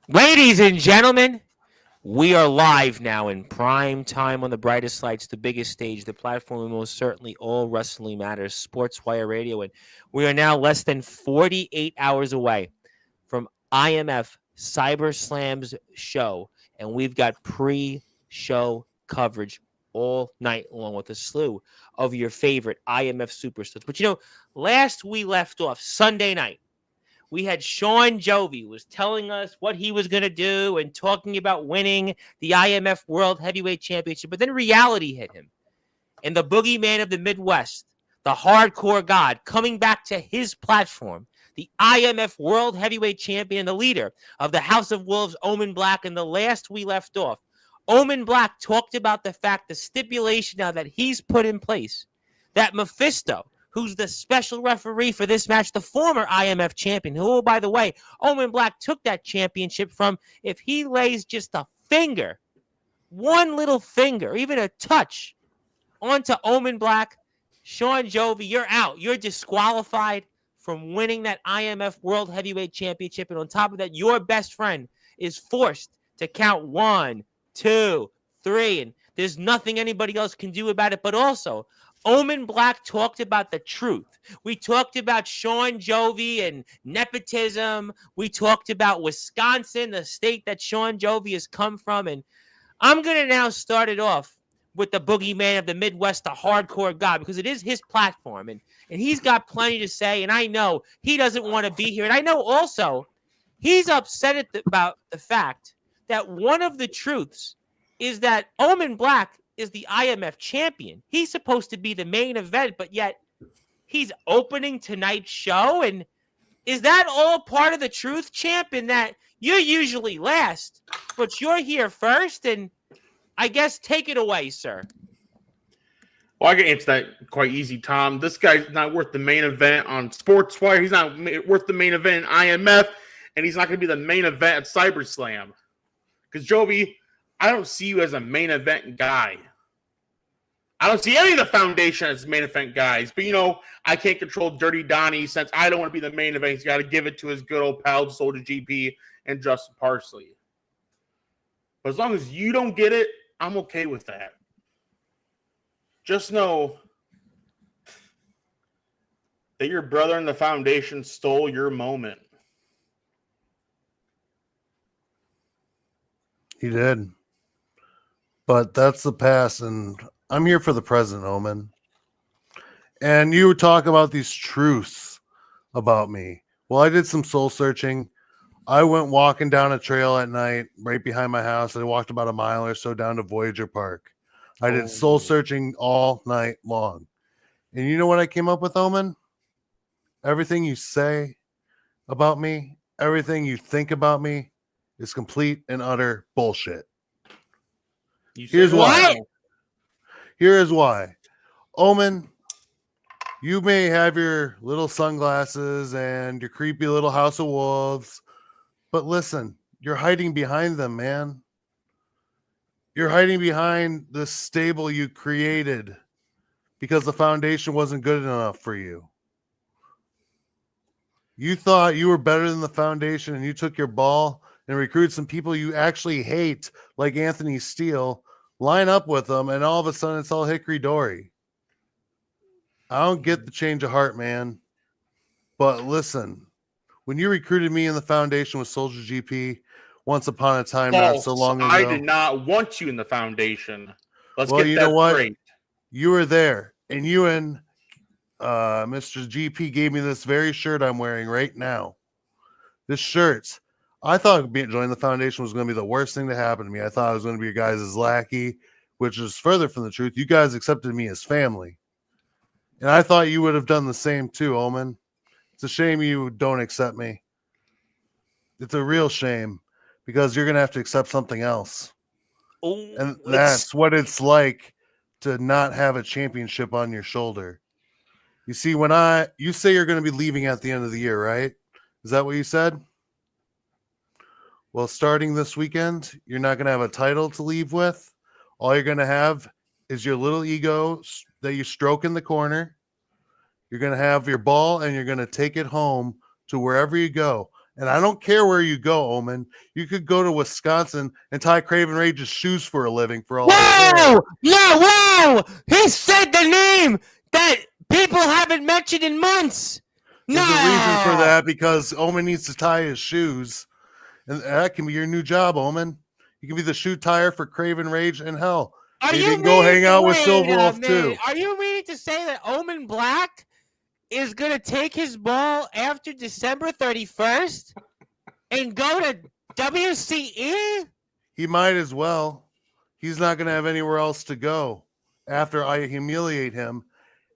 Ladies and gentlemen, we are live now in prime time on the brightest lights, the biggest stage, the platform where most certainly all wrestling matters, Sportswire Radio. And we are now less than 48 hours away from IMF Cyberslam's show. And we've got pre-show coverage all night long with a slew of your favorite IMF superstars. But last we left off Sunday night, we had Sean Jovi was telling us what he was going to do and talking about winning the IMF World Heavyweight Championship. But then reality hit him. And the boogeyman of the Midwest, the hardcore god, coming back to his platform, the IMF World Heavyweight Champion, the leader of the House of Wolves, Omen Black. And the last we left off, Omen Black talked about the fact, the stipulation now that he's put in place, that Mephisto, who's the special referee for this match, the former IMF champion, who, oh, by the way, Omen Black took that championship from, if he lays just a finger, one little finger, even a touch, onto Omen Black, Sean Jovi, you're out. You're disqualified from winning that IMF World Heavyweight Championship. And on top of that, your best friend is forced to count 1, 2, 3. And there's nothing anybody else can do about it. But also, Omen Black talked about the truth. We talked about Sean Jovi and nepotism. We talked about Wisconsin, the state that Sean Jovi has come from. And I'm going to now start it off with the boogeyman of the Midwest, the hardcore god, because it is his platform. And he's got plenty to say. And I know he doesn't want to be here. And I know also he's upset about the fact that one of the truths is that Omen Black is the IMF champion. He's supposed to be the main event, but yet he's opening tonight's show. And is that all part of the truth, champ, in that you're usually last, but you're here first? And I guess take it away, sir. Well, I can answer that quite easy, Tom. This guy's not worth the main event on Sportswire. He's not worth the main event in IMF, and he's not going to be the main event at Cyberslam. Because, Jovi, I don't see you as a main event guy. I don't see any of the foundation as main event guys. But, I can't control Dirty Donnie since I don't want to be the main event. He's got to give it to his good old pals, Soldier GP and Justin Parsley. But as long as you don't get it, I'm okay with that. Just know that your brother in the foundation stole your moment. He did. But that's the past, and I'm here for the present, Omen. And you talk about these truths about me. Well, I did some soul searching. I went walking down a trail at night right behind my house. I walked about a mile or so down to Voyager Park. I did soul searching all night long. And you know what I came up with, Omen? Everything you say about me, everything you think about me is complete and utter bullshit. Here's why. Here is why. Omen, you may have your little sunglasses and your creepy little House of Wolves, but listen, you're hiding behind them, man. You're hiding behind the stable you created because the foundation wasn't good enough for you. You thought you were better than the foundation, and you took your ball and recruited some people you actually hate, like Anthony Steele, line up with them, and all of a sudden it's all hickory-dory. I don't get the change of heart, man. But listen, when you recruited me in the foundation with Soldier GP once upon a time, not so long ago. I did not want you in the foundation. Let's well, get you that know what? straight. You were there, and you and Mr. GP gave me this very shirt I'm wearing right now. This shirt, I thought joining the foundation was going to be the worst thing to happen to me. I thought I was going to be your guys' lackey, which is further from the truth. You guys accepted me as family. And I thought you would have done the same too, Omen. It's a shame you don't accept me. It's a real shame because you're going to have to accept something else. Oh, and that's what it's like to not have a championship on your shoulder. You see, you say you're going to be leaving at the end of the year, right? Is that what you said? Well, starting this weekend, you're not going to have a title to leave with. All you're going to have is your little ego that you stroke in the corner. You're going to have your ball, and you're going to take it home to wherever you go. And I don't care where you go, Omen. You could go to Wisconsin and tie Craven Rage's shoes for a living for all I care. Whoa! No, whoa! He said the name that people haven't mentioned in months. There's no! a reason for that because Omen needs to tie his shoes. And that can be your new job, Omen. You can be the shoe tire for Craven Rage and hell. Are Maybe you you can go hang out with wait Silver a Wolf minute. too. Are you meaning to say that Omen Black is going to take his ball after December 31st and go to WCE? He might as well. He's not going to have anywhere else to go after I humiliate him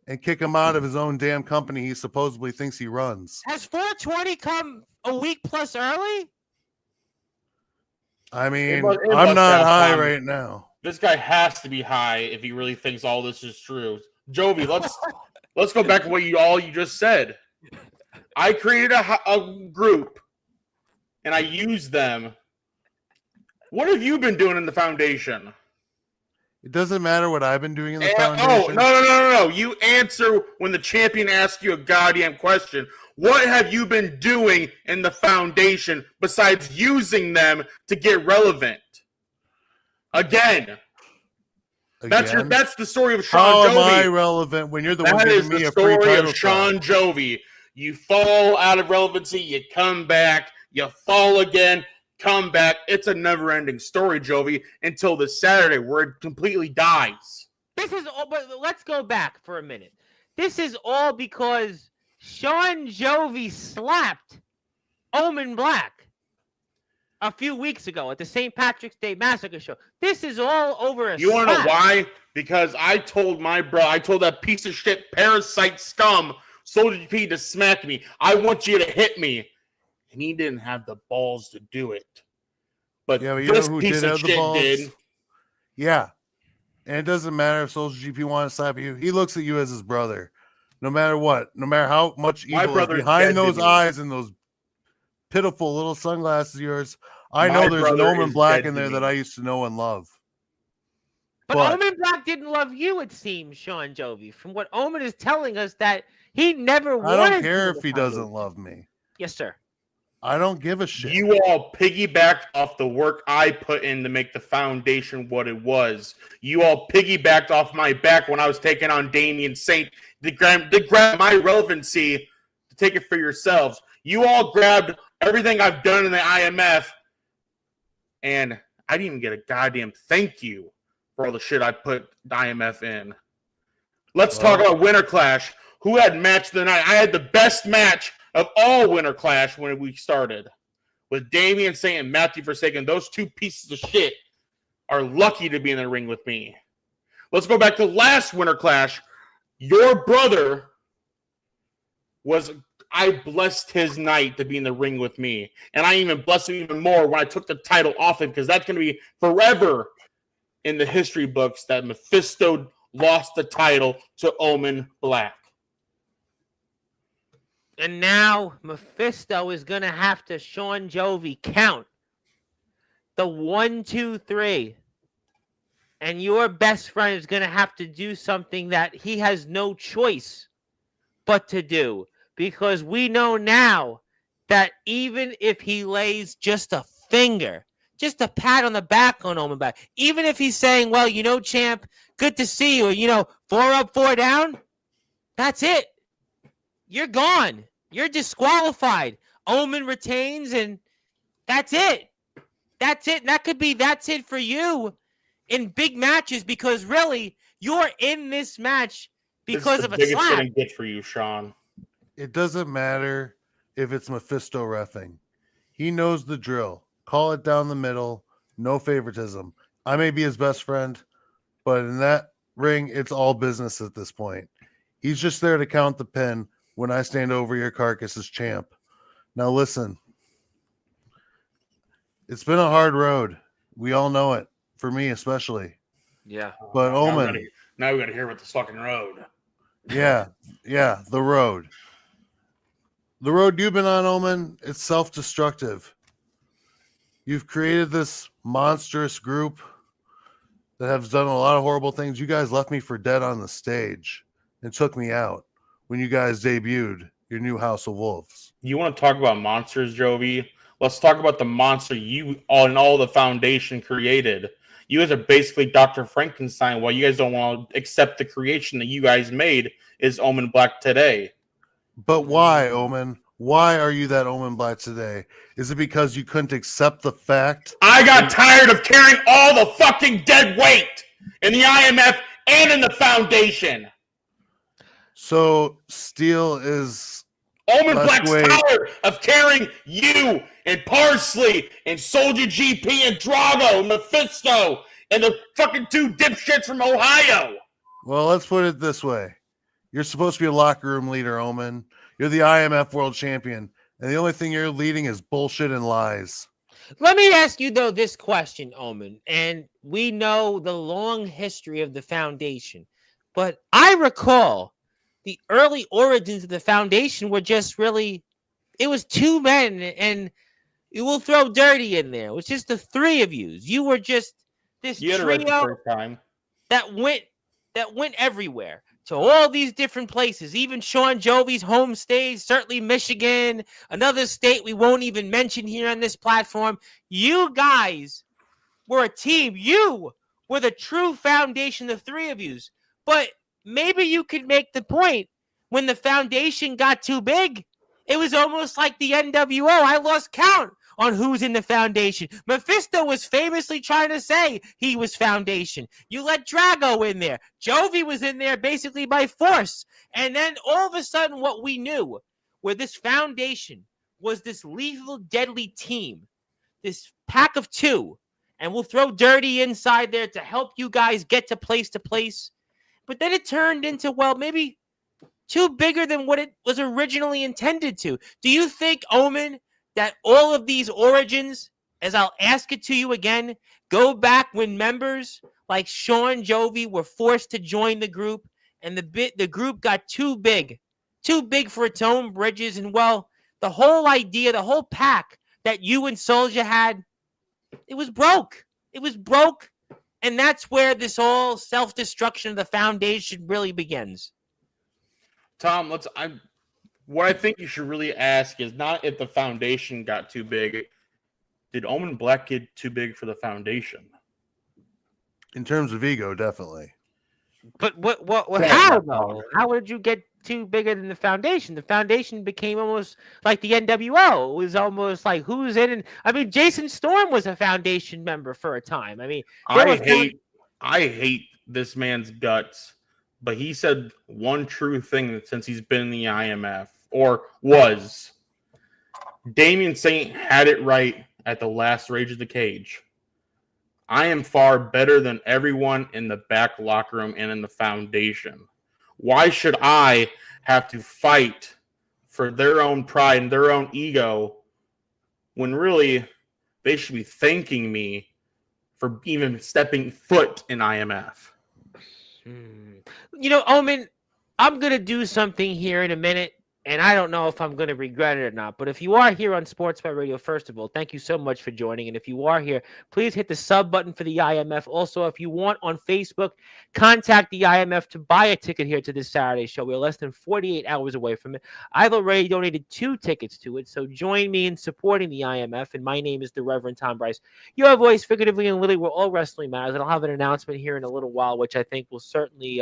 and kick him out of his own damn company he supposedly thinks he runs. Has 420 come a week plus early? I mean, must I'm not have high come. right now. This guy has to be high if he really thinks all this is true. Jovi, let's go back to what you just said. I created a group and I used them. What have you been doing in the foundation? It doesn't matter what I've been doing in the Oh, foundation. no. You answer when the champion asks you a goddamn question. What have you been doing in the foundation besides using them to get relevant? Again. That's the story of Sean How Jovi. am I relevant when you're the one That giving is me the a free story title of Sean shot? Jovi. You fall out of relevancy, you come back, you fall again, come back. It's a never-ending story, Jovi, until this Saturday where it completely dies. This is all, but let's go back for a minute. This is all because Sean Jovi slapped Omen Black a few weeks ago at the St. Patrick's Day Massacre show. This is all over a You want to know slap. why? Because I told that piece of shit parasite scum Soldier P to smack me. I want you to hit me. And he didn't have the balls to do it. But Yeah, but you know this who piece did of have the shit balls? did. Yeah. And it doesn't matter if Soldier GP wants to slap you. He looks at you as his brother. No matter what. No matter how much My evil is brother's dead behind to those me. eyes and those pitiful little sunglasses of yours. I My know there's brother an Omen is Black dead in to there me. that I used to know and love. But But- Omen Black didn't love you, it seems, Sean Jovi. From what Omen is telling us, that he never wanted I don't care to if he fight you. doesn't love me. Yes, sir. I don't give a shit. You all piggybacked off the work I put in to make the foundation what it was. You all piggybacked off my back when I was taking on Damian Saint to grab my relevancy to take it for yourselves. You all grabbed everything I've done in the IMF, and I didn't even get a goddamn thank you for all the shit I put the IMF in. Let's talk about Winter Clash. Who had match of the night? I had the best match of all Winter Clash when we started with Damian Saint and Matthew Forsaken. Those two pieces of shit are lucky to be in the ring with me. Let's go back to last Winter Clash. Your brother I blessed his night to be in the ring with me. And I even blessed him even more when I took the title off him, because that's going to be forever in the history books that Mephisto lost the title to Omen Black. And now Mephisto is going to have to Sean Jovi count the 1, 2, 3. And your best friend is going to have to do something that he has no choice but to do. Because we know now that even if he lays just a finger, just a pat on the back on Omen Black, even if he's saying, well, champ, good to see you, 4 up, 4 down, that's it. You're gone. You're disqualified. Omen retains, and that's it. That's it. And that's it for you in big matches, because really, you're in this match because of a biggest slap. thing good for you, Sean. It doesn't matter if it's Mephisto reffing. He knows the drill. Call it down the middle. No favoritism. I may be his best friend, but in that ring, it's all business at this point. He's just there to count the pin when I stand over your carcass as champ. Now listen, it's been a hard road. We all know it. For me, especially. Yeah. But Omen. Now we got to hear about this fucking road. Yeah, the road. The road you've been on, Omen, it's self-destructive. You've created this monstrous group that has done a lot of horrible things. You guys left me for dead on the stage and took me out when you guys debuted your new House of Wolves. You want to talk about monsters, Jovi? Let's talk about the monster you all the Foundation created. You guys are basically Dr. Frankenstein. While you guys don't want to accept the creation that you guys made is Omen Black today. But why, Omen? Why are you that Omen Black today? Is it because you couldn't accept the fact? I got tired of carrying all the fucking dead weight in the IMF and in the Foundation. So Steel is Omen less Black's weight. tired of carrying you and Parsley and Soldier GP and Drago and Mephisto and the fucking two dipshits from Ohio. Well, let's put it this way. You're supposed to be a locker room leader, Omen. You're the IMF world champion. And the only thing you're leading is bullshit and lies. Let me ask you, though, this question, Omen. And we know the long history of the Foundation. But I recall the early origins of the Foundation were just really, it was two men, and you will throw Dirty in there. It was just the three of you. You were just this You had it right the trio first time. that went everywhere, to all these different places, even Sean Jovi's home state, certainly Michigan, another state we won't even mention here on this platform. You guys were a team. You were the true Foundation, the three of you. But maybe you could make the point, when the Foundation got too big, it was almost like the NWO. I lost count on who's in the Foundation. Mephisto was famously trying to say he was Foundation. You let Drago in there. Jovi was in there basically by force. And then all of a sudden, what we knew, where this Foundation was this lethal, deadly team, this pack of two, and we'll throw Dirty inside there to help you guys get to place. But then it turned into, well, maybe too bigger than what it was originally intended to. Do you think, Omen, that all of these origins, as I'll ask it to you again, go back when members like Sean Jovi were forced to join the group, and the group got too big for its own bridges, and well, the whole idea, the whole pack that you and Soulja had, it was broke. And that's where this whole self-destruction of the Foundation really begins. Tom, what I think you should really ask is not if the Foundation got too big. Did Omen Black get too big for the Foundation? In terms of ego, definitely. But how though? How did you get too bigger than the Foundation? The Foundation became almost like the NWO. It was almost like who's in. I mean, Jason Storm was a Foundation member for a time. I mean, I hate this man's guts, but he said one true thing since he's been in the IMF, or was. Damian Saint had it right at the last Rage of the Cage. I am far better than everyone in the back locker room and in the Foundation. Why should I have to fight for their own pride and their own ego when really they should be thanking me for even stepping foot in IMF? You know, Omen, I'm going to do something here in a minute, and I don't know if I'm going to regret it or not. But if you are here on Sportswire Radio, first of all, thank you so much for joining. And if you are here, please hit the sub button for the IMF. Also, if you want on Facebook, contact the IMF to buy a ticket here to this Saturday show. We're less than 48 hours away from it. I've already donated 2 tickets to it. So join me in supporting the IMF. And my name is the Reverend Tom Bryce. Your voice, figuratively and literally, where all wrestling matters. And I'll have an announcement here in a little while, which I think will certainly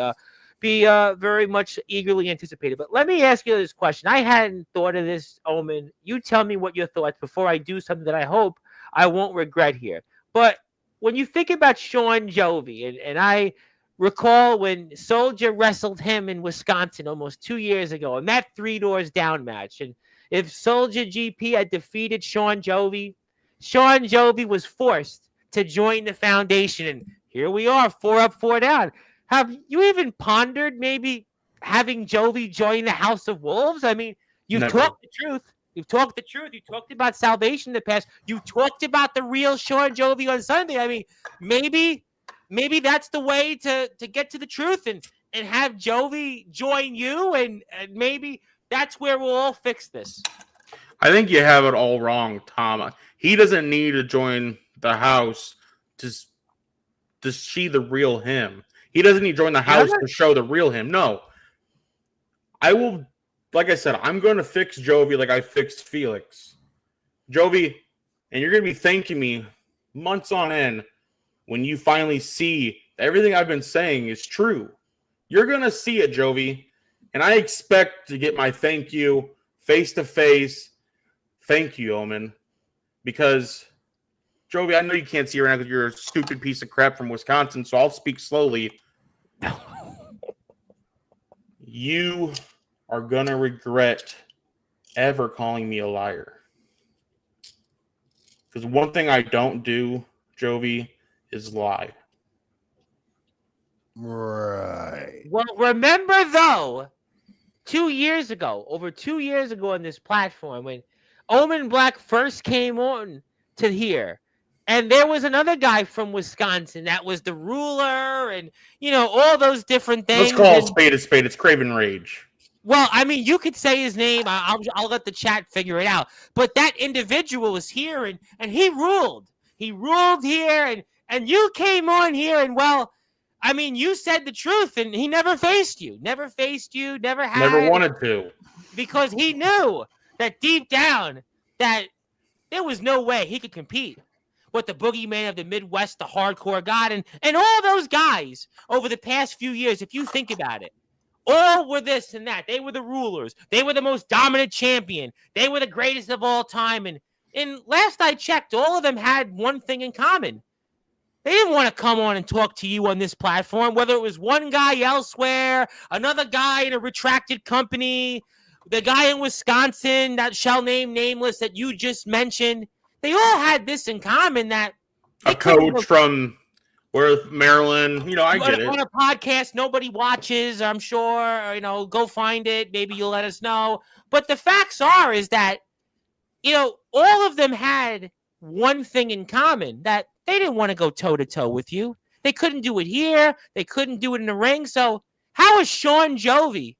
be very much eagerly anticipated. But let me ask you this question. I hadn't thought of this, Omen. You tell me what your thoughts before I do something that I hope I won't regret here. But when you think about Sean Jovi, and I recall when Soulja wrestled him in Wisconsin almost 2 years ago, and that 3 Doors Down match, and if Soulja GP had defeated Sean Jovi was forced to join the Foundation, and here we are, 4 up, 4 down. Have you even pondered maybe having Jovi join the House of Wolves? I mean, you've talked the truth. You've talked the truth. You talked about salvation in the past. You talked about the real Sean Jovi on Sunday. I mean, maybe that's the way to get to the truth and have Jovi join you, and maybe that's where we'll all fix this. I think you have it all wrong, Tom. He doesn't need to join the house to see the real him. He doesn't need to join the house to show the real him. No. I will like I said, I'm going to fix Jovi like I fixed Felix. Jovi, and you're going to be thanking me months on end when you finally see everything I've been saying is true. You're going to see it, Jovi. And I expect to get my thank you face-to-face. Thank you, Omen. Because, Jovi, I know you can't see right now because you're a stupid piece of crap from Wisconsin, so I'll speak slowly. You are going to regret ever calling me a liar. Because one thing I don't do, Jovi, is lie. Right. Well, remember, though, 2 years ago, over 2 years ago on this platform, when Omen Black first came on to here, and there was another guy from Wisconsin that was the ruler and, all those different things. Let's call a spade a spade. It's Craven Rage. Well, I mean, you could say his name. I'll let the chat figure it out. But that individual was here, and he ruled. He ruled here, and you came on here, and, well, I mean, you said the truth, and he never faced you. Never faced you, never wanted to. Because he knew that deep down that there was no way he could compete with the boogeyman of the Midwest, the hardcore god, and all those guys over the past few years, if you think about it. All were this and that. They were the rulers. They were the most dominant champion. They were the greatest of all time. And last I checked, all of them had one thing in common. They didn't want to come on and talk to you on this platform, whether it was one guy elsewhere, another guy in a retracted company, the guy in Wisconsin that shall name nameless that you just mentioned. They all had this in common, that a coach from Maryland, I get it. On a podcast nobody watches, I'm sure, go find it. Maybe you'll let us know. But the facts is that, all of them had one thing in common, that they didn't want to go toe-to-toe with you. They couldn't do it here. They couldn't do it in the ring. So how is Sean Jovi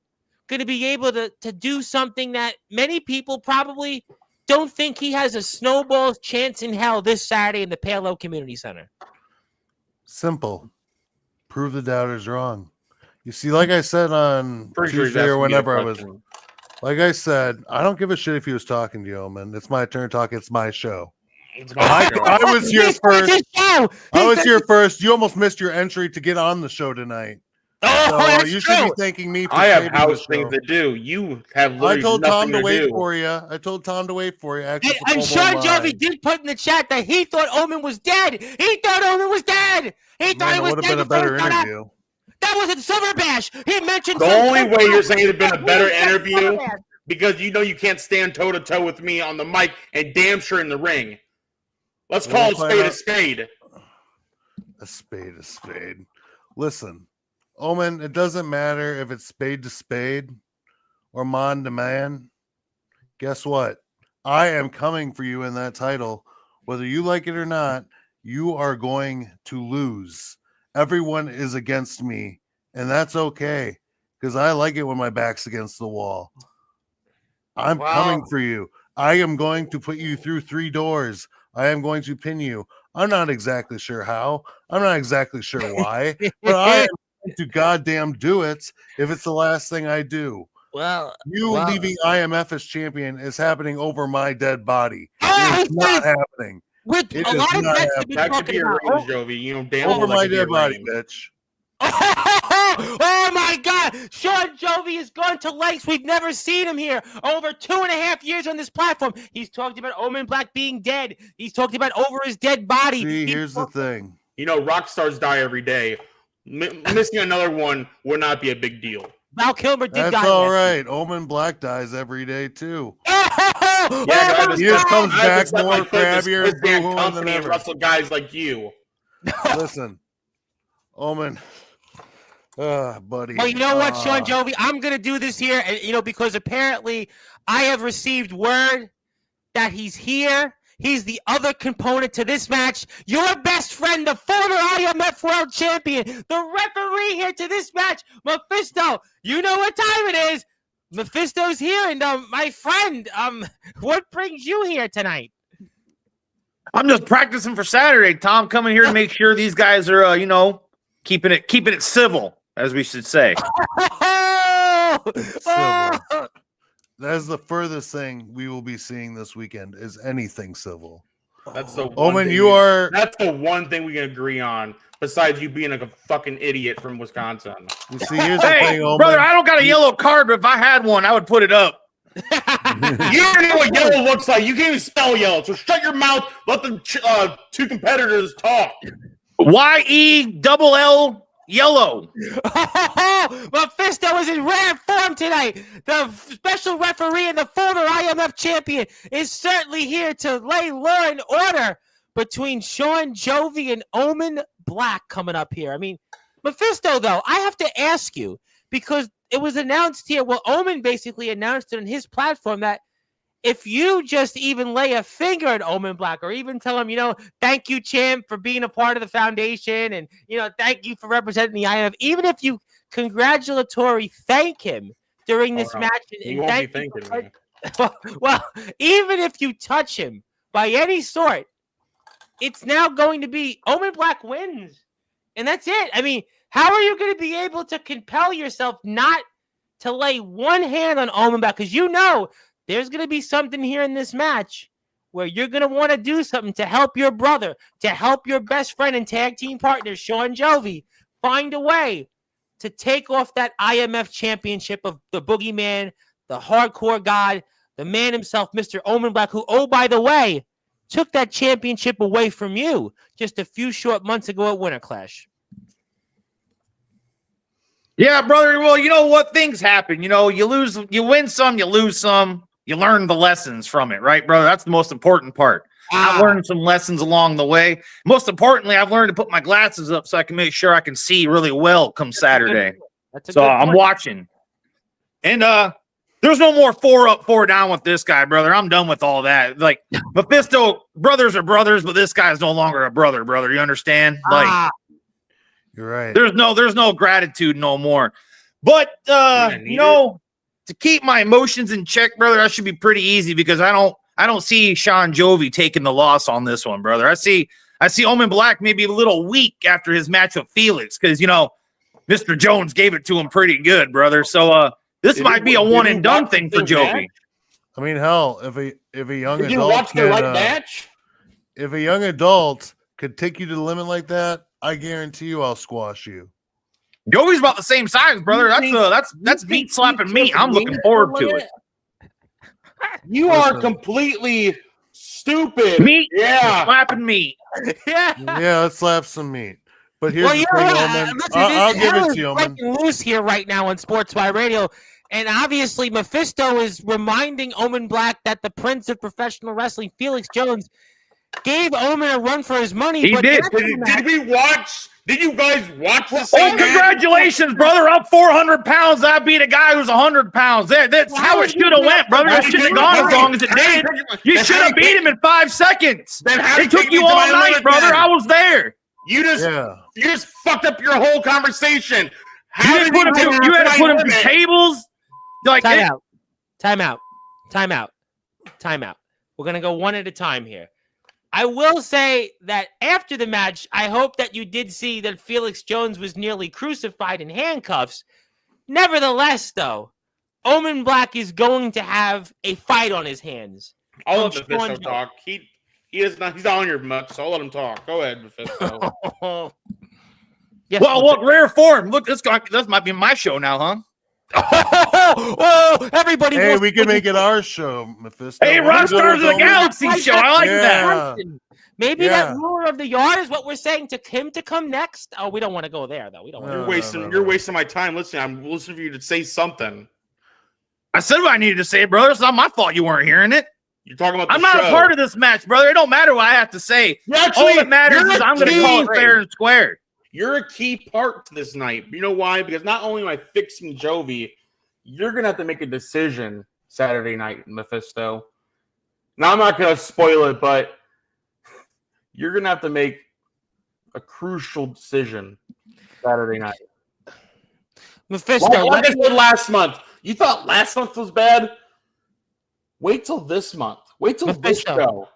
going to be able to do something that many people probably don't think he has a snowball's chance in hell this Saturday in the Palo Community Center? Simple. Prove the doubters wrong. You see, like I said on Pretty sure Tuesday or whenever I was, question. like I said, I don't give a shit if he was talking to you, Omen. It's my turn to talk. It's my show. It's my show. I was here It's first. his show. I was here first. You almost missed your entry to get on the show tonight. Oh, So that's you true. should be thanking me for I have saving the house show. things to do. You have I literally told nothing Tom to wait do. for you. I told Tom to wait for you. Actually, And Sean Jovi did put in the chat that he thought Omen was dead. He thought Omen was dead. He thought Man, he it was would have dead. been a better before he found out. interview. That was at Summer Bash. He mentioned The some- only way you're saying it'd been a better interview Summer Bash. because you can't stand toe-to-toe with me on the mic and damn sure in the ring. Let's call We'll a find spade a spade. A spade, a spade. Listen, Omen, it doesn't matter if it's spade to spade or man to man. Guess what? I am coming for you in that title. Whether you like it or not, you are going to lose. Everyone is against me, and that's okay because I like it when my back's against the wall. I'm coming for you. I am going to put you through 3 doors. I am going to pin you. I'm not exactly sure how. I'm not exactly sure why, but I am going to goddamn do it if it's the last thing I do. Leaving IMF as champion is happening over my dead body. It's not happening. With It a is lot of not bets to be That could talking be about. arranged, Jovi. Damn Over well that my could be dead body, arranged. bitch. Oh my God! Sean Jovi has gone to lengths we've never seen him here. Over 2.5 years on this platform, he's talked about Omen Black being dead. He's talked about over his dead body. See, here's the thing. Rock stars die every day. Missing another one would not be a big deal. Val Kilmer did die. That's all right. Omen Black dies every day too. Yeah, He just comes back more crabbier and and boo-hooing than company and ever. wrestle guys like you. Listen, Omen, buddy. Well, you know what, Sean Jovi? I'm going to do this here, and because apparently I have received word that he's here. He's the other component to this match. Your best friend, the former IMF World Champion, the referee here to this match, Mephisto. You know what time it is. Mephisto's here, and my friend, what brings you here tonight? I'm just practicing for Saturday. Tom coming here to make sure these guys are, keeping it civil, as we should say. That's the furthest thing we will be seeing this weekend is anything civil. That's the one Omen, thing you are. That's the one thing we can agree on. Besides you being like a fucking idiot from Wisconsin. You see, here's the Hey, thing, Omen. brother, I don't got a yellow card, but if I had one, I would put it up. You don't know what yellow looks like. You can't even spell yellow. So shut your mouth. Let the two competitors talk. YELL yellow. Mephisto is in rare form tonight. The special referee and the former IMF champion is certainly here to lay law and order between Sean Jovi and Omen Black coming up here. I mean, Mephisto, though, I have to ask you, because it was announced here, well, Omen basically announced it on his platform that if you just even lay a finger at Omen Black or even tell him, thank you, champ, for being a part of the foundation and, thank you for representing the IMF, even if you congratulatory thank him during this match. He won't be thanking me. Well, even if you touch him by any sort, it's now going to be Omen Black wins. And that's it. I mean, how are you going to be able to compel yourself not to lay one hand on Omen Black? Because there's going to be something here in this match where you're going to want to do something to help your brother, to help your best friend and tag team partner, Sean Jovi, find a way to take off that IMF championship of the boogeyman, the hardcore god, the man himself, Mr. Omen Black, who, oh, by the way, took that championship away from you just a few short months ago at Winter Clash. Yeah, brother. Well, you know what? Things happen. You win some, you lose some. You learn the lessons from it, right, brother? That's the most important part. I've learned some lessons along the way. Most importantly, I've learned to put my glasses up so I can make sure I can see really well come Saturday. So I'm watching. And there's no more 4 up, 4 down with this guy, brother. I'm done with all that. Like, Mephisto, brothers are brothers, but this guy's no longer a brother. You understand? Like, you're right. There's no gratitude no more. But to keep my emotions in check, brother, that should be pretty easy because I don't see Sean Jovi taking the loss on this one, brother. I see Omen Black maybe a little weak after his match with Felix because Mr. Jones gave it to him pretty good, brother. So this might be a one and done thing for Jovi. I mean, hell, if a young Did you adult watch the right match? If a young adult could take you to the limit like that, I guarantee you I'll squash you. Joey's about the same size, brother. That's meat slapping meat. I'm looking forward to it. You are completely stupid. Meat slapping meat. Yeah, let's slap some meat. But here's the thing, Omen. I'll give it to you, Omen. Loose here right now on Sportswire Radio, and obviously Mephisto is reminding Omen Black that the Prince of Professional Wrestling, Felix Jones, gave Omen a run for his money. He did. Did you guys watch the same congratulations, brother. I'm 400 pounds. I beat a guy who's 100 pounds. That's how it should have went, brother. It shouldn't have gone as long as it did. You should have beat him in 5 seconds. It took you all night, brother. I was there. You just fucked up your whole conversation. You had to put him through tables. Time out. We're going to go one at a time here. I will say that after the match, I hope that you did see that Felix Jones was nearly crucified in handcuffs. Nevertheless, though, Omen Black is going to have a fight on his hands. I'll let Mephisto talk. He's not on your much, so I'll let him talk. Go ahead, Mephisto. Yes, look, rare form. Look, this might be my show now, huh? Everybody! Hey, we can make it our show, Mephisto. Hey, Rockstars of the Galaxy show. I like that. Maybe that ruler of the yard is what we're saying to him to come next. Oh, we don't want to go there, though. We don't. You're wasting my time. Listen, I'm listening for you to say something. I said what I needed to say, brother. It's not my fault you weren't hearing it. You're talking about. I'm not a part of this match, brother. It don't matter what I have to say. All that matters is I'm going to call it fair and square. You're a key part to this night. You know why? Because not only am I fixing Jovi, you're going to have to make a decision Saturday night, Mephisto. Now, I'm not going to spoil it, but you're going to have to make a crucial decision Saturday night. Mephisto, like I said last month. You thought last month was bad? Wait till this month. Wait till Mephisto. This show.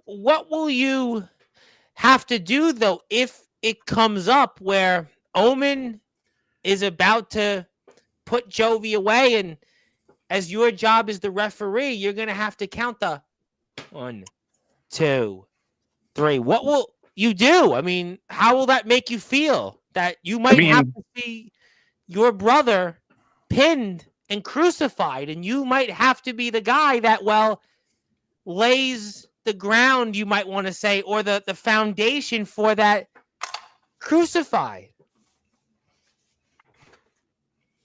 What will you have to do, though, if it comes up where Omen is about to put Jovi away and as your job as the referee, you're going to have to count the 1, 2, 3. What will you do? I mean, how will that make you feel that you might have to see your brother pinned and crucified, and you might have to be the guy that, well, lays the ground, you might want to say, or the foundation for that crucified?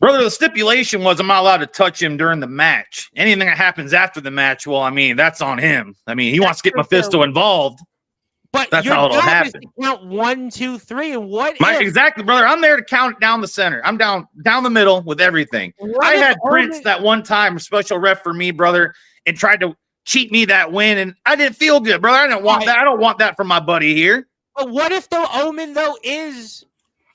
Brother, the stipulation was I'm not allowed to touch him during the match. Anything that happens after the match, well, I mean, that's on him. I mean, he wants to get Mephisto involved. But that's your how it'll job happen. is to count 1, 2, 3, and what if? Exactly, brother. I'm there to count down the center. I'm down the middle with everything. I had Prince that one time, special ref for me, brother, and tried to cheat me that win, and I didn't feel good, brother. I didn't want that. I don't want that from my buddy here. But what if the Omen, though, is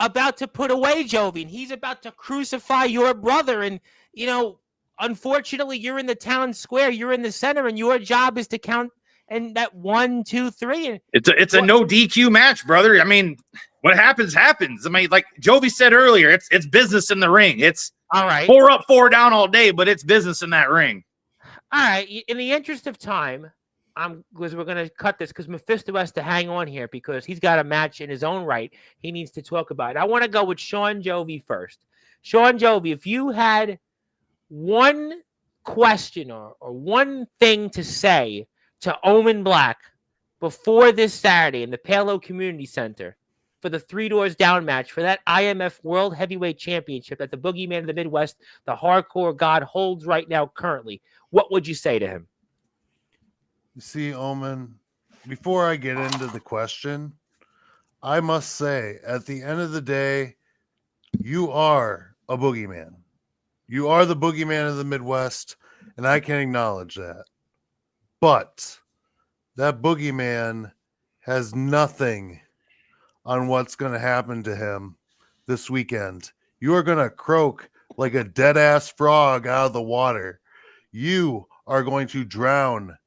about to put away Jovi, and he's about to crucify your brother, and, you know, unfortunately, you're in the town square, you're in the center, and your job is to count and that 1, 2, 3. And it's a no DQ match, brother. I mean, what happens. I mean, like Jovi said earlier, it's business in the ring. It's all right. 4 up, 4 down all day, but it's business in that ring. All right. In the interest of time, because we're going to cut this because Mephisto has to hang on here because he's got a match in his own right. He needs to talk about it. I want to go with Sean Jovi first. Sean Jovi, if you had one question or one thing to say to Omen Black before this Saturday in the Palo Community Center for the 3 Doors Down match for that IMF World Heavyweight Championship that the Boogeyman of the Midwest, the Hardcore God, holds right now currently, what would you say to him? You see, Omen, before I get into the question, I must say, at the end of the day, you are a boogeyman. You are the boogeyman of the Midwest, and I can acknowledge that. But that boogeyman has nothing on what's going to happen to him this weekend. You are going to croak like a dead-ass frog out of the water. You are going to drown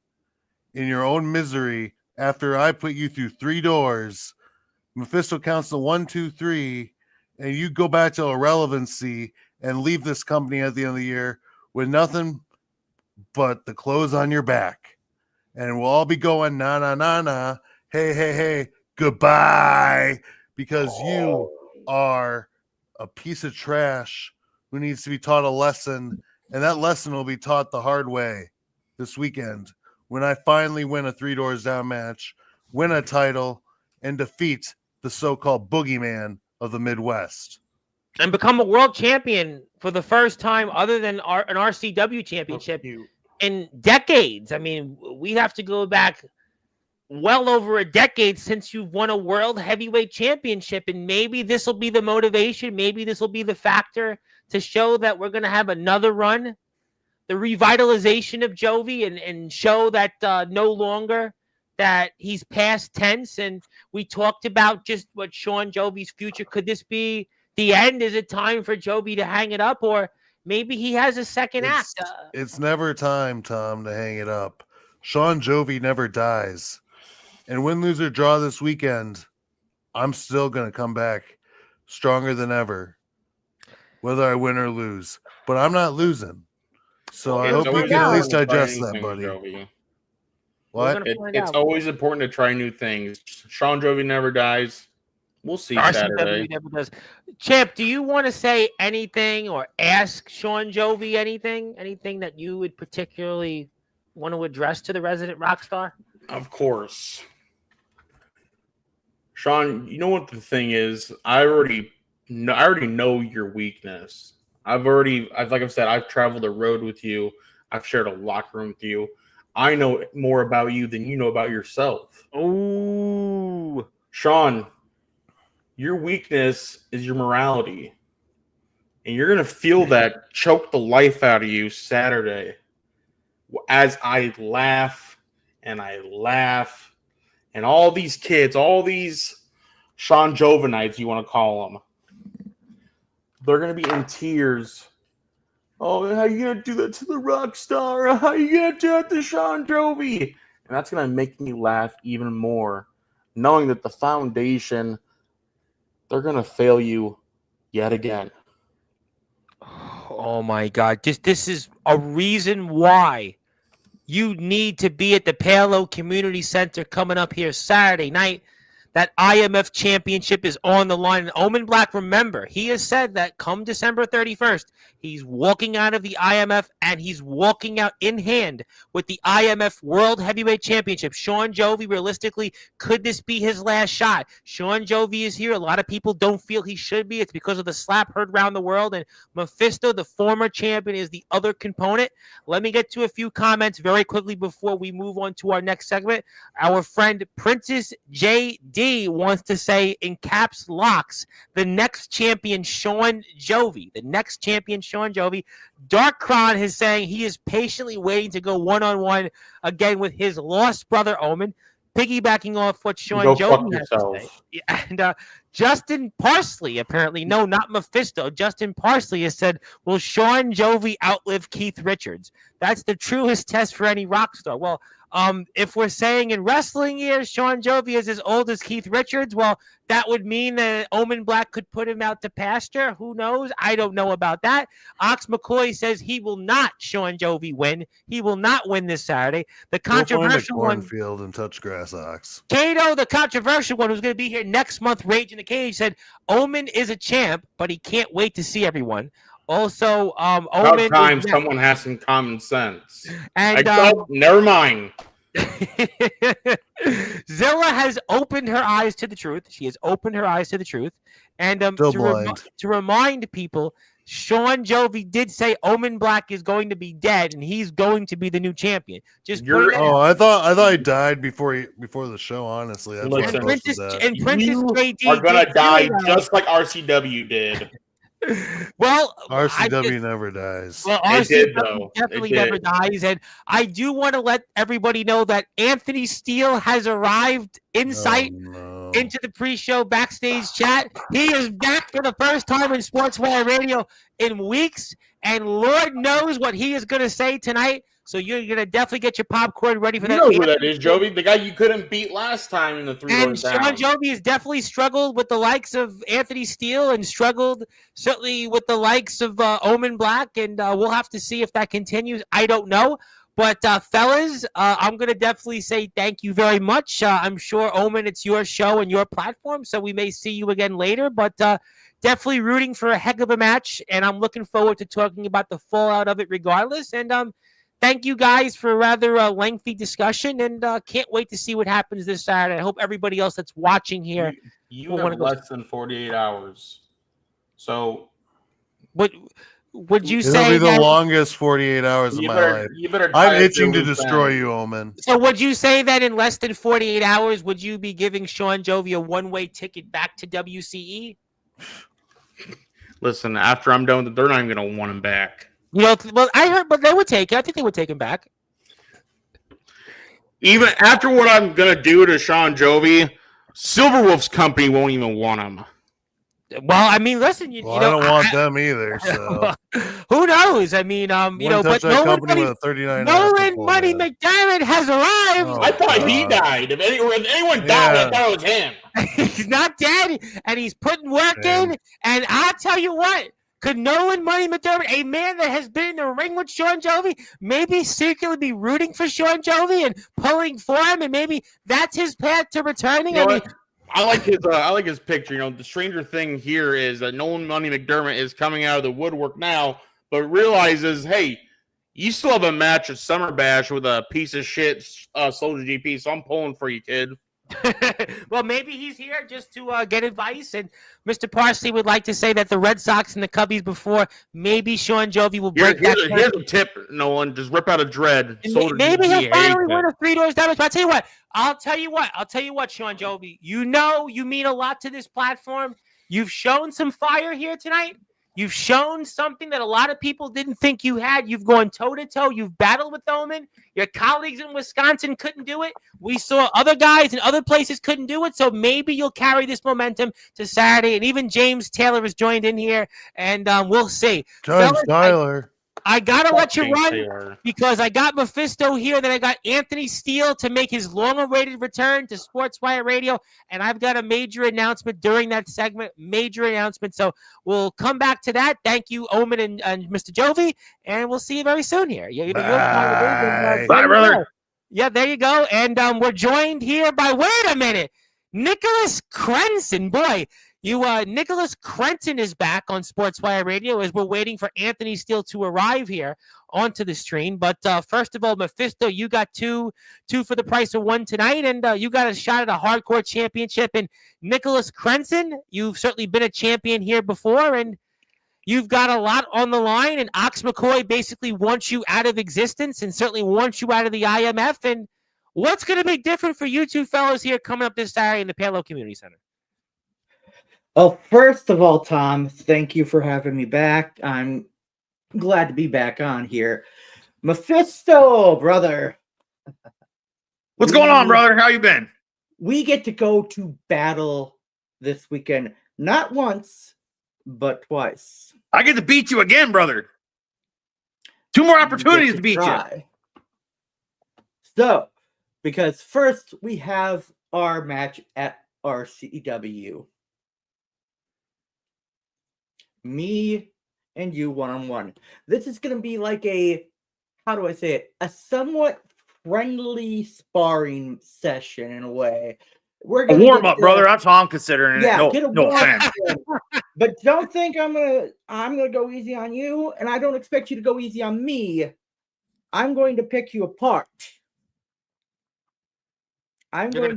in your own misery after I put you through 3 doors. Mephisto counts to 1, 2, 3, and you go back to irrelevancy and leave this company at the end of the year with nothing but the clothes on your back. And we'll all be going, na, na, na, na, hey, hey, hey, goodbye, because you are a piece of trash who needs to be taught a lesson, and that lesson will be taught the hard way this weekend when I finally win a 3 Doors Down match, win a title, and defeat the so-called boogeyman of the Midwest. And become a world champion for the first time other than an RCW championship in decades. I mean, we have to go back well over a decade since you've won a world heavyweight championship, and maybe this will be the motivation, maybe this will be the factor to show that we're going to have another run, the revitalization of Jovi, and show that no longer that he's past tense. And we talked about just what Sean Jovi's future. Could this be the end? Is it time for Jovi to hang it up, or maybe he has a second act? It's never time, Tom, to hang it up. Sean Jovi never dies. And win, lose, or draw this weekend, I'm still going to come back stronger than ever, whether I win or lose. But I'm not losing. So I hope you can at least digest that, buddy. Jovi. What? It's always important to try new things. Sean Jovi never dies. We'll see Saturday. Never does. Champ, do you want to say anything or ask Sean Jovi anything? Anything that you would particularly want to address to the resident rock star? Of course. Sean, you know what the thing is? I already know your weakness. Like I've said, I've traveled the road with you. I've shared a locker room with you. I know more about you than you know about yourself. Oh, Sean, your weakness is your morality. And you're going to feel that choke the life out of you Saturday as I laugh and all these kids, all these Sean Jovinites, you want to call them, they're going to be in tears. Oh, how you going to do that to the rock star? How you going to do that to Sean Jovi? And that's going to make me laugh even more, knowing that the foundation, they're going to fail you yet again. Oh my God! This is a reason why you need to be at the Palo Community Center coming up here Saturday night. That IMF championship is on the line. And Omen Black, remember, he has said that come December 31st, he's walking out of the IMF and he's walking out in hand with the IMF World Heavyweight Championship. Sean Jovi, realistically, could this be his last shot? Sean Jovi is here. A lot of people don't feel he should be. It's because of the slap heard around the world. And Mephisto, the former champion, is the other component. Let me get to a few comments very quickly before we move on to our next segment. Our friend Princess J.D. wants to say in caps locks, the next champion, Sean Jovi. The next champion, Sean Jovi. Darkron is saying he is patiently waiting to go one-on-one again with his lost brother, Omen. Piggybacking off what Sean Jovi has to say. Yeah, and Justin Parsley, apparently, no, not Mephisto. Justin Parsley has said, will Sean Jovi outlive Keith Richards? That's the truest test for any rock star. Well, if we're saying in wrestling years, Sean Jovi is as old as Keith Richards, well, that would mean that Omen Black could put him out to pasture. Who knows? I don't know about that. Ox McCoy says he will not, Sean Jovi, win. He will not win this Saturday. The controversial one. Field and touch grass, Ox. Kato, the controversial one, who's going to be here next month, Rage in the Cage, said Omen is a champ, but he can't wait to see everyone. Also, Omen. About time someone has some common sense. And never mind. Zilla has opened her eyes to the truth. She has opened her eyes to the truth. And to remind people, Sean Jovi did say Omen Black is going to be dead and he's going to be the new champion. I thought he died before the show. Honestly, Listen, and Princess JD are gonna die just like RCW did. Well, RCW never dies. Well, RCW definitely never dies, and I do want to let everybody know that Anthony Steele has arrived in sight into the pre-show backstage chat. He is back for the first time in Sportswire Radio in weeks, and Lord knows what he is going to say tonight. So you're going to definitely get your popcorn ready for that. You know who that is, Jovi? The guy you couldn't beat last time in the 3 And Sean Jovi has definitely struggled with the likes of Anthony Steele and struggled certainly with the likes of Omen Black, and we'll have to see if that continues. I don't know. But, fellas, I'm going to definitely say thank you very much. I'm sure, Omen, it's your show and your platform, so we may see you again later. But definitely rooting for a heck of a match, and I'm looking forward to talking about the fallout of it regardless. And thank you guys for a rather lengthy discussion, and can't wait to see what happens this Saturday. I hope everybody else that's watching here. You have less than 48 hours. So, would you say it'll be the longest 48 hours of my life? I'm itching to destroy you, Omen. So would you say that in less than 48 hours, would you be giving Sean Jovi a one-way ticket back to WCE? Listen, after I'm done with it, they're not even going to want him back. You know, well, I heard, but they would take it. I think they would take him back. Even after what I'm going to do to Sean Jovi, Silverwolf's company won't even want him. Well, I mean, listen, you know, I don't want them either. So who knows? I mean, you know, but Nolan Money McDermott has arrived. I thought he died. If anyone died, I thought it was him. He's not dead, and he's putting work in. And I'll tell you what. Could Nolan Money McDermott, a man that has been in the ring with Sean Jovi, maybe secretly be rooting for Sean Jovi and pulling for him, and maybe that's his path to returning? You know, I like his picture. You know, the stranger thing here is that Nolan Money McDermott is coming out of the woodwork now, but realizes, hey, you still have a match at Summer Bash with a piece of shit Soldier GP, so I'm pulling for you, kid. Well, maybe he's here just to get advice. And Mr. Parsley would like to say that the Red Sox and the Cubbies before, maybe Sean Jovi will break that. Here's a tip, Nolan. Just rip out a dread. Maybe he'll finally win a 3 doors down. But I'll tell you what, Sean Jovi. You know you mean a lot to this platform. You've shown some fire here tonight. You've shown something that a lot of people didn't think you had. You've gone toe-to-toe. You've battled with Omen. Your colleagues in Wisconsin couldn't do it. We saw other guys in other places couldn't do it. So maybe you'll carry this momentum to Saturday. And even James Taylor has joined in here. And we'll see. James Tyler. I gotta let you run They are. because I got Mephisto here, then I got Anthony Steele to make his long-awaited return to Sportswire Radio, and I've got a major announcement during that segment. Major announcement. So we'll come back to that. Thank you, Omen and Mr. Jovi, and we'll see you very soon here. You're Bye. Bye, brother. Yeah, there you go. And we're joined here by, wait a minute, Nicholas Crenson. Boy, Nicholas Crenson is back on Sportswire Radio as we're waiting for Anthony Steele to arrive here onto the stream. But first of all, Mephisto, you got two for the price of one tonight, and you got a shot at a hardcore championship. And Nicholas Crenson, you've certainly been a champion here before, and you've got a lot on the line. And Ox McCoy basically wants you out of existence and certainly wants you out of the IMF. And what's going to be different for you two fellows here coming up this Saturday in the Palo Community Center? Well, first of all, Tom, thank you for having me back. I'm glad to be back on here. Mephisto, brother. What's going on, brother? How you been? We get to go to battle this weekend, not once, but twice. I get to beat you again, brother. 2 more opportunities to beat you. So, because first we have our match at RCW. Me and you one-on-one. This is going to be like a, how do I say it? A somewhat friendly sparring session in a way. We're A gonna warm up, brother. That's how I'm considering it. Yeah, No, get a no warm offense. up. But don't think I'm gonna go easy on you, and I don't expect you to go easy on me. I'm going to pick you apart. I'm going to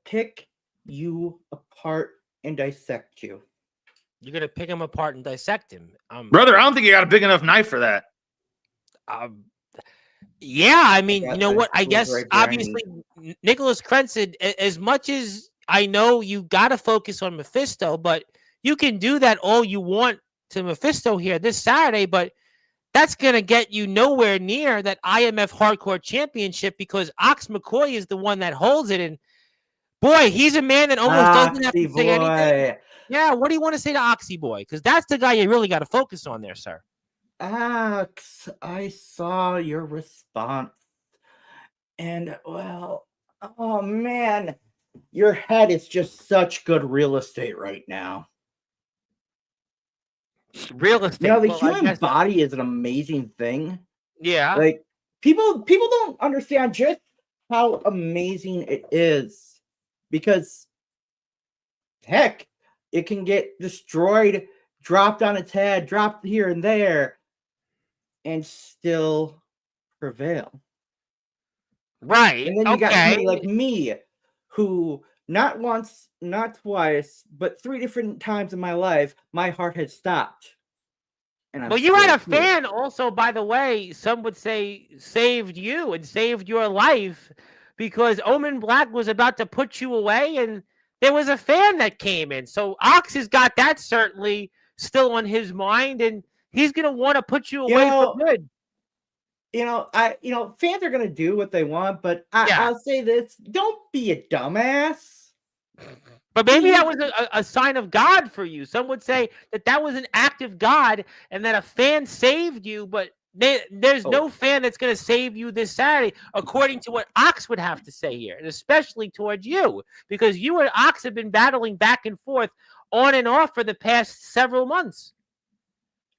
pick you apart and dissect you. You're going to pick him apart and dissect him. Brother, I don't think you got a big enough knife for that. Yeah, I mean, you know what? I was guess right behind obviously Nicholas Crenson, as much as I know you got to focus on Mephisto, but you can do that all you want to Mephisto here this Saturday, but that's going to get you nowhere near that IMF Hardcore Championship because Ox McCoy is the one that holds it. And boy, he's a man that almost doesn't have to say anything. Yeah, what do you want to say to Oxy Boy? Because that's the guy you really got to focus on there, sir. Ox, I saw your response. And, well, oh, man, your head is just such good real estate right now. Real estate. You know, the human body is an amazing thing. Yeah. Like, people don't understand just how amazing it is. Because, heck, it can get destroyed, dropped on its head, dropped here and there, and still prevail. Right. And then you got somebody like me, who not once, not twice, but 3 different times in my life, my heart has stopped. And well, you had a fan also, by the way, some would say saved you and saved your life because Omen Black was about to put you away and there was a fan that came in. So Ox has got that certainly still on his mind, and he's going to want to put you away for good. Fans are going to do what they want, but I'll say this. Don't be a dumbass. But maybe that was a sign of God for you. Some would say that was an act of God and that a fan saved you, but there's no fan that's going to save you this Saturday, according to what Ox would have to say here, and especially towards you, because you and Ox have been battling back and forth on and off for the past several months.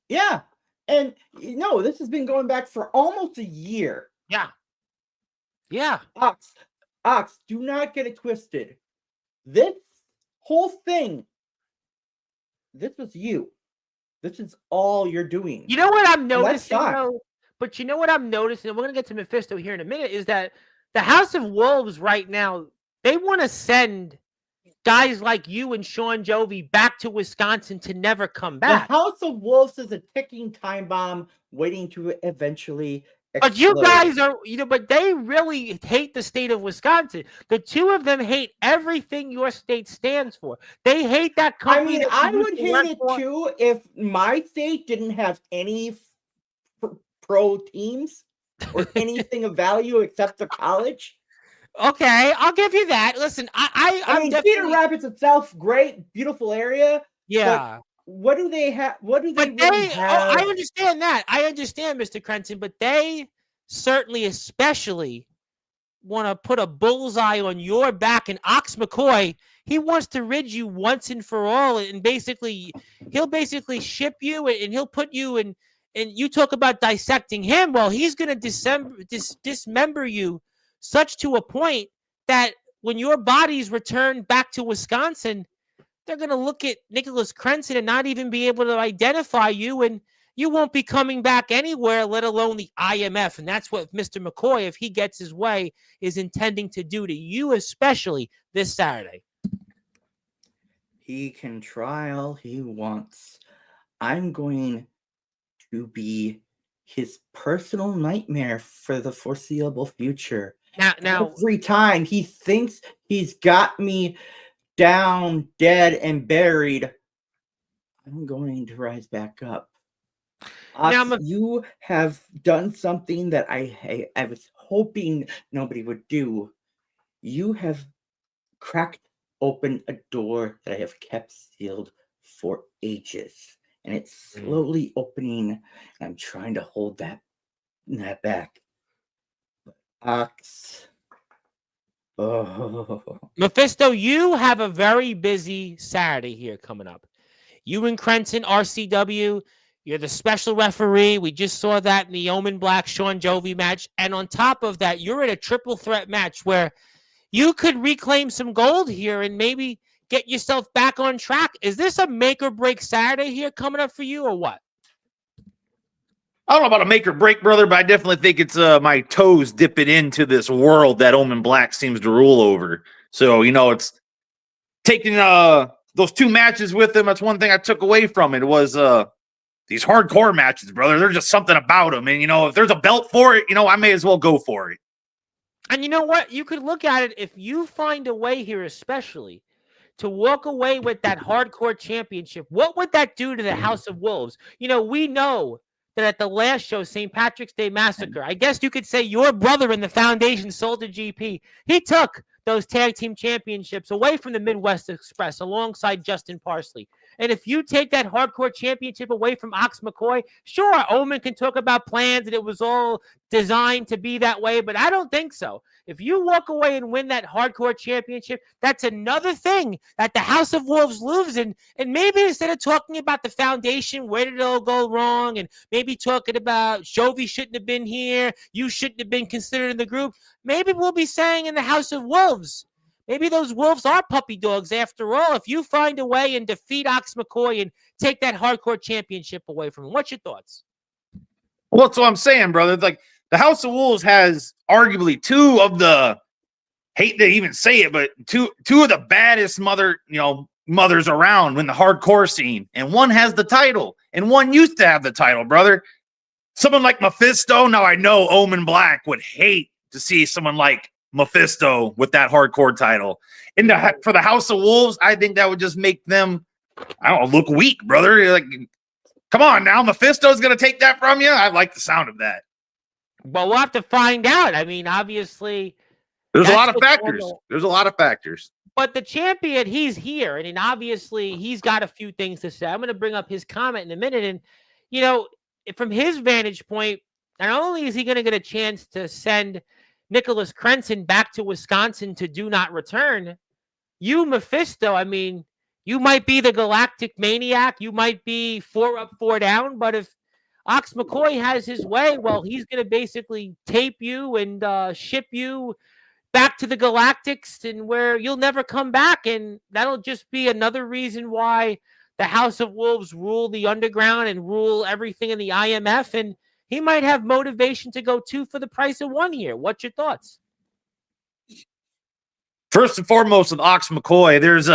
Yeah. And, this has been going back for almost a year. Yeah. Yeah. Ox, do not get it twisted. This whole thing, this was you. This is all you're doing. You know what I'm noticing, though? But you know what I'm noticing, and we're going to get to Mephisto here in a minute, is that the House of Wolves right now, they want to send guys like you and Sean Jovi back to Wisconsin to never come back. The House of Wolves is a ticking time bomb waiting to eventually explode. But you guys are, but they really hate the state of Wisconsin. The two of them hate everything your state stands for. They hate that company. I mean, I would hate it too if my state didn't have any pro teams or anything of value except the college. Okay, I'll give you that. Listen, I mean, Cedar Rapids itself, great, beautiful area. Yeah. what do they have? What do they But really have? I understand that. I understand, Mr. Crenson, but they certainly, especially, want to put a bullseye on your back. And Ox McCoy, he wants to rid you once and for all, and basically, he'll basically ship you, and he'll put you in. And you talk about dissecting him. Well, he's going to dismember you, such to a point that when your body's returned back to Wisconsin, they're going to look at Nicholas Crenson and not even be able to identify you, and you won't be coming back anywhere, let alone the IMF. And that's what Mr. McCoy, if he gets his way, is intending to do to you, especially this Saturday. He can try all he wants. I'm going to be his personal nightmare for the foreseeable future. Now, Every time he thinks he's got me down, dead, and buried, I'm going to rise back up. Now, You have done something that I was hoping nobody would do. You have cracked open a door that I have kept sealed for ages, and it's slowly opening, and I'm trying to hold that back. Ox. Oh. Mephisto, you have a very busy Saturday here coming up. You and Crenson, RCW, you're the special referee. We just saw that in the Omen Black Sean Jovi match. And on top of that, you're in a triple threat match where you could reclaim some gold here and maybe get yourself back on track. Is this a make or break Saturday here coming up for you, or what? I don't know about a make or break, brother, but I definitely think it's my toes dipping into this world that Omen Black seems to rule over. So, it's taking those two matches with him. That's one thing I took away from it was these hardcore matches, brother. There's just something about them. And, if there's a belt for it, I may as well go for it. And you know what? You could look at it, if you find a way here, especially, to walk away with that hardcore championship, what would that do to the House of Wolves? We know that at the last show, St. Patrick's Day Massacre, I guess you could say your brother in the foundation sold to GP. He took those tag team championships away from the Midwest Express alongside Justin Parsley. And if you take that hardcore championship away from Ox McCoy, sure, Omen can talk about plans and it was all designed to be that way, but I don't think so. If you walk away and win that hardcore championship, that's another thing that the House of Wolves lose. And maybe instead of talking about the foundation, where did it all go wrong, and maybe talking about Jovi shouldn't have been here, you shouldn't have been considered in the group, maybe we'll be saying in the House of Wolves, maybe those wolves are puppy dogs after all. If you find a way and defeat Ox McCoy and take that hardcore championship away from him, what's your thoughts? Well, that's what I'm saying, brother. Like, the House of Wolves has arguably two of the, hate to even say it, but two of the baddest mothers around in the hardcore scene. And one has the title, and one used to have the title, brother. Someone like Mephisto. Now, I know Omen Black would hate to see someone like Mephisto with that hardcore title. And for the House of Wolves, I think that would just make them, look weak, brother. Like, come on now, Mephisto's going to take that from you? I like the sound of that. Well, we'll have to find out. I mean, obviously, there's a lot of factors. There's a lot of factors. But the champion, he's here, and obviously he's got a few things to say. I'm going to bring up his comment in a minute. And, from his vantage point, not only is he going to get a chance to send Nicholas Crenson back to Wisconsin to do not return, you, Mephisto, I mean, you might be the galactic maniac. You might be 4 up, 4 down. But if Ox McCoy has his way, well, he's going to basically tape you and ship you back to the Galactics, and where you'll never come back. And that'll just be another reason why the House of Wolves rule the underground and rule everything in the IMF. And he might have motivation to go 2 for the price of 1 here. What's your thoughts? First and foremost, with Ox McCoy, there's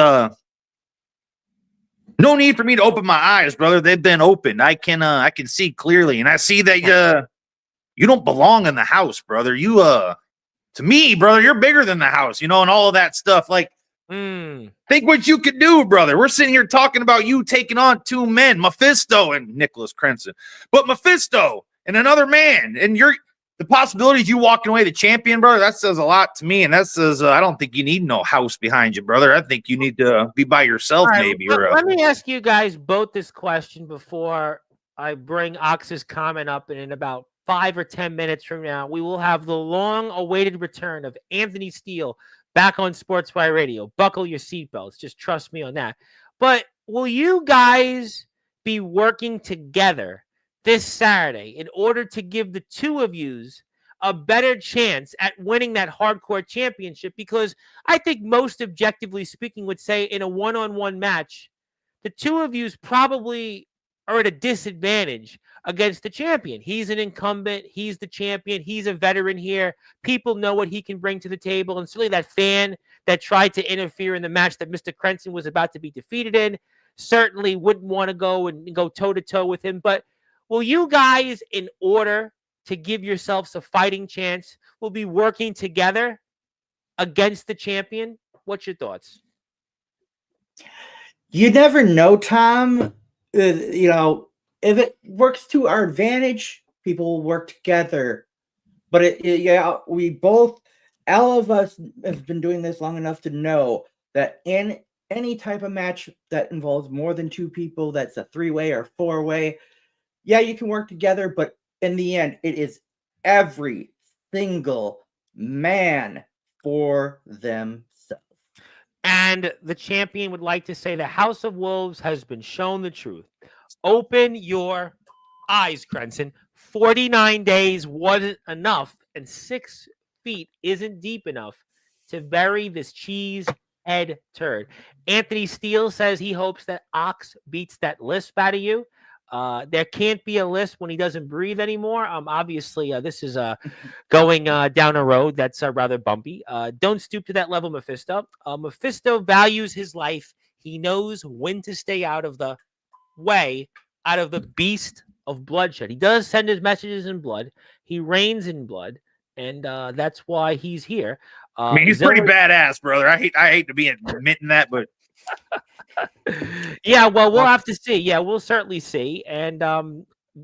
no need for me to open my eyes, brother. They've been opened. I can see clearly, and I see that you don't belong in the house, brother. You to me, brother, you're bigger than the house, and all of that stuff. Like, think what you could do, brother. We're sitting here talking about you taking on 2 men, Mephisto and Nicholas Crenson, but Mephisto and another man, and the possibilities you walking away the champion, brother, that says a lot to me. And that says, I don't think you need no house behind you, brother. I think you need to be by yourself, All right, maybe. let me ask you guys both this question before I bring Ox's comment up. And in about 5 or 10 minutes from now, we will have the long-awaited return of Anthony Steele back on Sportswire Radio. Buckle your seatbelts. Just trust me on that. But will you guys be working together this Saturday in order to give the two of yous a better chance at winning that hardcore championship? Because I think most objectively speaking would say in a one-on-one match, the two of yous probably are at a disadvantage against the champion. He's an incumbent. He's the champion. He's a veteran here. People know what he can bring to the table. And certainly that fan that tried to interfere in the match that Mr. Crenson was about to be defeated in certainly wouldn't want to go toe-to-toe with him. But will you guys, in order to give yourselves a fighting chance, will be working together against the champion? What's your thoughts? You never know, Tom. If it works to our advantage, people will work together. But all of us have been doing this long enough to know that in any type of match that involves more than two people, that's a three-way or four-way, yeah, you can work together, but in the end, it is every single man for themselves. And the champion would like to say the House of Wolves has been shown the truth. Open your eyes, Crenson. 49 days wasn't enough, and 6 feet isn't deep enough to bury this cheese head turd. Anthony Steele says he hopes that Ox beats that lisp out of you. There can't be a lisp when he doesn't breathe anymore. Obviously, this is going down a road that's rather bumpy. Don't stoop to that level, Mephisto. Mephisto values his life. He knows when to stay out of the way, out of the beast of bloodshed. He does send his messages in blood. He reigns in blood, and that's why he's here. I mean, he's pretty badass, brother. I hate to be admitting that, but yeah, well, we'll have to see. Yeah, we'll certainly see. And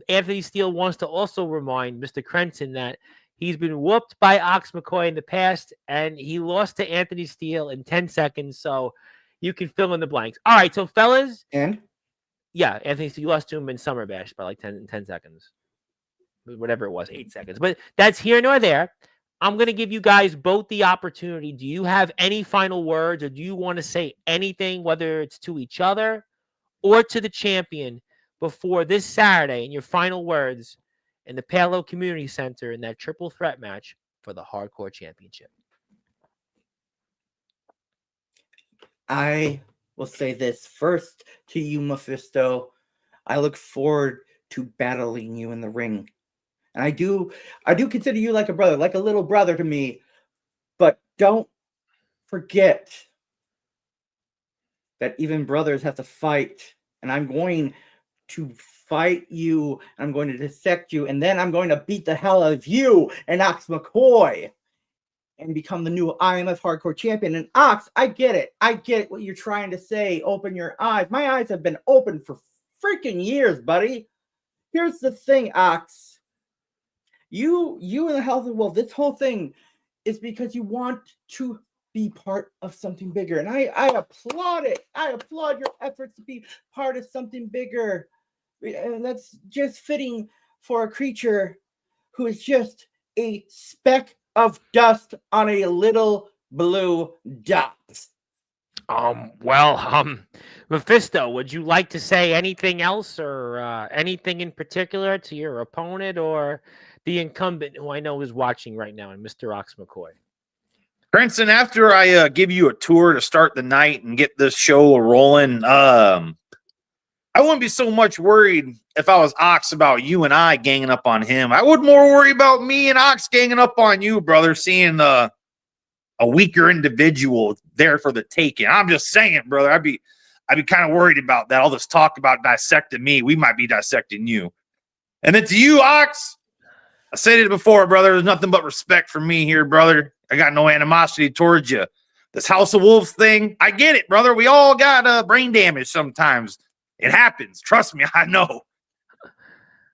Anthony Steele wants to also remind Mr. Crenson that he's been whooped by Ox McCoy in the past, and he lost to Anthony Steele in 10 seconds. So you can fill in the blanks. All right, so fellas. And? Yeah, Anthony Steele lost to him in Summer Bash by like 10 seconds. Whatever it was, 8 seconds. But that's here nor there. I'm going to give you guys both the opportunity. Do you have any final words, or do you want to say anything, whether it's to each other or to the champion, before this Saturday in your final words in the Palo Community Center in that triple threat match for the Hardcore Championship? I will say this first to you, Mephisto. I look forward to battling you in the ring. And I do consider you like a brother, like a little brother to me. But don't forget that even brothers have to fight. And I'm going to fight you. I'm going to dissect you. And then I'm going to beat the hell out of you and Ox McCoy and become the new IMF Hardcore Champion. And Ox, I get it. I get what you're trying to say. Open your eyes. My eyes have been open for freaking years, buddy. Here's the thing, Ox. You and the Health of the Wolf, this whole thing is because you want to be part of something bigger. And I applaud it. I applaud your efforts to be part of something bigger. And that's just fitting for a creature who is just a speck of dust on a little blue dot. Mephisto, would you like to say anything else, or anything in particular to your opponent or the incumbent, who I know is watching right now, and Mr. Ox McCoy? Crenson, after I give you a tour to start the night and get this show rolling, I wouldn't be so much worried if I was Ox about you and I ganging up on him. I would more worry about me and Ox ganging up on you, brother, seeing a weaker individual there for the taking. I'm just saying, brother, I'd be kind of worried about that. All this talk about dissecting me, we might be dissecting you. And then to you, Ox, I said it before, brother, there's nothing but respect for me here, brother. I got no animosity towards you. This House of Wolves thing, I get it, brother. We all got brain damage sometimes. It happens. Trust me, I know.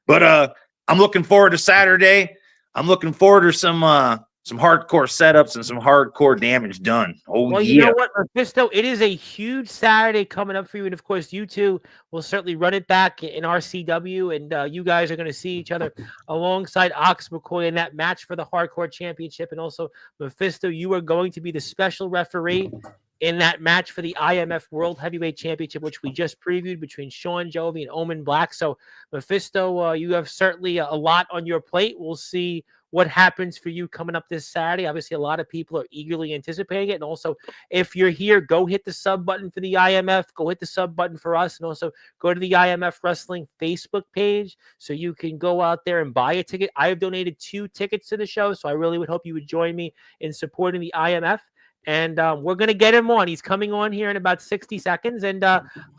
But I'm looking forward to Saturday. I'm looking forward to some hardcore setups and some hardcore damage done. Oh, Well, you yeah. know what, Mephisto, it is a huge Saturday coming up for you. And of course, you two will certainly run it back in RCW. And you guys are going to see each other alongside Ox McCoy in that match for the Hardcore Championship. And also, Mephisto, you are going to be the special referee in that match for the IMF World Heavyweight Championship, which we just previewed between Sean Jovi and Omen Black. So, Mephisto, you have certainly a lot on your plate. We'll see what happens for you coming up this Saturday. Obviously, a lot of people are eagerly anticipating it. And also, if you're here, go hit the sub button for the IMF. Go hit the sub button for us. And also, go to the IMF Wrestling Facebook page so you can go out there and buy a ticket. I have donated 2 tickets to the show, so I really would hope you would join me in supporting the IMF. And we're going to get him on. He's coming on here in about 60 seconds. And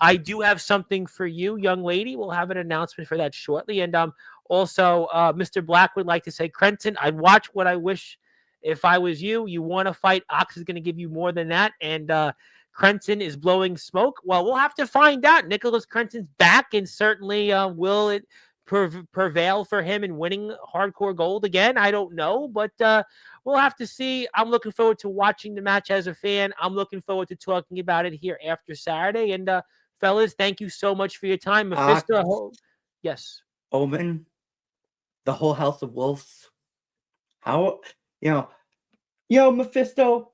I do have something for you, young lady. We'll have an announcement for that shortly. And also, Mr. Black would like to say, Crenton, I'd watch what I wish if I was you. You want to fight. Ox is going to give you more than that. And Crenton is blowing smoke. Well, we'll have to find out. Nicholas Crenton's back, and certainly will it prevail for him in winning hardcore gold again? I don't know, but we'll have to see. I'm looking forward to watching the match as a fan. I'm looking forward to talking about it here after Saturday. And fellas, thank you so much for your time. Mephisto, yes. Omen, the whole House of Wolves. How Mephisto,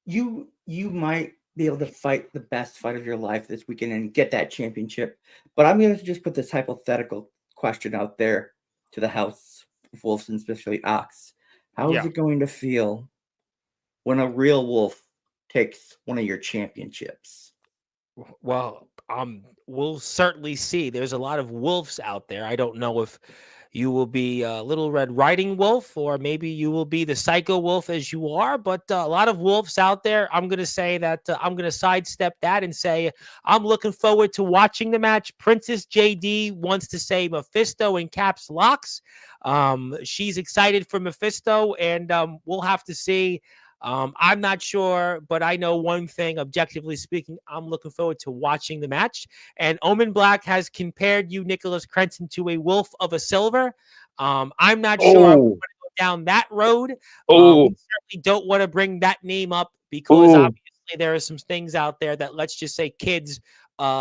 you might be able to fight the best fight of your life this weekend and get that championship. But I'm going to just put this hypothetical question out there to the House of Wolves, and especially Ox. How is it going to feel when a real wolf takes one of your championships? Well, we'll certainly see. There's a lot of wolves out there. I don't know if you will be Little Red Riding Wolf, or maybe you will be the Psycho Wolf as you are, but a lot of wolves out there. I'm going to say that I'm going to sidestep that and say I'm looking forward to watching the match. Princess JD wants to say Mephisto in caps locks. She's excited for Mephisto, and we'll have to see. I'm not sure, but I know one thing, objectively speaking, I'm looking forward to watching the match. And Omen Black has compared you, Nicholas Crenton, to a wolf of a silver. I'm not sure I'm going to go down that road. We certainly don't want to bring that name up because obviously there are some things out there that, let's just say, kids,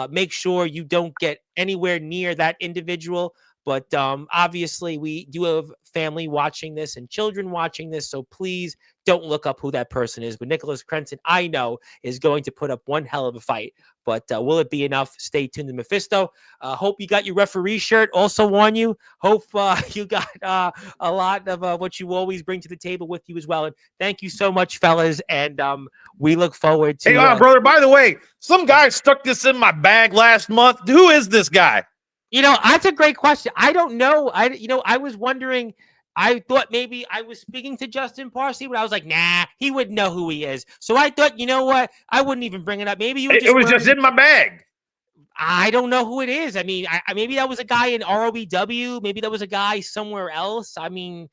make sure you don't get anywhere near that individual. But obviously, we do have family watching this and children watching this, so please don't look up who that person is. But Nicholas Crenton, I know, is going to put up one hell of a fight. But will it be enough? Stay tuned to Mephisto. Hope you got your referee shirt also on you. Hope you got a lot of what you always bring to the table with you as well. And thank you so much, fellas. And we look forward to... Hey, brother, by the way, some guy stuck this in my bag last month. Who is this guy? That's a great question. I don't know. I was wondering. I thought maybe I was speaking to Justin Parsley, but I was like, nah, he wouldn't know who he is. So I thought, you know what? I wouldn't even bring it up. Maybe it was just in my bag. I don't know who it is. I mean, maybe that was a guy in ROBW. Maybe that was a guy somewhere else. I mean,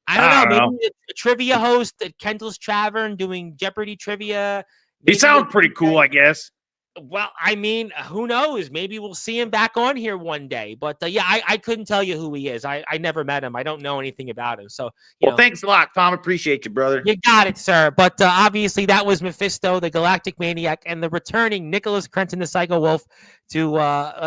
I don't know. Maybe a trivia host at Kendall's Tavern doing Jeopardy trivia. He sounds pretty cool, I guess. Well, I mean, who knows? Maybe we'll see him back on here one day. But yeah, I couldn't tell you who he is. I never met him. I don't know anything about him. So, thanks a lot, Tom. Appreciate you, brother. You got it, sir. But obviously, that was Mephisto, the Galactic Maniac, and the returning Nicholas Crenton, the Psycho Wolf, to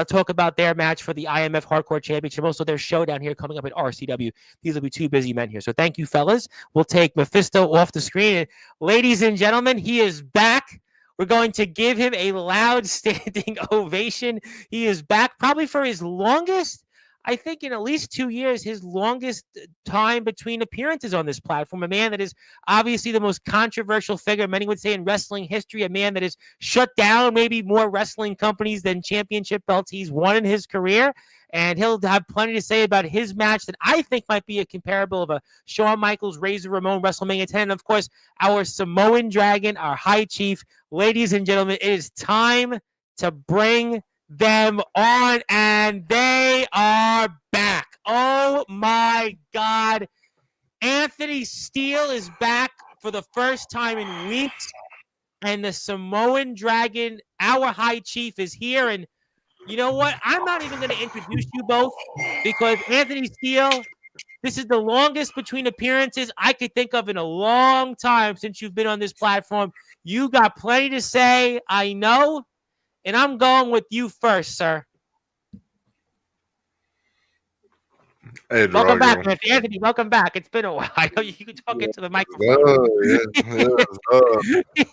talk about their match for the IMF Hardcore Championship. Also, their showdown here coming up at RCW. These will be 2 busy men here. So, thank you, fellas. We'll take Mephisto off the screen. And ladies and gentlemen, he is back. We're going to give him a loud standing ovation. He is back probably for his longest, I think in at least 2 years, his longest time between appearances on this platform. A man that is obviously the most controversial figure, many would say, in wrestling history. A man that has shut down maybe more wrestling companies than championship belts he's won in his career. And he'll have plenty to say about his match that I think might be a comparable of a Shawn Michaels, Razor Ramon, WrestleMania 10. And of course, our Samoan Dragon, our High Chief. Ladies and gentlemen, it is time to bring them on, and they are back. Oh my God. Anthony Steele is back for the first time in weeks, and the Samoan Dragon, our High Chief, is here. And you know what? I'm not even going to introduce you both because Anthony Steele, This is the longest between appearances I could think of in a long time since you've been on this platform. You got plenty to say, I know, and I'm going with you first, sir. Hey, Welcome back, Drago. Anthony. Welcome back. It's been a while. I know you can talk into the microphone.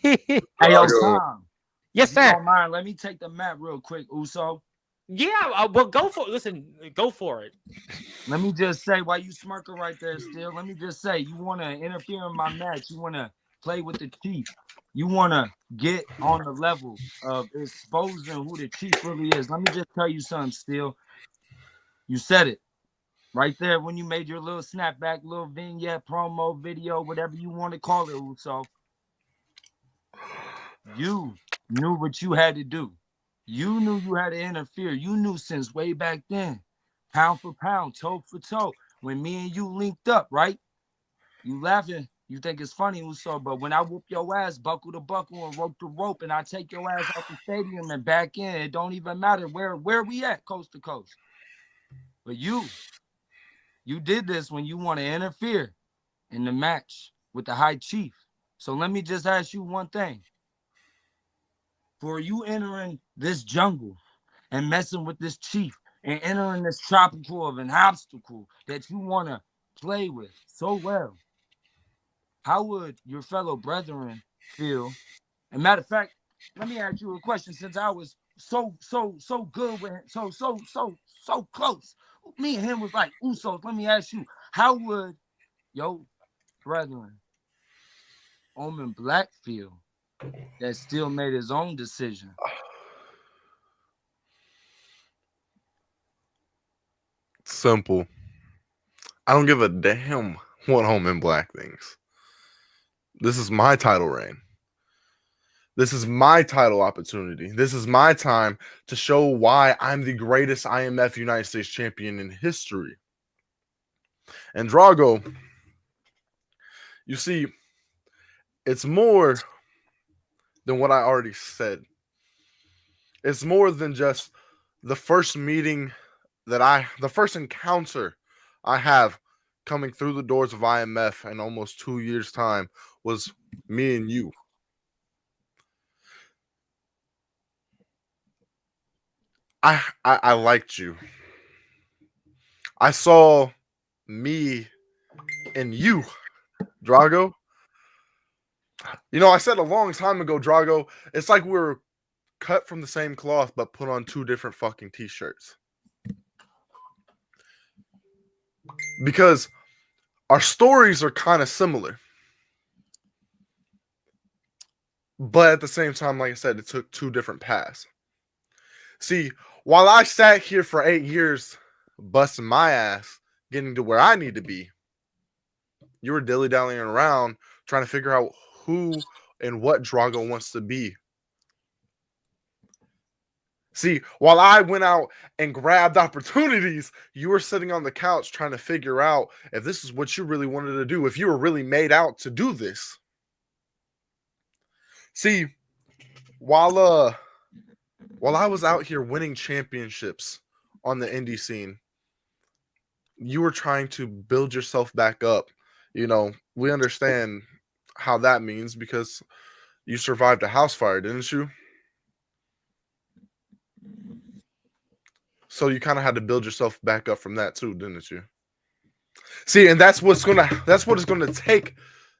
Hey, yo, Drago. Tom. Yes, If you sir. don't mind, let me take the map real quick, Uso. Yeah, well, go for it. Listen, go for it. Let me just say, while you smirking right there still, let me just say, you want to interfere in my match. You want to play with the chief. You want to get on the level of exposing who the chief really is. Let me just tell you something, still. You said it right there when you made your little snapback, little vignette, promo, video, whatever you want to call it, Uso. You knew what you had to do. You knew you had to interfere. You knew since way back then, pound for pound, toe for toe, when me and you linked up, right? You laughing, you think it's funny, Uso, but when I whoop your ass, buckle to buckle and rope to rope, and I take your ass out the stadium and back in, it don't even matter where we at, coast to coast. But you did this when you want to interfere in the match with the high chief. So let me just ask you one thing. For you entering this jungle and messing with this chief and entering this tropical of an obstacle that you want to play with so well, how would your fellow brethren feel? And matter of fact, let me ask you a question, since I was so good with him, so close. Me and him was like Usos. Let me ask you, how would your brethren, Omen Black, feel that still made his own decision? Simple. I don't give a damn what Home in Black thinks. This is my title reign. This is my title opportunity. This is my time to show why I'm the greatest IMF United States champion in history. And Drago, you see, it's more than what I already said. It's more than just the first meeting the first encounter I have coming through the doors of IMF in almost 2 years' time was me and you. I liked you. I saw me in you, Drago. You know, I said a long time ago, Drago, it's like we were cut from the same cloth but put on two different fucking t-shirts. Because our stories are kind of similar. But at the same time, like I said, it took two different paths. See, while I sat here for 8 years busting my ass, getting to where I need to be, you were dilly-dallying around trying to figure out who and what Drago wants to be. See, while I went out and grabbed opportunities, you were sitting on the couch trying to figure out if this is what you really wanted to do, if you were really made out to do this. See, while I was out here winning championships on the indie scene, you were trying to build yourself back up. You know, we understand how that means because you survived a house fire, didn't you? So you kind of had to build yourself back up from that too, didn't you? See, and that's what it's gonna take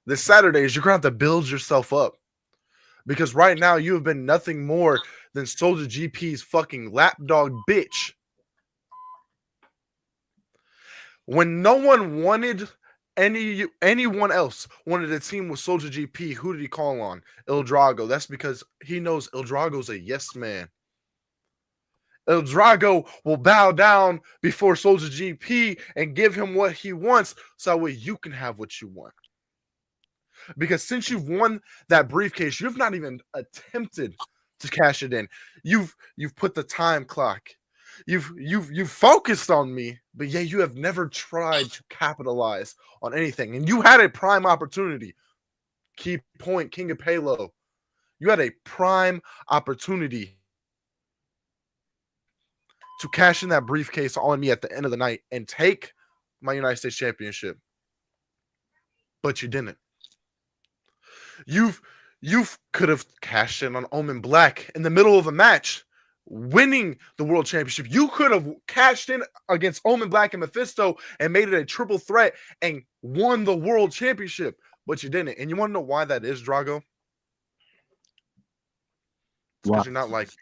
this Saturday is you're gonna have to build yourself up. Because right now you have been nothing more than Soldier GP's fucking lapdog bitch. When no one wanted anyone else wanted a team with Soldier GP, who did he call on? Il Drago. That's because he knows Il Drago's a yes man. El Drago will bow down before Soldier GP and give him what he wants so that way you can have what you want. Because since you've won that briefcase, you've not even attempted to cash it in. You've put the time clock. You've focused on me, but yeah, you have never tried to capitalize on anything. And you had a prime opportunity. Key point, King of Palo. You had a prime opportunity to cash in that briefcase on me at the end of the night and take my United States Championship, but you didn't. You've could have cashed in on Omen Black in the middle of a match, winning the World Championship. You could have cashed in against Omen Black and Mephisto and made it a triple threat and won the World Championship, but you didn't. And you want to know why that is, Drago? It's Why? because you're not like me.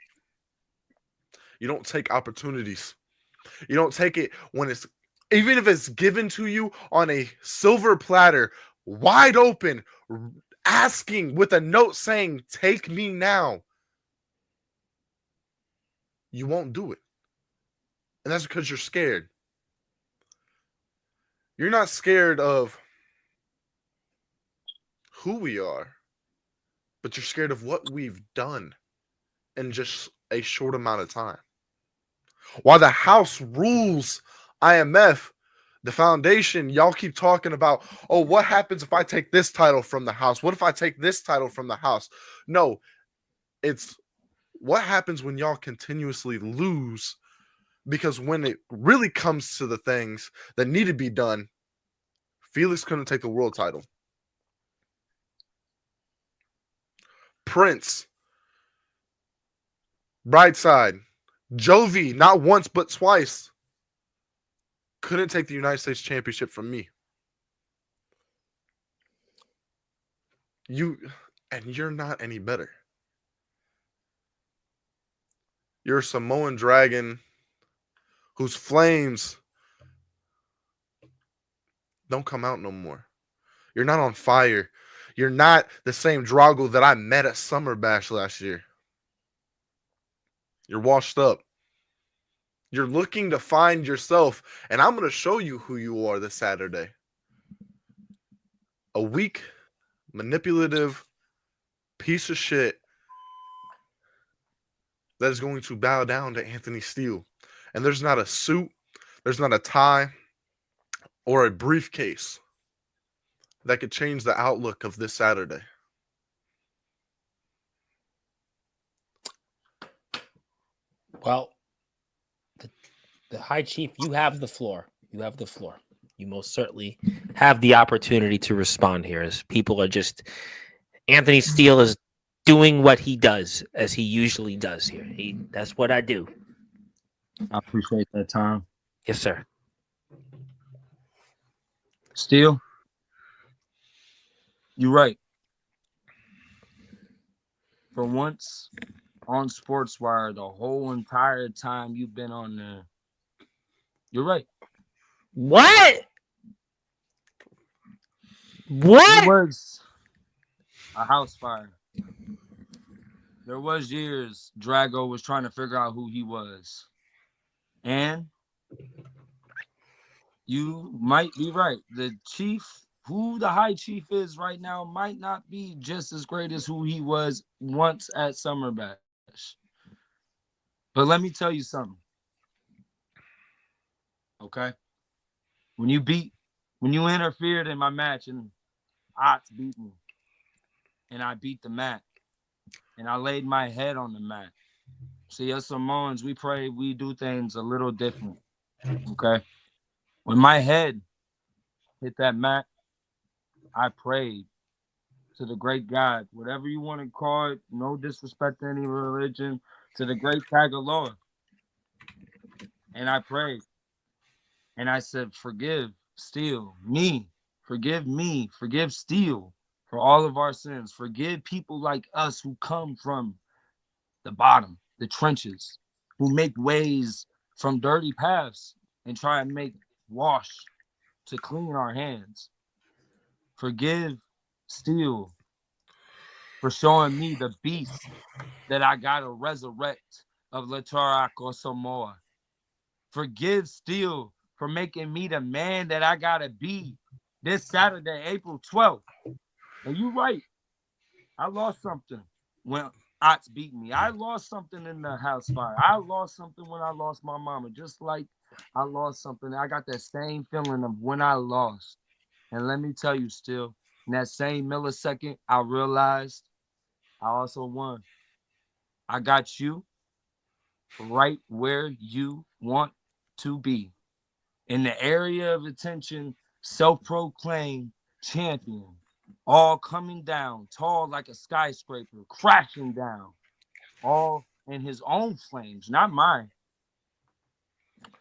You don't take opportunities. You don't take it when it's, even if it's given to you on a silver platter, wide open, asking with a note saying, "Take me now." You won't do it. And that's because you're scared. You're not scared of who we are, but you're scared of what we've done in just a short amount of time. While the house rules IMF, the foundation, y'all keep talking about, oh, what happens if I take this title from the house? What if I take this title from the house? No, it's what happens when y'all continuously lose, because when it really comes to the things that need to be done, Felix couldn't take the world title. Prince, Brightside, Jovi, not once but twice, couldn't take the United States Championship from me. You're not any better. You're a Samoan dragon whose flames don't come out no more. You're not on fire. You're not the same Drago that I met at Summer Bash last year. You're washed up. You're looking to find yourself, and I'm going to show you who you are this Saturday. A weak, manipulative piece of shit that is going to bow down to Anthony Steele. And there's not a suit, there's not a tie, or a briefcase that could change the outlook of this Saturday. Well, the High Chief, you have the floor. You have the floor. You most certainly have the opportunity to respond here, as people are just, Anthony Steele is doing what he does, as he usually does here. That's what I do. I appreciate that time. Yes, sir. Steele, you're right. For once on Sportswire, the whole entire time you've been on there, you're right. What? There What? was a house fire. There was years Drago was trying to figure out who he was. And you might be right. The chief, who the High Chief is right now, might not be just as great as who he was once at Summer Bash. But let me tell you something. Okay? When you interfered in my match and Ots beat me, and I beat the mat, and I laid my head on the mat. See, us Samoans, we pray, we do things a little different. Okay? When my head hit that mat, I prayed to the great God, whatever you want to call it, no disrespect to any religion, to the great Tagalog. And I prayed. And I said, forgive Steele, forgive me, forgive Steele for all of our sins. Forgive people like us who come from the bottom, the trenches, who make ways from dirty paths and try and make wash to clean our hands. Forgive Steele for showing me the beast that I gotta resurrect of Lataraco Samoa. Forgive Steele for making me the man that I gotta be this Saturday, April 12th. And you're right. I lost something when Ots beat me. I lost something in the house fire. I lost something when I lost my mama. Just like I lost something. I got that same feeling of when I lost. And let me tell you, still, in that same millisecond, I realized I also won. I got you right where you want to be. in the area of attention, self-proclaimed champion, all coming down, tall like a skyscraper, crashing down, all in his own flames, not mine.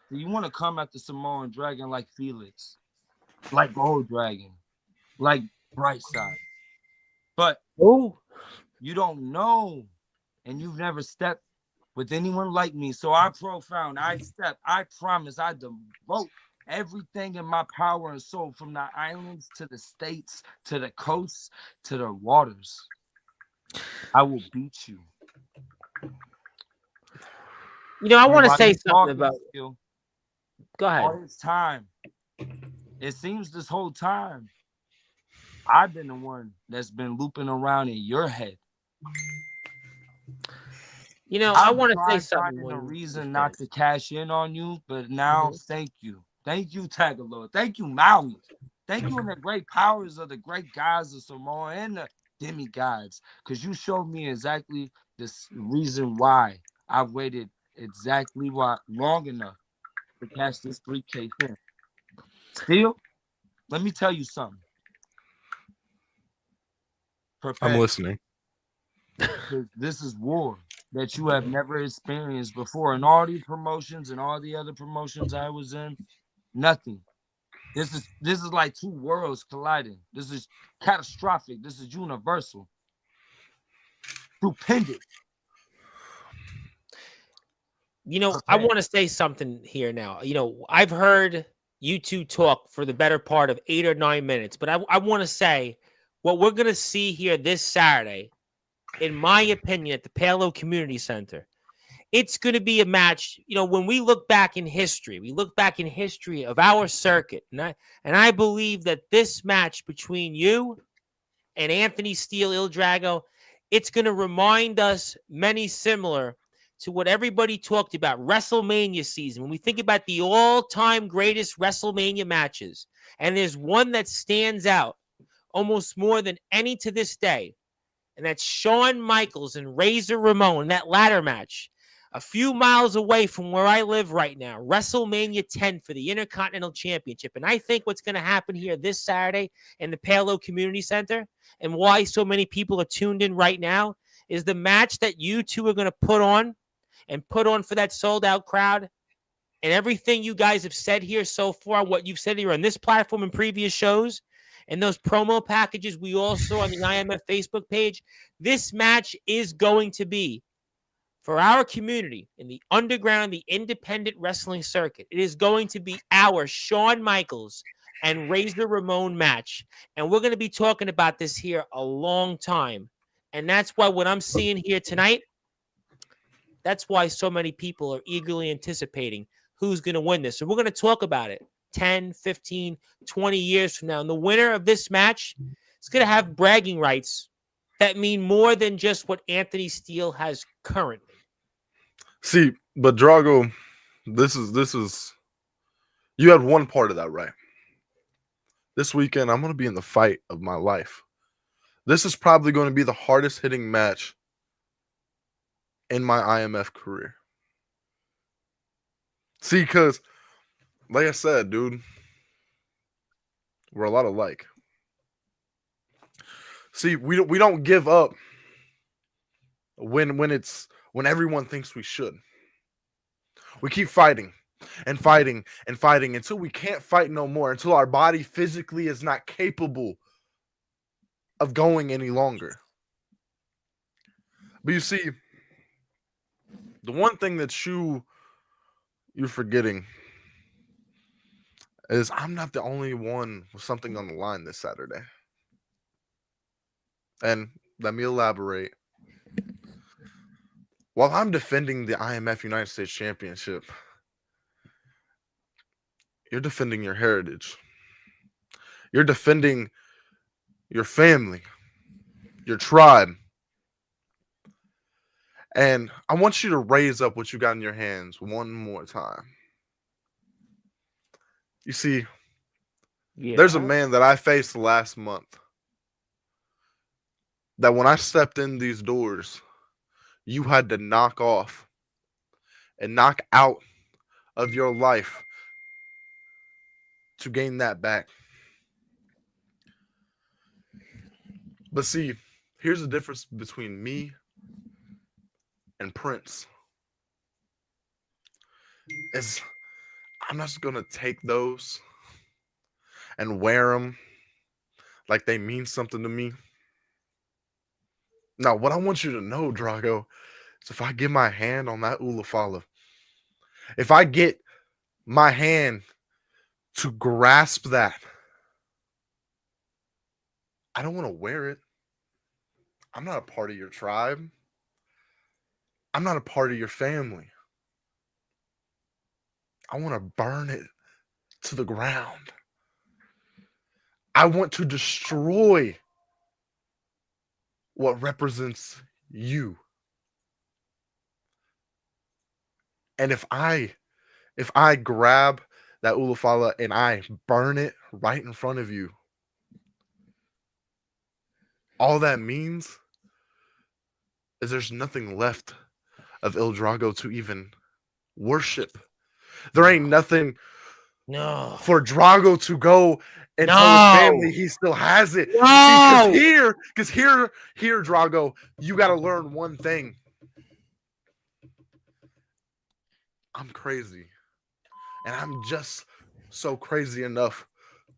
So you want to come at the Samoan Dragon like Felix, like Gold Dragon, like Brightside. But you don't know, and you've never stepped with anyone like me. So I promise, I devote everything in my power and soul, from the islands to the states, to the coasts, to the waters. I will beat you. I want to say Everybody something talking about. still. Go ahead. All this time, it seems this whole time, I've been the one that's been looping around in your head. I want to say tried something. finding a reason not to cash in on you, but now thank you. Thank you, Tagalog. Thank you, Maui. Thank you, and the great powers of the great gods of Samoa and the demigods, because you showed me exactly this reason why I've waited exactly long enough to cash this 3K in. Still, let me tell you something. I'm listening. This is war that you have never experienced before. In all these promotions and all the other promotions I was in, nothing. This is like two worlds colliding. This is catastrophic. This is universal. Stupendous. I want to say something here now. I've heard you two talk for the better part of 8 or 9 minutes, but I want to say what we're going to see here this Saturday, in my opinion, at the Palo Community Center, it's going to be a match. When we look back in history, of our circuit, and I believe that this match between you and Anthony Steele Il Drago, it's going to remind us many similar to what everybody talked about WrestleMania season. When we think about the all-time greatest WrestleMania matches, and there's one that stands out almost more than any to this day, and that's Shawn Michaels and Razor Ramon, that ladder match, a few miles away from where I live right now, WrestleMania 10 for the Intercontinental Championship. And I think what's going to happen here this Saturday in the Palo Community Center, and why so many people are tuned in right now, is the match that you two are going to put on for that sold-out crowd. And everything you guys have said here so far, what you've said here on this platform and previous shows, and those promo packages we all saw on the IMF Facebook page, this match is going to be, for our community in the underground, the independent wrestling circuit, it is going to be our Shawn Michaels and Razor Ramon match. And we're going to be talking about this here a long time. And that's why what I'm seeing here tonight, that's why so many people are eagerly anticipating who's going to win this. And we're going to talk about it 10, 15, 20 years from now. And the winner of this match is going to have bragging rights that mean more than just what Anthony Steele has currently. See, but Drago, this is you had one part of that right. This weekend, I'm going to be in the fight of my life. This is probably going to be the hardest hitting match in my IMF career. See, because, like I said, dude, we're a lot alike. See, we don't give up when everyone thinks we should. We keep fighting and fighting and fighting until we can't fight no more, until our body physically is not capable of going any longer. But you see, the one thing that you're forgetting is I'm not the only one with something on the line this Saturday. And let me elaborate. While I'm defending the IMF United States Championship, you're defending your heritage. You're defending your family, your tribe. And I want you to raise up what you got in your hands one more time. You see, there's a man that I faced last month that when I stepped in these doors, you had to knock off and knock out of your life to gain that back. But see, here's the difference between me and Prince. Is I'm not just gonna take those and wear them like they mean something to me. Now, what I want you to know, Drago, is if I get my hand on that Ulafala, if I get my hand to grasp that, I don't want to wear it. I'm not a part of your tribe. I'm not a part of your family. I want to burn it to the ground. I want to destroy what represents you. And if I grab that Ulafala and I burn it right in front of you, all that means is there's nothing left of Il Drago to even worship. There ain't nothing for Drago to go and tell his family he still has it. Because here, Drago, you got to learn one thing. I'm crazy. And I'm just so crazy enough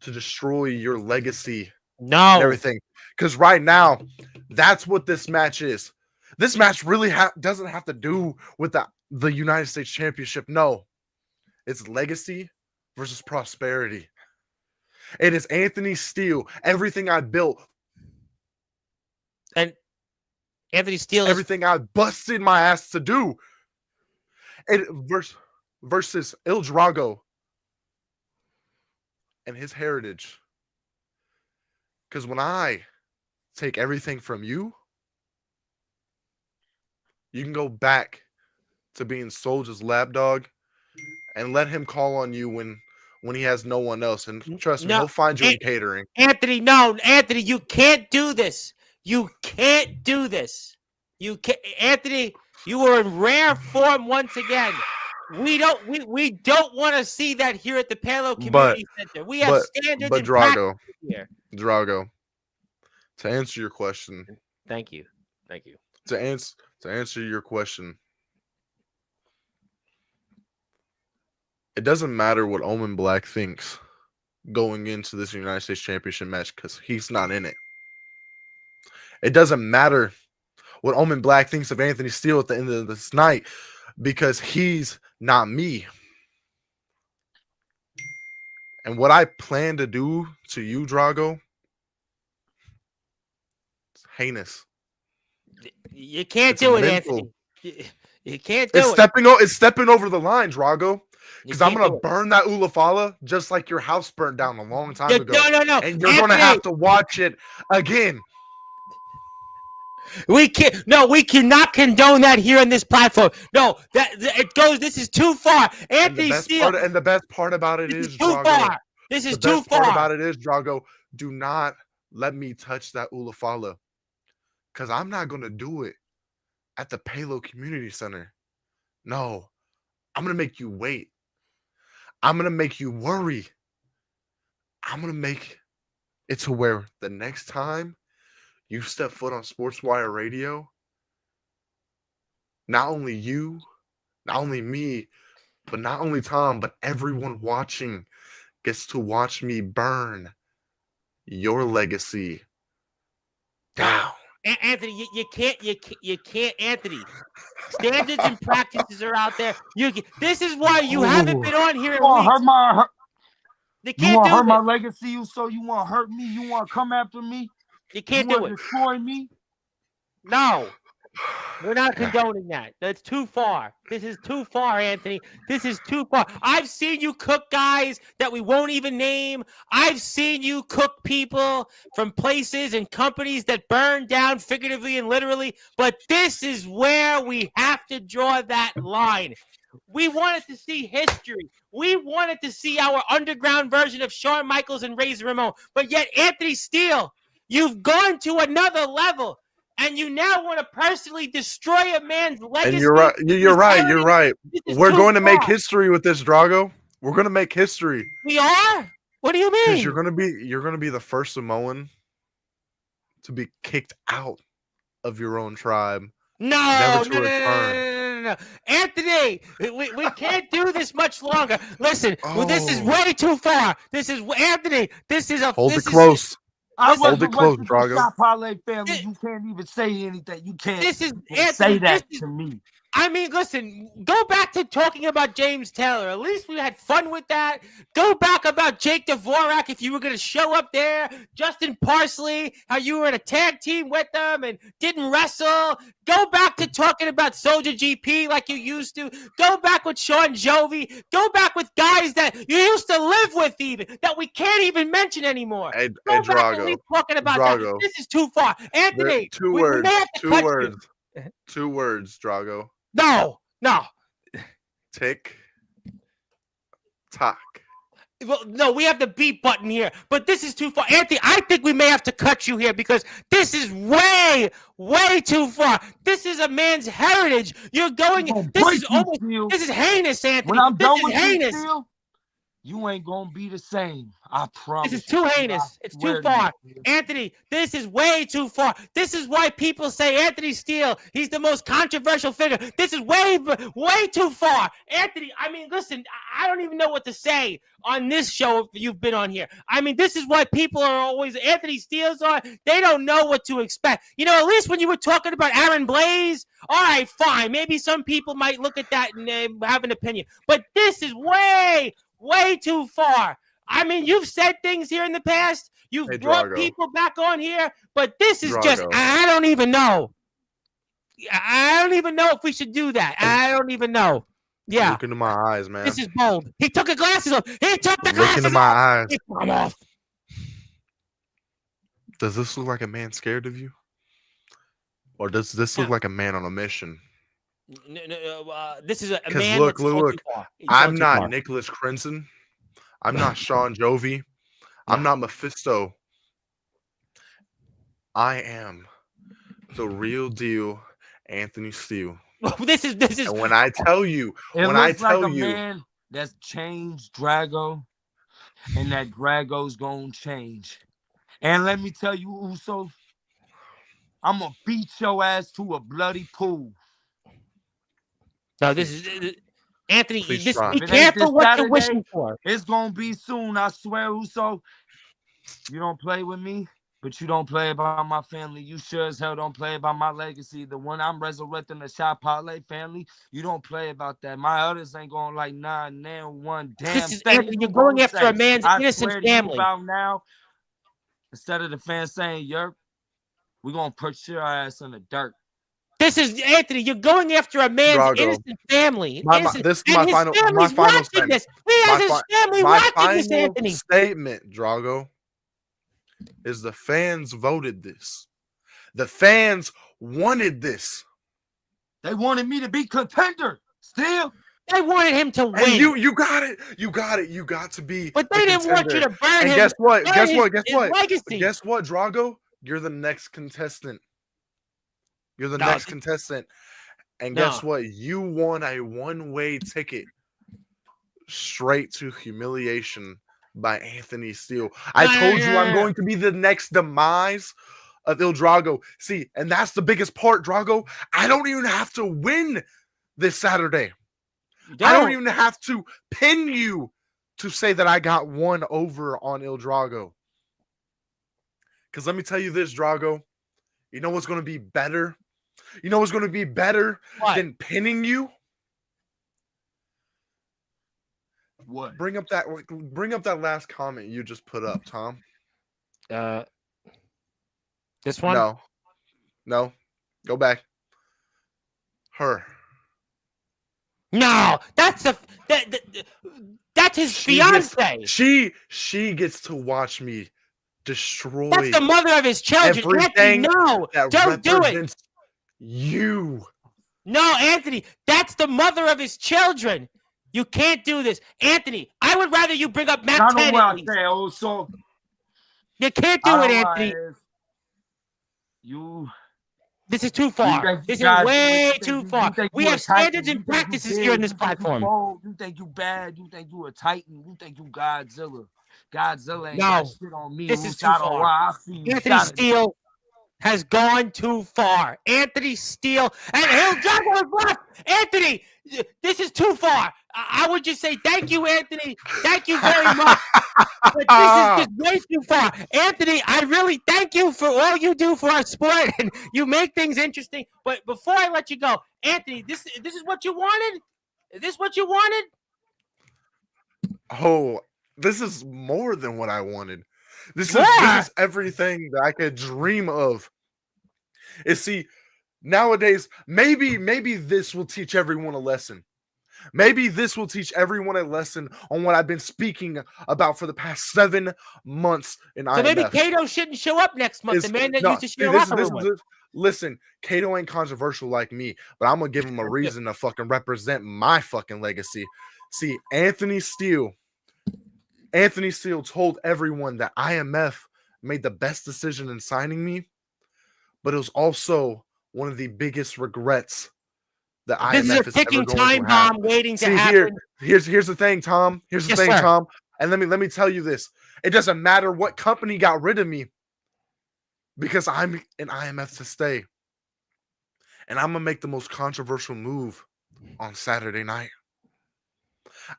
to destroy your legacy and everything. Because right now, that's what this match is. This match really doesn't have to do with the United States Championship. No. It's legacy versus prosperity. It is Anthony Steele. Everything I built. And Anthony Steele everything I busted my ass to do. And versus Il Drago and his heritage. Because when I take everything from you, you can go back to being Soldier's lapdog and let him call on you when he has no one else. And trust me, he'll find you in catering. Anthony, you can't do this. You can't do this. You can't, Anthony. You were in rare form once again. We don't want to see that here at the Palo Community Center. We have standards and Drago, here. Drago, to answer your question. Thank you. To answer your question. It doesn't matter what Omen Black thinks going into this United States Championship match because he's not in it. It doesn't matter what Omen Black thinks of Anthony Steele at the end of this night because he's not me. And what I plan to do to you, Drago, it's heinous. You can't do it, Anthony. You can't do it. It's stepping over the line, Drago. Because I'm going to burn that Ulafala just like your house burned down a long time ago. No. And you're going to have to watch it again. We cannot condone that here on this platform. No, it goes. This is too far. Anthony Steele. And the best part about it is, too Drago. far. This is too far. The best part about it is, Drago, do not let me touch that Ulafala. Because I'm not going to do it at the Palo Community Center. No. I'm going to make you wait. I'm going to make you worry. I'm going to make it to where the next time you step foot on Sportswire Radio, not only you, not only me, but not only Tom, but everyone watching gets to watch me burn your legacy down. Anthony, you can't, Anthony. Standards and practices are out there. This is why you haven't been on here in weeks. They can't you want to hurt it. my legacy? You want to hurt me? You want to come after me? You can't do it. Destroy me? No. We're not condoning that. That's too far. This is too far, Anthony. This is too far. I've seen you cook guys that we won't even name. I've seen you cook people from places and companies that burn down figuratively and literally. But this is where we have to draw that line. We wanted to see history. We wanted to see our underground version of Shawn Michaels and Razor Ramon. But yet, Anthony Steele, you've gone to another level. And you now want to personally destroy a man's legacy. And you're right. You're right. We're going to make history with this, Drago. We're going to make history. We are? What do you Because mean? you're gonna be the first Samoan to be kicked out of your own tribe. No, Never to no, no, no, return. no, no, no, no. Anthony, we can't do this much longer. Listen, well, this is Oh. way too far. This is Anthony. This is a Hold this it is close. I Listen, Hold it wasn't close, working for Drago. Shot Parlay family. This- You can't even say anything. You can't this is say Anthony. that This is to me. I mean, listen, go back to talking about James Taylor. At least we had fun with that. Go back about Jake Dvorak if you were going to show up there. Justin Parsley, how you were in a tag team with them and didn't wrestle. Go back to talking about Soldier GP like you used to. Go back with Sean Jovi. Go back with guys that you used to live with even, that we can't even mention anymore. Hey, Go back and Drago. leave talking about Drago. that. This is too far. Anthony, Two we words. may have to Two cut words. you. 2 words, Drago. No. Tick. Tock. Well, no, we have the beat button here, but this is too far. Anthony, I think we may have to cut you here because this is way, way too far. This is a man's heritage. You're going. This is heinous, Anthony. When I'm this done is with heinous. you, Steel, you ain't gonna be the same. I promise. This is too you. heinous. I It's swear too to you, far. Steel. Anthony, this is way too far. This is why people say Anthony Steele, he's the most controversial figure. This is way too far. Anthony, I mean, listen, I don't even know what to say on this show if you've been on here. I mean, this is why people are always, Anthony Steele's on, they don't know what to expect. You know, at least when you were talking about Aaron Blaze, all right, fine. Maybe some people might look at that and have an opinion. But this is way too far. I mean, you've said things here in the past. You've brought Drago. people back on here, but this is just, Drago. I don't even know. I don't even know if we should do that. I don't even know. Yeah, Look into my eyes, man. this is bold. He took the glasses off. He took the Look glasses into my off. eyes. He took them off. Does this look like a man scared of you? Or does this look like a man on a mission? This is a 'Cause man. look, that's gone look, too far. He's gone I'm too not far. Nicholas Crimson. I'm not Sean Jovi. I'm not Mephisto. I am the real deal Anthony Steele. This is. And when I tell you, It when I looks like tell a you, man that's changed Drago, and that Drago's gonna change. And let me tell you, Uso, I'm gonna beat your ass to a bloody pool. No, this is Anthony. Please This, try. be If it ain't careful this what you're Saturday, wishing for. It's gonna be soon, I swear, Uso. You don't play with me, but you don't play about my family. You sure as hell don't play about my legacy. The one I'm resurrecting, the Shot Parlay family. You don't play about that. My others ain't going like one damn This is thing. Anthony. you You're going gonna after say. a man's I innocent swear to you family. about now, instead of the fans saying yerp, we're gonna put your ass in the dirt. This is Anthony. You're going after a man's Drago. innocent family. This is And my his final family's watching statement. this. He has his family My watching this, final Anthony. statement, Drago, is the fans voted this. The fans wanted this. They wanted me to be contender. Still, They wanted him to win. And you got it. You got it. You got to be. But they the didn't want you contender. to burn And him. guess what? burn Guess his- what? Guess his what? Legacy. Guess what, Drago? You're the next contestant. You're the No, next contestant. And guess No. what? You won a one-way ticket straight to humiliation by Anthony Steele. I told you I'm going to be the next demise of Il Drago. See, and that's the biggest part, Drago. I don't even have to win this Saturday. I don't even have to pin you to say that I got one over on Il Drago. Because let me tell you this, Drago. You know what's going to be better? You know what's going to be better What? than pinning you? what? Bring up that last comment you just put up, Tom. This one? No. Go back. Her. No, that's that's his fiance. She gets to watch me destroy That's the mother of his children. Anthony, everything no, that don't do it. represents you. No, Anthony, that's the mother of his children. You can't do this, Anthony. I would rather you bring up Matt I know Tennant. what I say, also. You can't do it, Anthony. You This is too You far. think This you guys- is way you think- too you far. think We you have a titan, standards you and think you practices big, here on this you think you platform. bold, you think you bad, you think you a titan, you think you Godzilla. Godzilla ain't No, got shit on me. this is too Musato far. Wa, I see you. Anthony Shout it. Steele has gone too far. Anthony Steele and Hill Jaguar left. Anthony, this is too far. I would just say thank you, Anthony. Thank you very much. But this is just way too far. Anthony, I really thank you for all you do for our sport, and you make things interesting. But before I let you go, Anthony, this is what you wanted? Is this what you wanted? Oh, this is more than what I wanted. This Yeah. is everything that I could dream of. And see, nowadays, maybe this will teach everyone a lesson. Maybe this will teach everyone a lesson on what I've been speaking about for the past 7 months in IMF. So maybe Cato shouldn't show up next month. The man that used to share this- locker this- room with. this- Listen, Cato ain't controversial like me, but I'm gonna give him a reason to fucking represent my fucking legacy. See, Anthony Steele told everyone that IMF made the best decision in signing me, but it was also one of the biggest regrets that This IMF is a is ever ticking going time to have. bomb waiting to See, happen. here's the thing, Tom. Here's the Yes, thing, sir. Tom. And let me tell you this. It doesn't matter what company got rid of me, because I'm in IMF to stay. And I'm gonna make the most controversial move on Saturday night.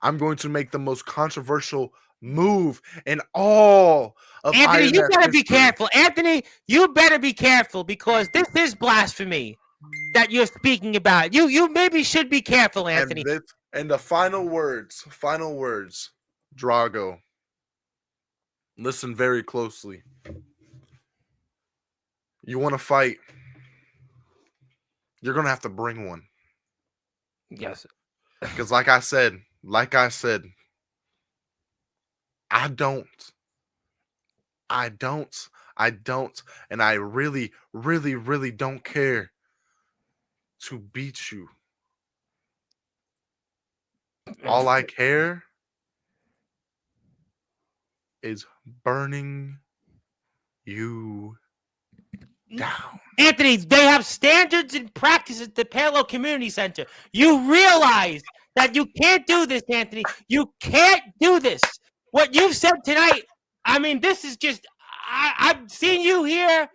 I'm going to make the most controversial move in all of Anthony, you IMF better be history. careful. Anthony, you better be careful because this is blasphemy that you're speaking about. You maybe should be careful, Anthony. And the final words, Drago. Listen very closely. You want to fight? You're gonna have to bring one. Yes. Because like I said, I don't, and I really, really, really don't care to beat you. All I care is burning you down. Anthony, they have standards and practices at the Palo Community Center. You realize that you can't do this, Anthony. You can't do this. What you've said tonight, I mean, this is just, I've seen you here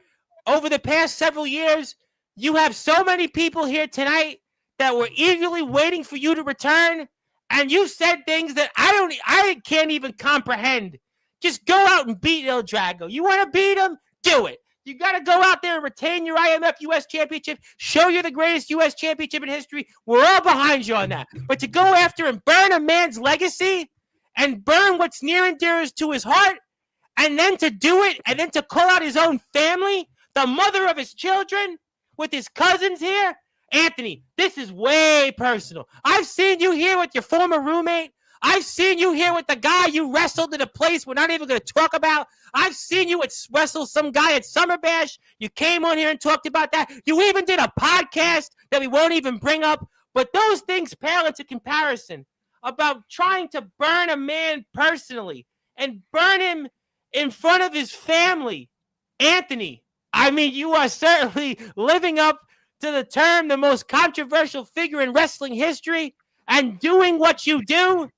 over the past several years. You have so many people here tonight that were eagerly waiting for you to return. And you've said things that I can't even comprehend. Just go out and beat El Drago. You want to beat him? Do it. You got to go out there and retain your IMF U.S. championship. Show you're the greatest U.S. championship in history. We're all behind you on that. But to go after and burn a man's legacy and burn what's near and dear to his heart, and then to do it, and then to call out his own family, the mother of his children, with his cousins here, Anthony, this is way personal. I've seen you here with your former roommate. I've seen you here with the guy you wrestled in a place we're not even going to talk about. I've seen you wrestle some guy at Summer Bash. You came on here and talked about that. You even did a podcast that we won't even bring up. But those things pale into comparison about trying to burn a man personally and burn him in front of his family. Anthony, I mean, you are certainly living up to the term the most controversial figure in wrestling history and doing what you do.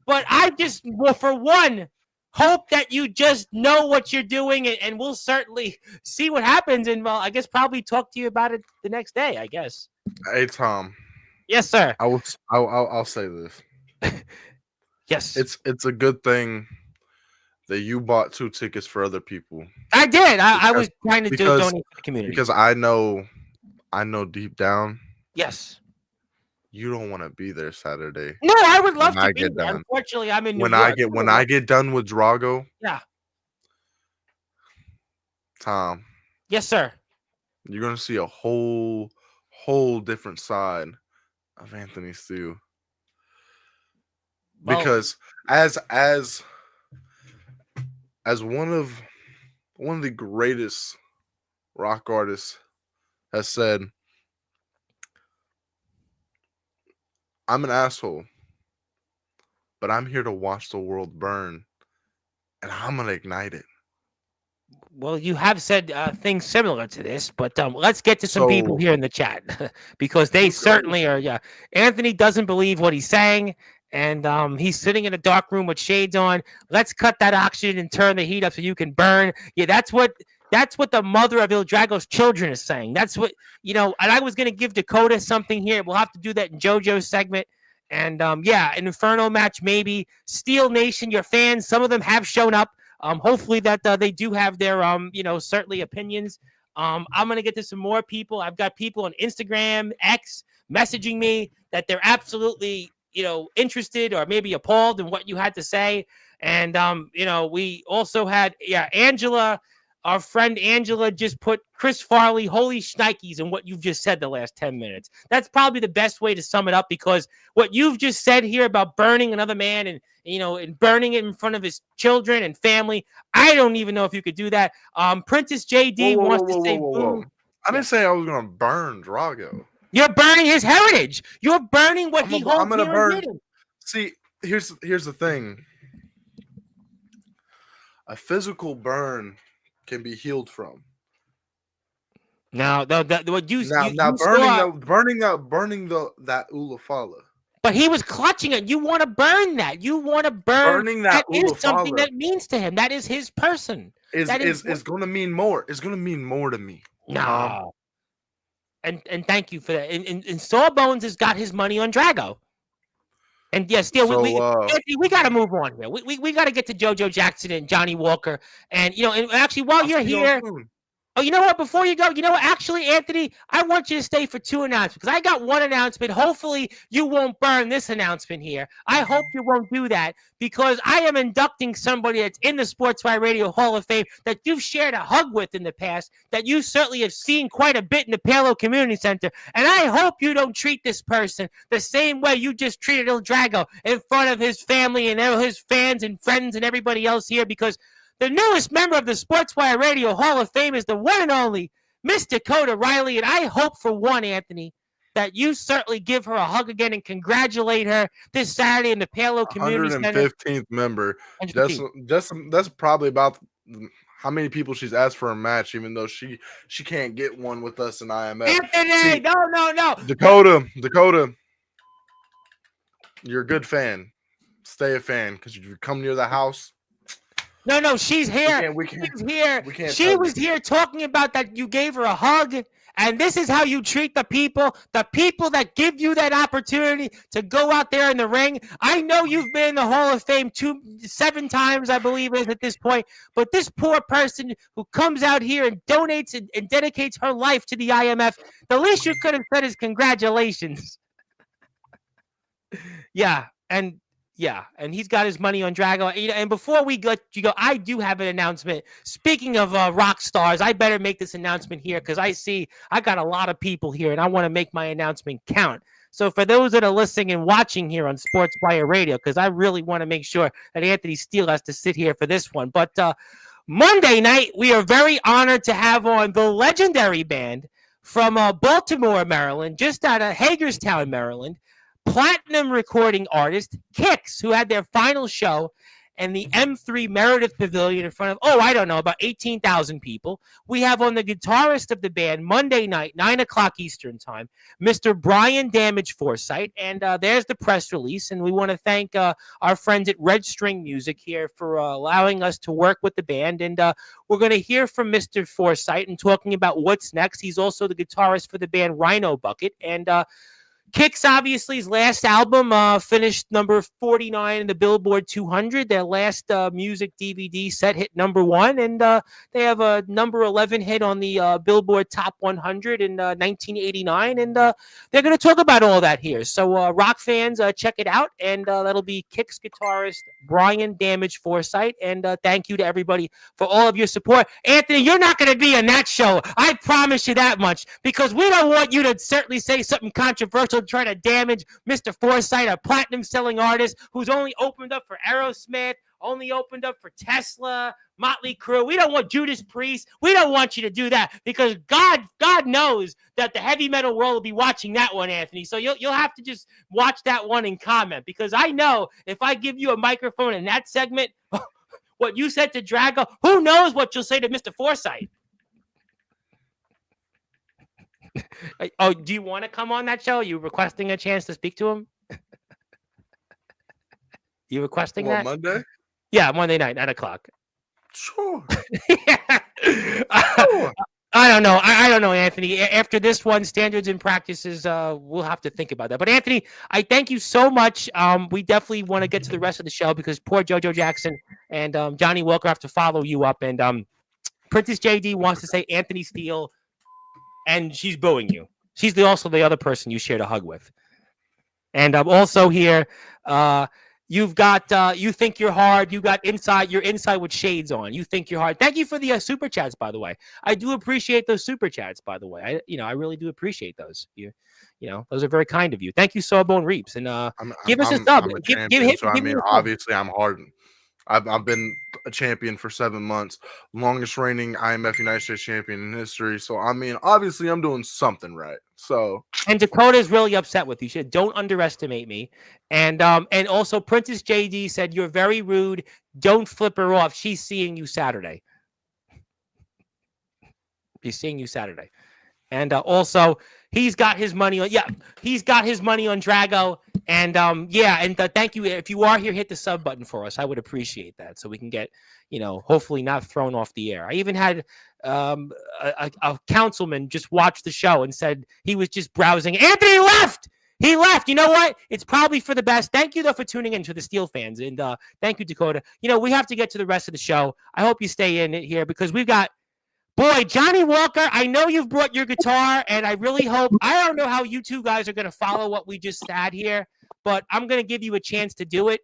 But I just, well, for one, hope that you just know what you're doing, and we'll certainly see what happens. And, well, I guess probably talk to you about it the next day, I guess. Hey, Tom. Yes, sir. I'll say this. Yes. It's a good thing that you bought 2 tickets for other people. I did. I was trying to donate to the community. Because I know deep down, yes, you don't want to be there Saturday. no, I would love When I to be get there. done. Unfortunately, I'm in New When York. I get done with Drago, Yeah. Tom, Yes, sir. you're gonna see a whole different side of Anthony Steele. Well, Because as one of the greatest rock artists has said, I'm an asshole, but I'm here to watch the world burn, and I'm gonna ignite it. well, you have said things similar to this, but let's get to some people So- here in the chat because they certainly are. Yeah, Anthony doesn't believe what he's saying, and he's sitting in a dark room with shades on. Let's cut that oxygen and turn the heat up so you can burn. Yeah, that's what the mother of Il Drago's children is saying. That's what, and I was going to give Dakota something here. We'll have to do that in JoJo's segment. And yeah, an Inferno match maybe. Steel Nation, your fans, some of them have shown up. Hopefully that they do have their certainly opinions. I'm going to get to some more people. I've got people on Instagram, X, messaging me that they're absolutely, interested or maybe appalled in what you had to say. And, we also had, Angela, our friend Angela just put Chris Farley, holy shnikes, in what you've just said the last 10 minutes. That's probably the best way to sum it up, because what you've just said here about burning another man and burning it in front of his children and family, I don't even know if you could do that. Princess JD wants to say, whoa. I didn't say I was going to burn Drago. You're burning his heritage. You're burning what he holds I'm gonna dear burn. and dear. See, here's the thing. A physical burn can be healed from. Now, what you burning that Ulafala. But he was clutching it. You want to burn that. You want to burning that is something that means to him. That is his person. Is going to mean more. It's going to mean more to me. No. And thank you for that. And Sawbones has got his money on Drago. And yes, still, we got to move on here. We got to get to JoJo Jackson and Johnny Walker. And, and actually, while you're here, oh, you know what? Before you go, actually, Anthony, I want you to stay for two announcements, because I got one announcement. Hopefully, you won't burn this announcement here. I hope you won't do that, because I am inducting somebody that's in the Sportswire Radio Hall of Fame that you've shared a hug with in the past, that you certainly have seen quite a bit in the Palo Community Center. And I hope you don't treat this person the same way you just treated Il Drago in front of his family and his fans and friends and everybody else here, because the newest member of the Sportswire Radio Hall of Fame is the one and only Miss Dakota Riley. And I hope, for one, Anthony, that you certainly give her a hug again and congratulate her this Saturday in the Palo Community Center. 115th member. That's probably about how many people she's asked for a match, even though she can't get one with us in IMF. Anthony, no. Dakota, you're a good fan. Stay a fan, because if you come near the house. No, she's here. She's here. She was here talking about that you gave her a hug, and this is how you treat the people that give you that opportunity to go out there in the ring. I know you've been in the Hall of Fame 7 times, I believe it is at this point, but this poor person who comes out here and donates and dedicates her life to the IMF, the least you could have said is congratulations. And he's got his money on Drago. And before we let you go, I do have an announcement. Speaking of rock stars, I better make this announcement here, because I got a lot of people here, and I want to make my announcement count. So for those that are listening and watching here on Sportswire Radio, because I really want to make sure that Anthony Steele has to sit here for this one. But Monday night, we are very honored to have on the legendary band from Baltimore, Maryland, just out of Hagerstown, Maryland. Platinum recording artist Kix, who had their final show in the M3 Meredith Pavilion in front of, about 18,000 people. We have on the guitarist of the band Monday night, 9 o'clock Eastern time, Mr. Brian Damage Forsythe. And there's the press release. And we want to thank our friends at Red String Music here for allowing us to work with the band. And we're going to hear from Mr. Forsythe and talking about what's next. He's also the guitarist for the band Rhino Bucket. And Kix, obviously, his last album finished number 49 in the Billboard 200. Their last music DVD set hit number 1, and they have a number 11 hit on the Billboard Top 100 in 1989. And they're going to talk about all that here. So, rock fans, check it out. And that'll be Kix guitarist Brian Damage Forsythe. And thank you to everybody for all of your support. Anthony, you're not going to be on that show. I promise you that much, because we don't want you to certainly say something controversial, try to damage Mr. Forsythe, a platinum selling artist who's only opened up for Aerosmith, only opened up for Tesla, Motley Crue. We don't want Judas Priest. We don't want you to do that, because God knows that the heavy metal world will be watching that one, Anthony. So you'll have to just watch that one and comment, because I know if I give you a microphone in that segment, what you said to Drago, who knows what you'll say to Mr. Forsythe. Oh, do you want to come on that show? Are you requesting a chance to speak to him? You requesting What, that? Monday? Yeah, Monday night, 9:00. Sure. I don't know. I don't know, Anthony. After this one, standards and practices, we'll have to think about that. But Anthony, I thank you so much. We definitely want to get to the rest of the show because poor JoJo Jackson and Johnny Walker have to follow you up. And Princess JD wants to say Anthony Steele, and she's booing you. She's also the other person you shared a hug with. And also here, you've got you think you're hard. You're inside with shades on. You think you're hard. Thank you for the super chats, by the way. I do appreciate those super chats, by the way. I really do appreciate those. Those are very kind of you. Thank you, Sawbone Reaps, and give us a sub. I'm a champion, so I mean, obviously, I'm hard. I've been a champion for 7 months, longest reigning IMF United States champion in history. So I mean, obviously, I'm doing something right. So, and Dakota is really upset with you. She said, "Don't underestimate me." And also Princess JD said, "You're very rude. Don't flip her off. She's seeing you Saturday." He's seeing you Saturday. And also, he's got his money on. Yeah, he's got his money on Drago. And thank you. If you are here, hit the sub button for us. I would appreciate that, so we can get, hopefully not thrown off the air. I even had a councilman just watch the show and said he was just browsing. Anthony left. He left. You know what? It's probably for the best. Thank you, though, for tuning in to the Steel fans. And thank you, Dakota. We have to get to the rest of the show. I hope you stay in it here because we've got. Boy, Johnny Walker, I know you've brought your guitar, and I really hope – I don't know how you two guys are going to follow what we just had here, but I'm going to give you a chance to do it,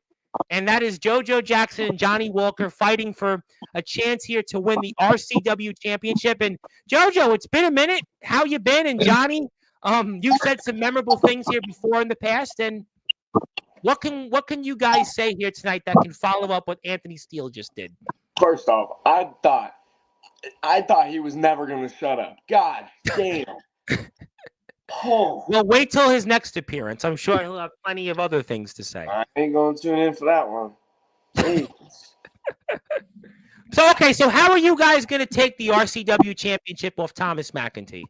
and that is JoJo Jackson and Johnny Walker fighting for a chance here to win the RCW championship. And, JoJo, it's been a minute. How you been? And, Johnny, you said some memorable things here before in the past, and what can you guys say here tonight that can follow up what Anthony Steele just did? First off, I thought he was never going to shut up. God damn. Oh. Well, wait till his next appearance. I'm sure he'll have plenty of other things to say. I ain't going to tune in for that one. So how are you guys going to take the RCW championship off Thomas McEntee?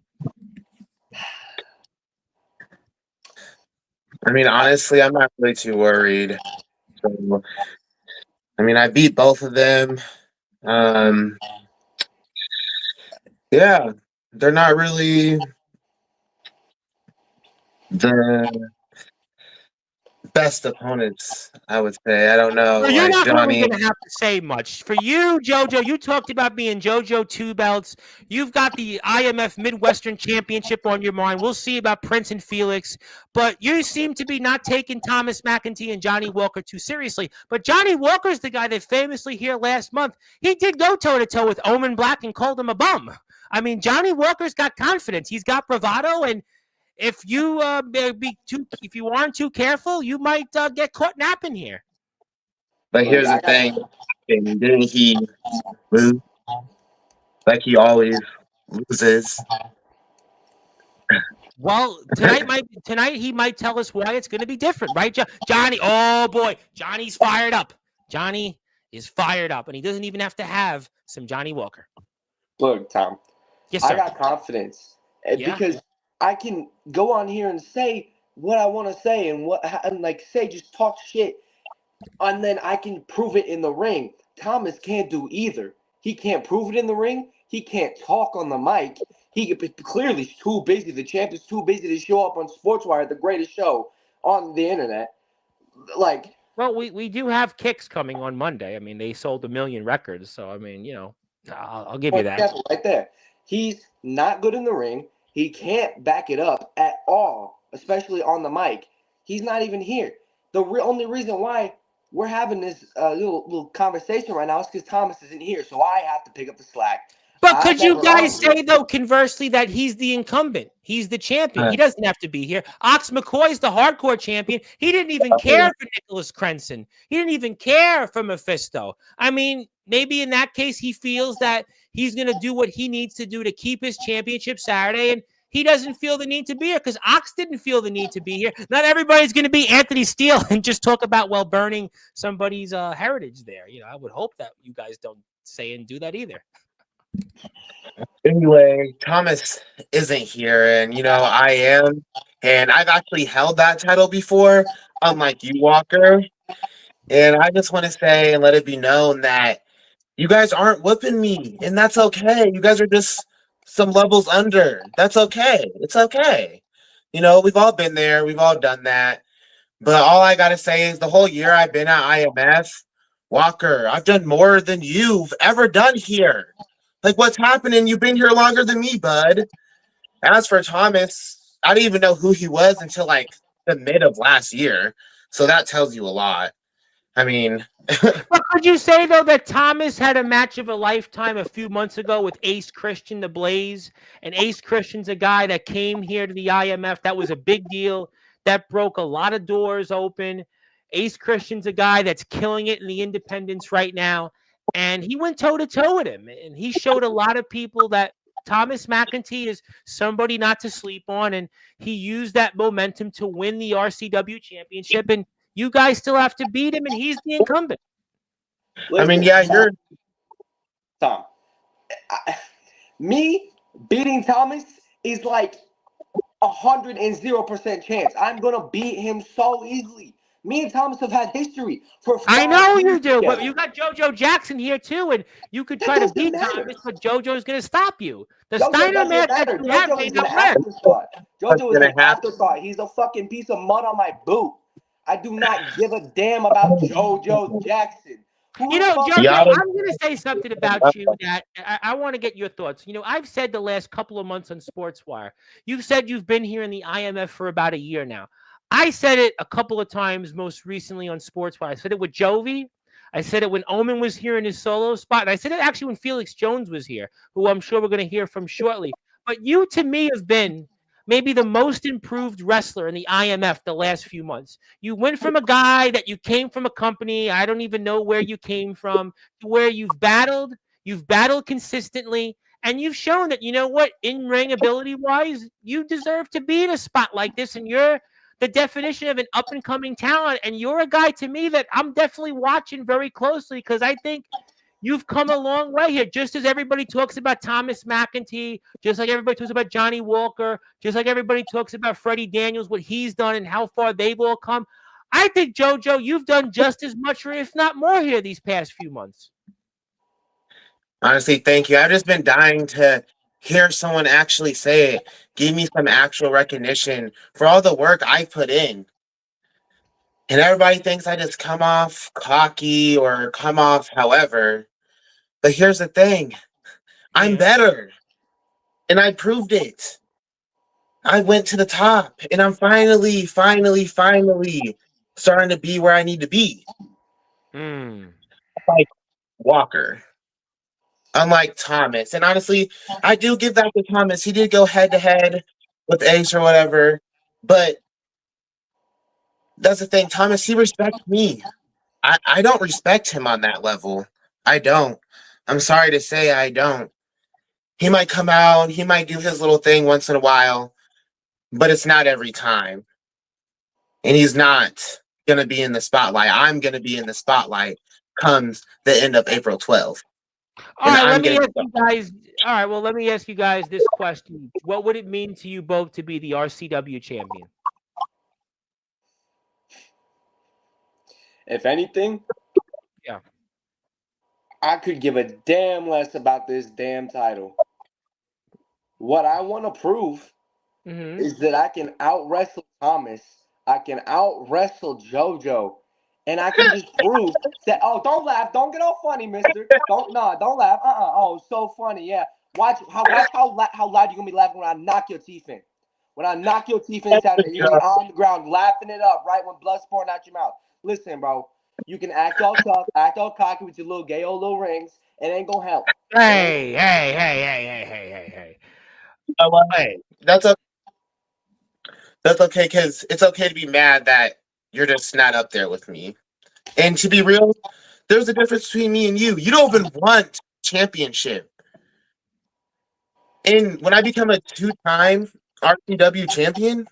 I mean, honestly, I'm not really too worried. So, I mean, I beat both of them. Yeah, they're not really the best opponents, I would say. I don't know. Well, you're like not Johnny. really going to have to say much. For you, JoJo, you talked about being JoJo Two Belts. You've got the IMF Midwestern Championship on your mind. We'll see about Prince and Felix. But you seem to be not taking Thomas McEntee and Johnny Walker too seriously. But Johnny Walker's the guy that famously here last month, he did go toe-to-toe with Omen Black and called him a bum. I mean, Johnny Walker's got confidence. He's got bravado, and if you if you aren't too careful, you might get caught napping here. But here's the thing: didn't he lose? Like he always loses. Well, tonight he might tell us why it's going to be different, right, Johnny? Oh boy, Johnny's fired up. Johnny is fired up, and he doesn't even have to have some Johnny Walker. Look, Tom. Yes, sir. I got confidence because I can go on here and say what I want to say and just talk shit, and then I can prove it in the ring. Thomas can't do either. He can't prove it in the ring. He can't talk on the mic. He clearly is too busy. The champ is too busy to show up on Sportswire, the greatest show on the internet. Well, we do have Kicks coming on Monday. I mean, they sold 1 million records, so I mean, I'll give you that. Right there. He's not good in the ring. He can't back it up at all, especially on the mic. He's not even here. The only reason why we're having this little conversation right now is because Thomas isn't here, so I have to pick up the slack. But could you guys say, though, conversely, that he's the incumbent? He's the champion. He doesn't have to be here. Ox McCoy's the hardcore champion. He didn't even care for Nicholas Crenson. He didn't even care for Mephisto. I mean, maybe in that case, he feels that he's going to do what he needs to do to keep his championship Saturday, and he doesn't feel the need to be here because Ox didn't feel the need to be here. Not everybody's going to be Anthony Steele and just talk about, burning somebody's heritage there. I would hope that you guys don't say and do that either. Anyway, Thomas isn't here, and I am, and I've actually held that title before, unlike you, Walker. And I just want to say and let it be known that you guys aren't whooping me, and that's okay. You guys are just some levels under. That's okay. It's okay. You know, we've all been there. We've all done that. But all I got to say is the whole year I've been at IMF, Walker, I've done more than you've ever done here. Like, what's happening? You've been here longer than me, bud. As for Thomas, I didn't even know who he was until like the mid of last year. So that tells you a lot. I mean, But could you say though that Thomas had a match of a lifetime a few months ago with Ace Christian, the Blaze, and Ace Christian's a guy that came here to the IMF. That was a big deal. That broke a lot of doors open. Ace Christian's a guy that's killing it in the independents right now, and he went toe to toe with him, and he showed a lot of people that Thomas McEntee is somebody not to sleep on, and he used that momentum to win the RCW championship. And you guys still have to beat him, and he's the incumbent. I mean, Listen, yeah, Tom, you're Tom. Me beating Thomas is like 100% chance. I'm gonna beat him so easily. Me and Thomas have had history for 5 I know you years do, but together. you got JoJo Jackson here too, and you could That try to doesn't beat matter. Thomas, but JoJo's going to stop you. The JoJo Steiner doesn't match that matter. you have JoJo may is an not work. afterthought. JoJo is gonna an have afterthought. He's a fucking piece of mud on my boot. I do not give a damn about JoJo Jackson. Who You the know, fuck? JoJo, y'all. I'm going to say something about you that I want to get your thoughts. You know, I've said the last couple of months on Sportswire, you've said you've been here in the IMF for about a year now. I said it a couple of times most recently on Sportswire. I said it with Jovi. I said it when Omen was here in his solo spot. And I said it actually when Felix Jones was here, who I'm sure we're going to hear from shortly. But you, to me, have been maybe the most improved wrestler in the IMF the last few months. You went from a guy that you came from a company, I don't even know where you came from, to where you've battled consistently, and you've shown that, you know what, in ring ability wise, you deserve to be in a spot like this, and you're the definition of an up and coming talent. And you're a guy to me that I'm definitely watching very closely because I think you've come a long way here. Just as everybody talks about Thomas McEntee, just like everybody talks about Johnny Walker, just like everybody talks about Freddie Daniels, what he's done and how far they've all come. I think, JoJo, you've done just as much, or if not more, here these past few months. Honestly, thank you. I've just been dying to hear someone actually say it. Give me some actual recognition for all the work I put in. And everybody thinks I just come off cocky or come off however. But here's the thing. I'm better. And I proved it. I went to the top. And I'm finally starting to be where I need to be. Like Walker. Unlike Thomas. And honestly, I do give that to Thomas. He did go head to head with Ace or whatever. But that's the thing. Thomas, he respects me. I don't respect him on that level. I don't. I'm sorry to say I don't. He might come out, he might do his little thing once in a while, but it's not every time. And he's not going to be in the spotlight. I'm going to be in the spotlight comes the end of April 12th. All right, let me ask you guys. All right, well, let me ask you guys this question. What would it mean to you both to be the RCW champion? If anything, yeah, I could give a damn less about this damn title. What I want to prove is that I can out wrestle Thomas, I can out wrestle JoJo, and I can just prove that. Oh, don't laugh, don't get all funny, Mister. Don't laugh. Oh, so funny, yeah. Watch how loud you gonna be laughing when I knock your teeth in. When I knock your teeth in, you're gonna be on the ground laughing it up, right when blood's pouring out your mouth. Listen, bro, you can act all tough, act all cocky with your little gay old little rings. It ain't gonna help. Hey. That's okay because it's okay to be mad that you're just not up there with me. And to be real, there's a difference between me and you. You don't even want championship. And when I become a 2-time RCW champion,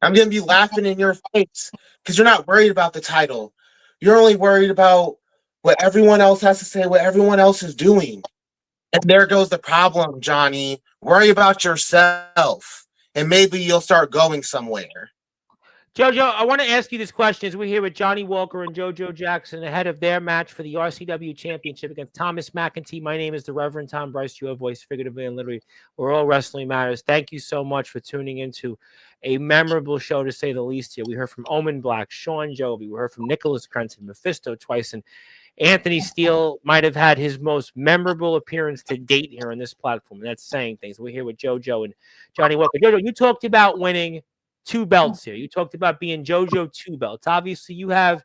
I'm going to be laughing in your face because you're not worried about the title. You're only worried about what everyone else has to say, what everyone else is doing. And there goes the problem, Johnny. Worry about yourself, and maybe you'll start going somewhere. Jojo, I want to ask you this question as we're here with Johnny Walker and JoJo Jackson ahead of their match for the RCW Championship against Thomas McEntee. My name is the Reverend Tom Bryce, your voice, figuratively and literally. We're all Wrestling Matters. Thank you so much for tuning into a memorable show, to say the least here. We heard from Omen Black, Sean Jovi. We heard from Nicholas Crenson, Mephisto twice, and Anthony Steele might have had his most memorable appearance to date here on this platform. And that's saying things. We're here with JoJo and Johnny Walker. JoJo, you talked about winning 2 belts here. You talked about being JoJo 2 belts. Obviously, you have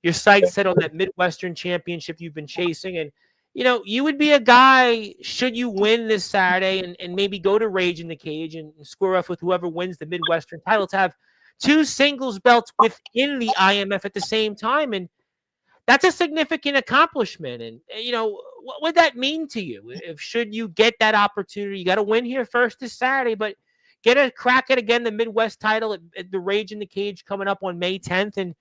your sights set on that Midwestern Championship you've been chasing. And, you know, you would be a guy, should you win this Saturday and maybe go to Rage in the Cage and square off with whoever wins the Midwestern title, to have 2 singles belts within the IMF at the same time. And that's a significant accomplishment. And, you know, what would that mean to you? If should you get that opportunity, you got to win here first this Saturday, but get a crack at, again, the Midwest title at the Rage in the Cage coming up on May 10th, and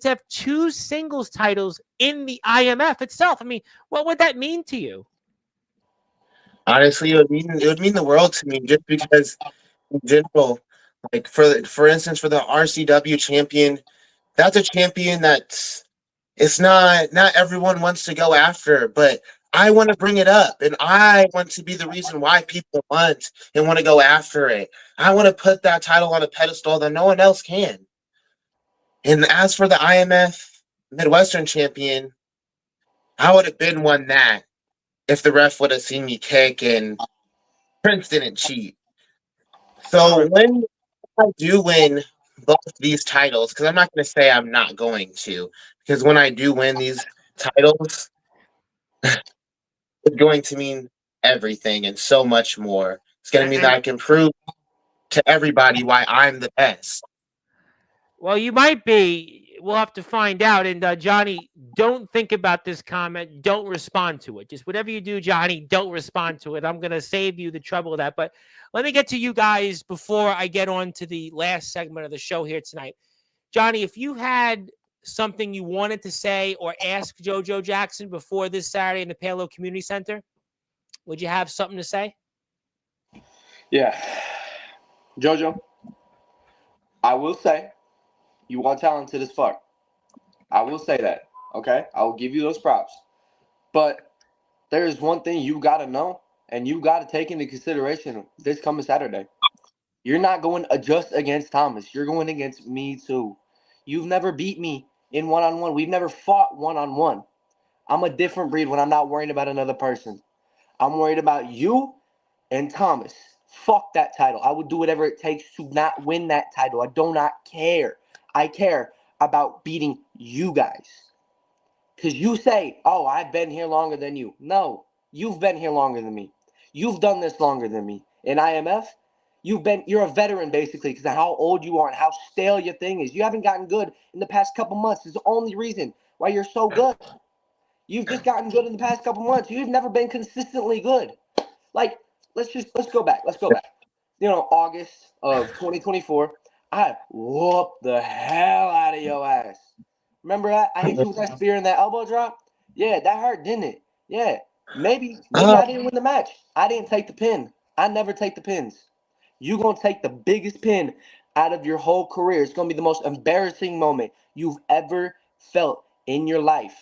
to have 2 singles titles in the IMF itself. I mean, what would that mean to you? Honestly, it would mean the world to me, just because in general, like for instance, for the RCW champion, that's a champion that's it's not everyone wants to go after, but I want to bring it up, and I want to be the reason why people want and want to go after it. I want to put that title on a pedestal that no one else can. And as for the IMF Midwestern champion, I would have been one that if the ref would have seen me kick and Prince didn't cheat. So when I do win both these titles, because I'm not going to say I'm not going to, because when I do win these titles, it's going to mean everything and so much more. It's going to mean that I can prove to everybody why I'm the best. Well, you might be. We'll have to find out. And Johnny, don't think about this comment. Don't respond to it. Just whatever you do, Johnny, don't respond to it. I'm going to save you the trouble of that. But let me get to you guys before I get on to the last segment of the show here tonight. Johnny, if you had something you wanted to say or ask JoJo Jackson before this Saturday in the Palo Community Center, would you have something to say? Yeah. JoJo, I will say you are talented as fuck. I will say that, okay? I will give you those props. But there is one thing you got to know, and you got to take into consideration this coming Saturday. You're not going just against Thomas. You're going against me too. You've never beat me in one-on-one. We've never fought one-on-one. I'm a different breed when I'm not worrying about another person. I'm worried about you and Thomas. Fuck that title. I would do whatever it takes to not win that title. I do not care. I care about beating you guys. Because you say, oh, I've been here longer than you. No, you've been here longer than me. You've done this longer than me. In IMF, you're a veteran basically because of how old you are and how stale your thing is. You haven't gotten good in the past couple months. It's the only reason why you're so good. You've just gotten good in the past couple months. You've never been consistently good. Like, let's go back. You know, August of 2024, I whooped the hell out of your ass. Remember that? I hit you with that spear and that elbow drop? Yeah, that hurt, didn't it? Yeah. Maybe I didn't win the match. I didn't take the pin. I never take the pins. You're going to take the biggest pin out of your whole career. It's going to be the most embarrassing moment you've ever felt in your life.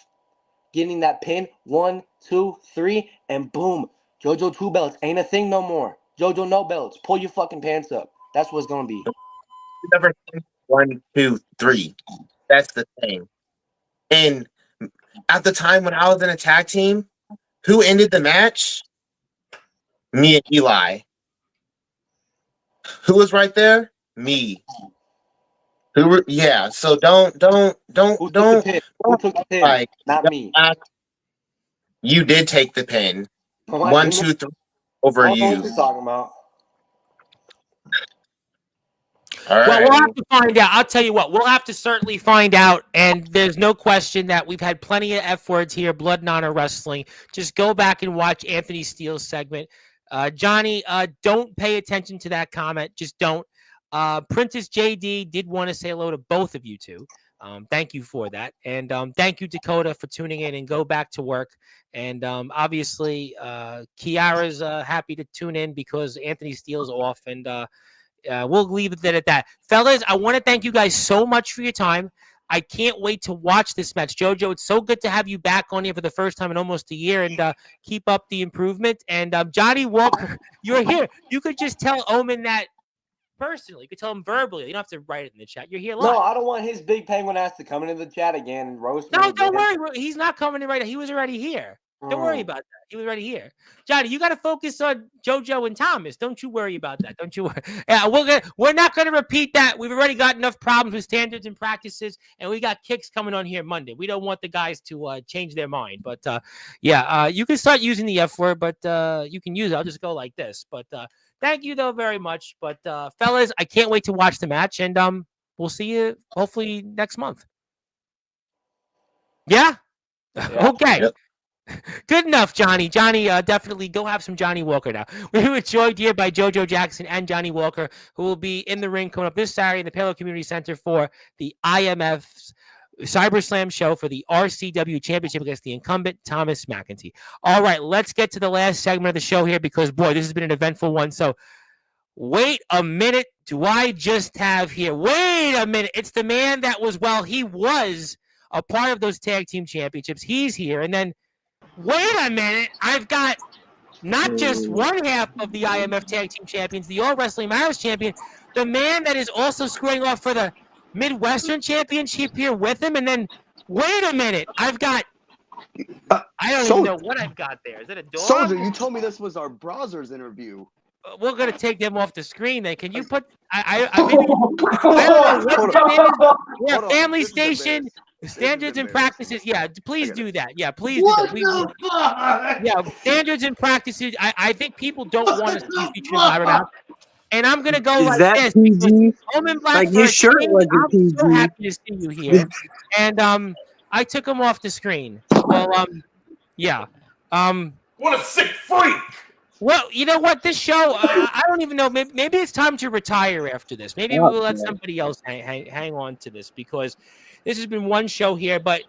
Getting that pin, 1, 2, 3, and boom. JoJo 2 belts ain't a thing no more. JoJo no belts. Pull your fucking pants up. That's what it's going to be. Never 1, 2, 3. That's the thing. And at the time when I was in a tag team, who ended the match? Me and Eli. Who was right there? Me. Yeah. So don't. Who took the pin? Like, Not me. You did take the pin. Oh, 1, 2, 3 over I don't know you. what you're talking about. All right. Well, we'll have to find out. I'll tell you what, we'll have to certainly find out. And there's no question that we've had plenty of F words here, Blood and Honor Wrestling. Just go back and watch Anthony Steele's segment. Johnny, don't pay attention to that comment. Just don't. Princess JD did want to say hello to both of you two. Thank you for that. And thank you, Dakota, for tuning in, and go back to work. And obviously, Kiara's happy to tune in because Anthony Steele's off. And we'll leave it at that. Fellas, I want to thank you guys so much for your time. I can't wait to watch this match. JoJo, it's so good to have you back on here for the first time in almost a year, and keep up the improvement. And Johnny Walker, you're here. You could just tell Omen that personally. You could tell him verbally. You don't have to write it in the chat. You're here live. No, I don't want his big penguin ass to come into the chat again and roast me. No, don't worry. He's not coming in right now. He was already here. Don't worry about that. He was already here. Johnny, you got to focus on JoJo and Thomas. Don't you worry about that. Don't you worry. Yeah, we're not going to repeat that. We've already got enough problems with standards and practices, and we got kicks coming on here Monday. We don't want the guys to change their mind. But, you can start using the F word, but you can use it. I'll just go like this. But thank you, though, very much. But, fellas, I can't wait to watch the match, and we'll see you hopefully next month. Yeah? Okay. Yep. Good enough, Johnny. Johnny, definitely go have some Johnny Walker now. We were joined here by JoJo Jackson and Johnny Walker, who will be in the ring coming up this Saturday in the Palo Community Center for the IMF's Cyberslam show for the RCW Championship against the incumbent Thomas McEntee. All right, let's get to the last segment of the show here because, boy, this has been an eventful one. So wait a minute. Do I just have here? Wait a minute. It's the man that was, he was a part of those tag team championships. He's here. And then wait a minute. I've got not just one half of the IMF Tag Team Champions, the All Wrestling Matters Champion, the man that is also squaring off for the Midwestern Championship here with him. And then, wait a minute. I've got, I don't even know what I've got there. Is that a dog? Soldier, you told me this was our browser's interview. We're going to take them off the screen then. Can you put, I don't know what your name is. Yeah, Family Station. Standards and practices, please do that. Yeah, please do that. Yeah, standards and practices. I think people don't want to see featured in live now. And I'm gonna go like this. Omen Black, like your shirt was I'm so happy to see you here. And I took him off the screen. Well, What a sick freak! Well, you know what? This show, I don't even know. Maybe it's time to retire after this. Maybe we'll let somebody else hang on to this because this has been one show here, but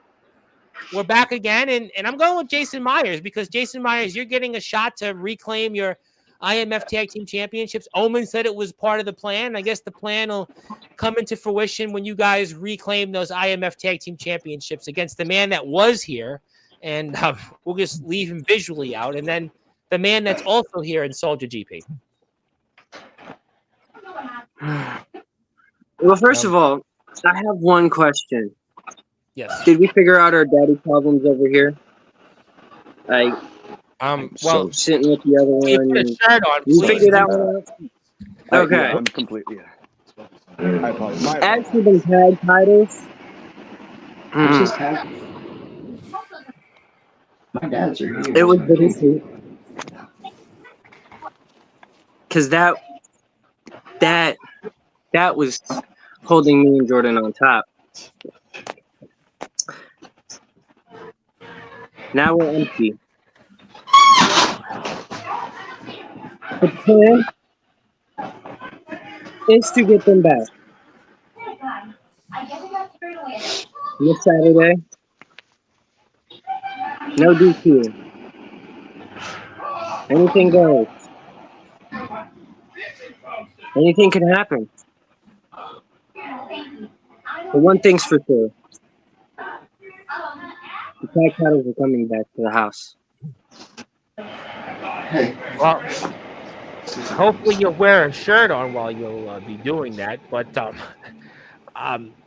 we're back again. And I'm going with Jason Myers because, Jason Myers, you're getting a shot to reclaim your IMF Tag Team Championships. Omen said it was part of the plan. I guess the plan will come into fruition when you guys reclaim those IMF Tag Team Championships against the man that was here. And we'll just leave him visually out. And then the man that's also here in Soldier GP. Well, first of all, I have one question. Yes. Did we figure out our daddy problems over here? Like, well, sitting with the other one. Put a shirt on, You please. figured that one out? Okay. Yeah, I'm completely. I apologize. As for the tag titles, My dad's are here. it was bittersweet. Because that was holding me and Jordan on top. Now we're empty. The plan is to get them back. This Saturday, no DQ. Anything goes. Anything can happen. But one thing's for sure. The tag titles are coming back to the house. Well, hopefully you'll wear a shirt on while you'll be doing that. But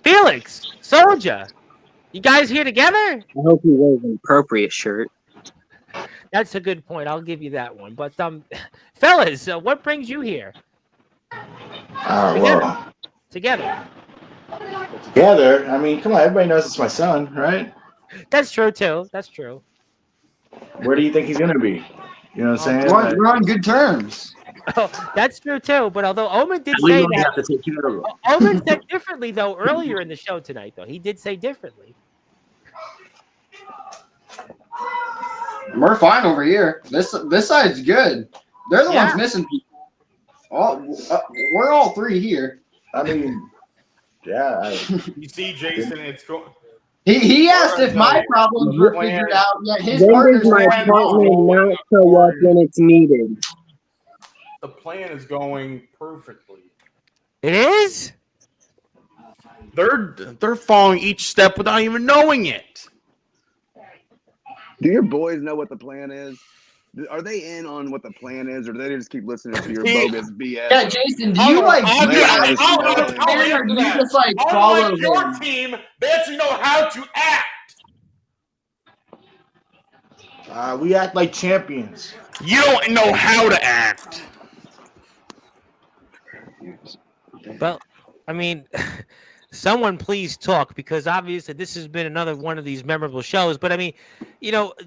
Felix, Soldier, you guys here together? I hope he wears an appropriate shirt. That's a good point. I'll give you that one. But fellas, what brings you here? Together. Together? I mean, come on, everybody knows it's my son, right? That's true too. That's true. Where do you think he's gonna be? You know what I'm saying? We're on good terms. Oh, that's true too. But although Omen did say that, Omen said differently though earlier in the show tonight. Though he did say differently. We're fine over here. This side's good. They're the ones missing people. We're all three here. I mean, yeah. You see, Jason, it's going. He asked if my problems were figured out, yet his When partner's does my plan partner wrong. not show up when it's needed? The plan is going perfectly. It is? They're following each step without even knowing it. Do your boys know what the plan is? Are they in on what the plan is, or do they just keep listening to your bogus BS? Yeah, Jason, do you like I'll or do you just like follow Unlike your him? team, they actually know how to act. We act like champions. You don't know how to act. Well, I mean, someone please talk, because obviously this has been another one of these memorable shows. But I mean,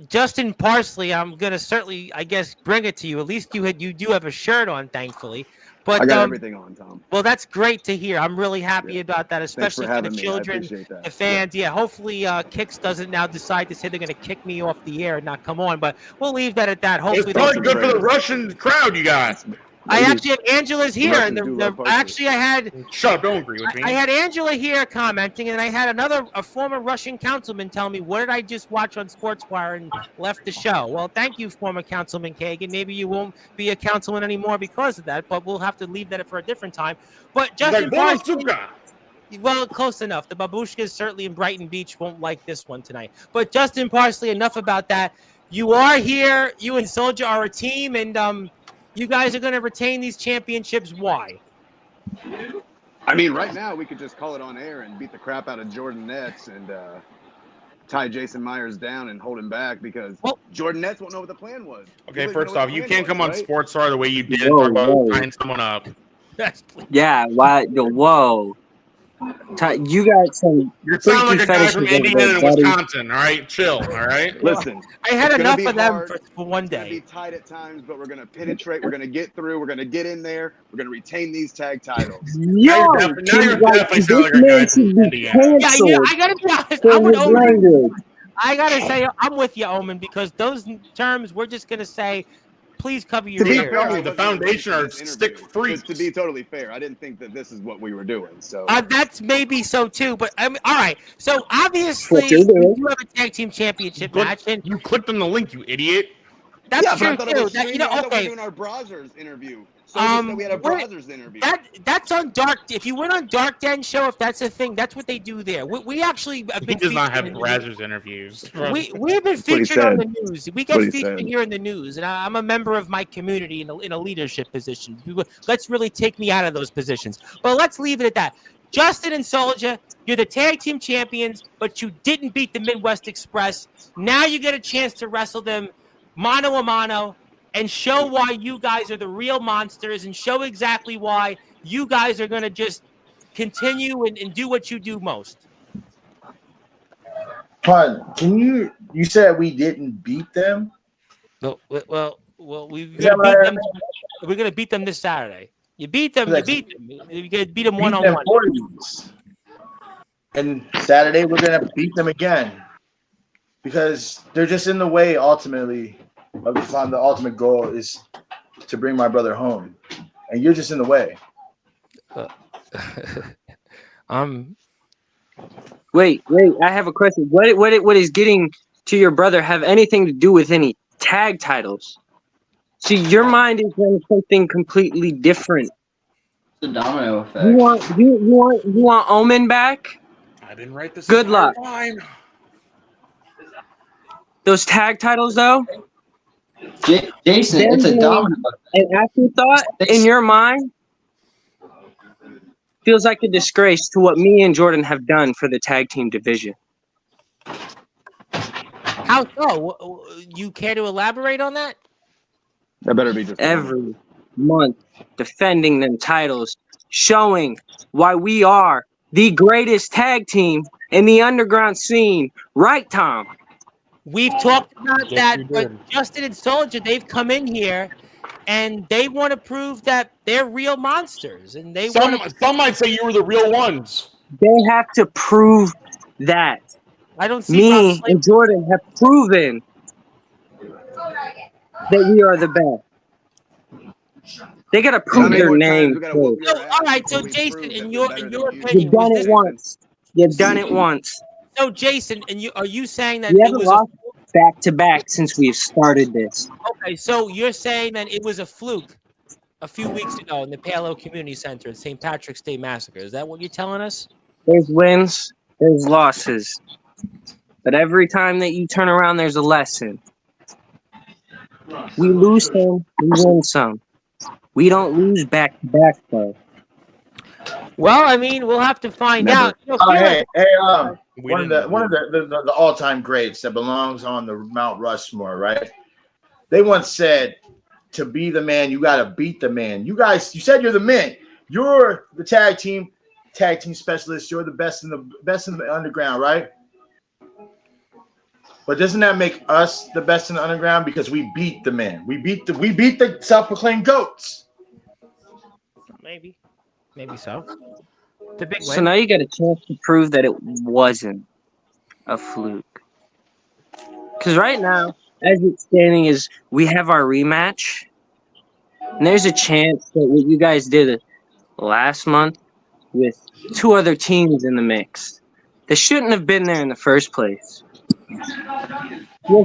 Justin Parsley, I'm gonna certainly, I guess, bring it to you. At least you do have a shirt on, thankfully. But I got everything on, Tom. Well, that's great to hear. I'm really happy about that, Thanks especially for for the having me. I children, appreciate that. the fans. Yeah, hopefully Kix doesn't now decide to say they're going to kick me off the air and not come on, but we'll leave that at that. Hopefully, It's probably good for the Russian crowd you got. I actually have Angela's here, and Russians do love posters. actually I had Shut up! Don't agree with me. I had Angela here commenting, and I had a former Russian councilman tell me, what did I just watch on Sportswire and left the show? Well, thank you, former Councilman Kagan. Maybe you won't be a councilman anymore because of that, but we'll have to leave that for a different time. But Justin Parsley, well, close enough. The babushkas certainly in Brighton Beach won't like this one tonight. But Justin Parsley, enough about that. You are here. You and Soldier are a team, and you guys are going to retain these championships. Why? I mean, right now we could just call it on air and beat the crap out of Jordan Nets and tie Jason Myers down and hold him back, because Jordan Nets won't know what the plan was. Okay, first off, you can't come on right? Sportswire the way you did and talk about tying someone up. Yeah, why? Whoa. You got some. You sound like a guy from fetishes over Indiana there, and buddy. Wisconsin. All right, chill. All right. Listen, I had it's gonna enough be of them hard. for one It's gonna day. be tight at times, but we're gonna penetrate. We're gonna get through. We're gonna get in there. We're gonna retain these tag titles. Yo, you're definitely sounding like a guy from Indiana. Yeah, I gotta be honest. I'm with Omen. I gotta say, I'm with you, Omen, because those terms we're just gonna say, please cover your ears. The foundation are stick free. To be totally fair, I didn't think that this is what we were doing. So That's maybe so too, but I mean, all right. So obviously, you have a tag team championship match, and you clicked on the link, you idiot. That's yeah, true but I thought too. it was That, streaming. I thought we were okay. doing our browsers interview. So we said we had a browsers interview. That's on Dark. If you went on Dark Den show, if that's a thing, that's what they do there. We actually have He been does not have featured in- Brazzers interviews. We've been That's what he featured on said. the news. We That's get what he featured said. here in the news, and I'm a member of my community in a leadership position. Let's really take me out of those positions. But let's leave it at that. Justin and Soldier, you're the tag team champions, but you didn't beat the Midwest Express. Now you get a chance to wrestle them mano a mano and show why you guys are the real monsters, and show exactly why you guys are going to just continue and do what you do most. Pun, you said we didn't beat them? Well, we're Is that what I heard? We're going to beat them this Saturday. You beat them. Like, You're going to beat them Beat one on them one. 40s. And Saturday we're gonna beat them again. Because they're just in the way ultimately of the ultimate goal is to bring my brother home. And you're just in the way. Wait, I have a question. What is getting to your brother have anything to do with any tag titles? See, your mind is on something completely different. The domino effect. You want Omen back? I didn't write this. Good luck. Time. Those tag titles, though. Jason, it's a domino effect. An afterthought in your mind feels like a disgrace to what me and Jordan have done for the tag team division. How so? You care to elaborate on that? That better be just Every month, defending them titles, showing why we are the greatest tag team in the underground scene. Right, Tom? We've talked about Yes, that, you but did. Justin and Soldier, they've come in here and they want to prove that they're real monsters, and they want to. Some might say you were the real ones. They have to prove that. I don't see Me and Jordan have proven that we are the best. They gotta prove their name. So, all right, so Jason, in your opinion, You've done was it this- once. You've done it once. So, Jason, and are you saying that We it haven't was lost back to back since we've started this. okay? So you're saying that it was a fluke. a few weeks ago in the Palo Community Center at St. Patrick's Day Massacre. Is that what you're telling us? There's wins, there's losses. But every time that you turn around, there's a lesson. We lose some, we win some. We don't lose back to back, though. Well, I mean, we'll have to find Never. out. You know, Oh, Felix, hey, We one of didn't the all-time greats that belongs on the Mount Rushmore, right? They once said, "To be the man, you got to beat the man." You guys, you said you're the men. You're the tag team specialist. You're the best in the underground, right? But doesn't that make us the best in the underground because we beat the men? We beat the self-proclaimed goats. maybe so. The big So win. now you got a chance to prove that it wasn't a fluke. Because right now, as it's standing, is we have our rematch, and there's a chance that what you guys did last month with two other teams in the mix, they shouldn't have been there in the first place. You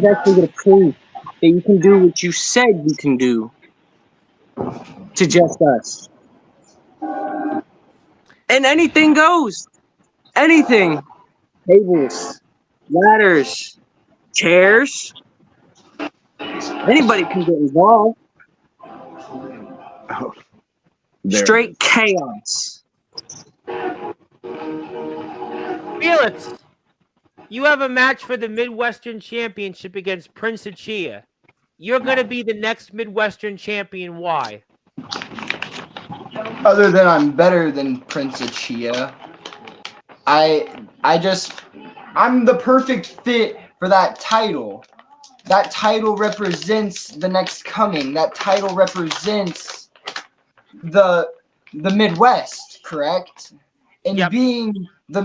guys actually get to prove that you can do what you said you can do to just us. And anything goes. Anything. Tables, ladders, chairs. Anybody can get involved. Oh, Straight chaos. Felix, you have a match for the Midwestern Championship against Prince Achia. You're going to be the next Midwestern champion. Why? Other than I'm better than Prince Achia, I'm the perfect fit for that title. That title represents the next coming. That title represents the Midwest, correct? And being the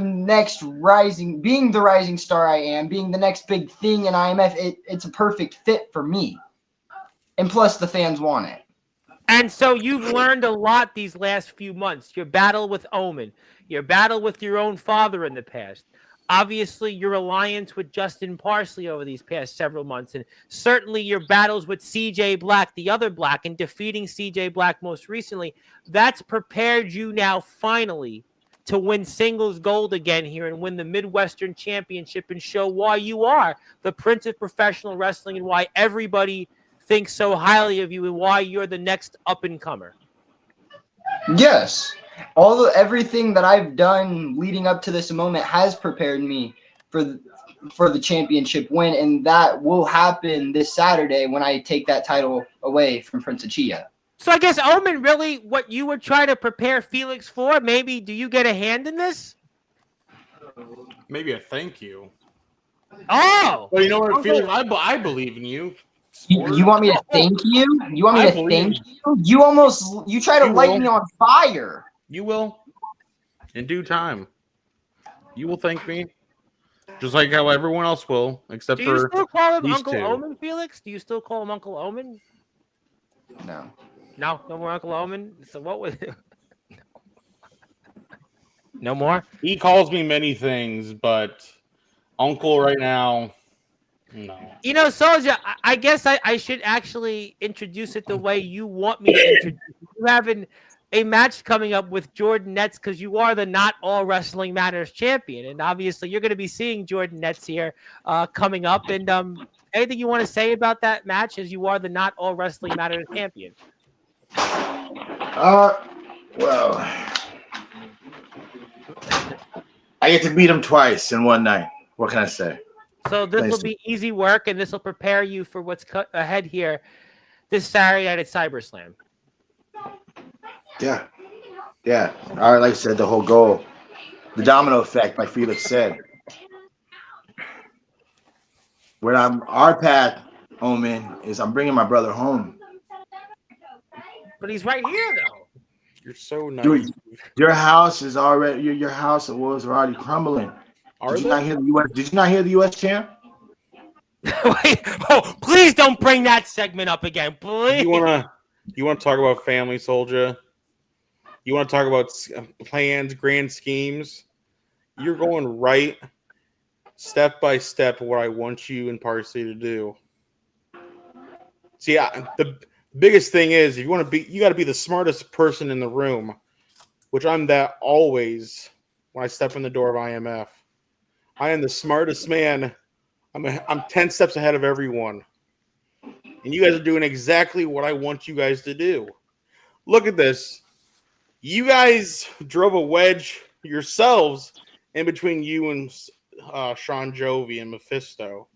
rising star I am, being the next big thing in IMF, it's a perfect fit for me. And plus the fans want it. And so you've learned a lot these last few months. Your battle with Omen, your battle with your own father in the past. Obviously, your alliance with Justin Parsley over these past several months, and certainly your battles with CJ Black, the other Black, and defeating CJ Black most recently. That's prepared you now finally to win singles gold again here and win the Midwestern Championship and show why you are the Prince of Professional Wrestling and why everybody thinks so highly of you and why you're the next up-and-comer. Yes. Everything that I've done leading up to this moment has prepared me for the championship win, and that will happen this Saturday when I take that title away from Prince Achia. So I guess, Omen, really what you were trying to prepare Felix for, maybe do you get a hand in this? Maybe a thank you. Oh! Well, you know what, Felix? I believe in you. You want me to thank you? You want me to thank you? You try to light me on fire. You will. In due time. You will thank me. Just like how everyone else will, except for Do you still call him these Uncle two. Omen, Felix? Do you still call him Uncle Omen? No. No more Uncle Omen? So what was it? No more? He calls me many things, but Uncle right now, no. You know, Soldier, I guess I should actually introduce it the way you want me to introduce it. You having a match coming up with Jordan Nets because you are the Not All Wrestling Matters champion. And obviously, you're going to be seeing Jordan Nets here coming up. And anything you want to say about that match as you are the Not All Wrestling Matters champion? Well, I get to beat him twice in one night. What can I say? So this will be easy work, and this will prepare you for what's ahead here this Saturday night at Cyberslam. Yeah. All right, like I said, the whole goal, the domino effect, like Felix said. Where our path, Omen, is I'm bringing my brother home. But he's right here, though. You're so nice. Dude, your house is already your house was already crumbling. Did you not hear the U.S. champ? Wait, please don't bring that segment up again, please. You wanna talk about family, Soldier? You want to talk about plans, grand schemes? You're going right step by step what I want you and Parsley to do. See, the biggest thing is if you want to be, you got to be the smartest person in the room, which I'm that always when I step in the door of IMF. I am the smartest man. I'm 10 steps ahead of everyone. And you guys are doing exactly what I want you guys to do. Look at this. You guys drove a wedge yourselves in between you and Sean Jovi and Mephisto.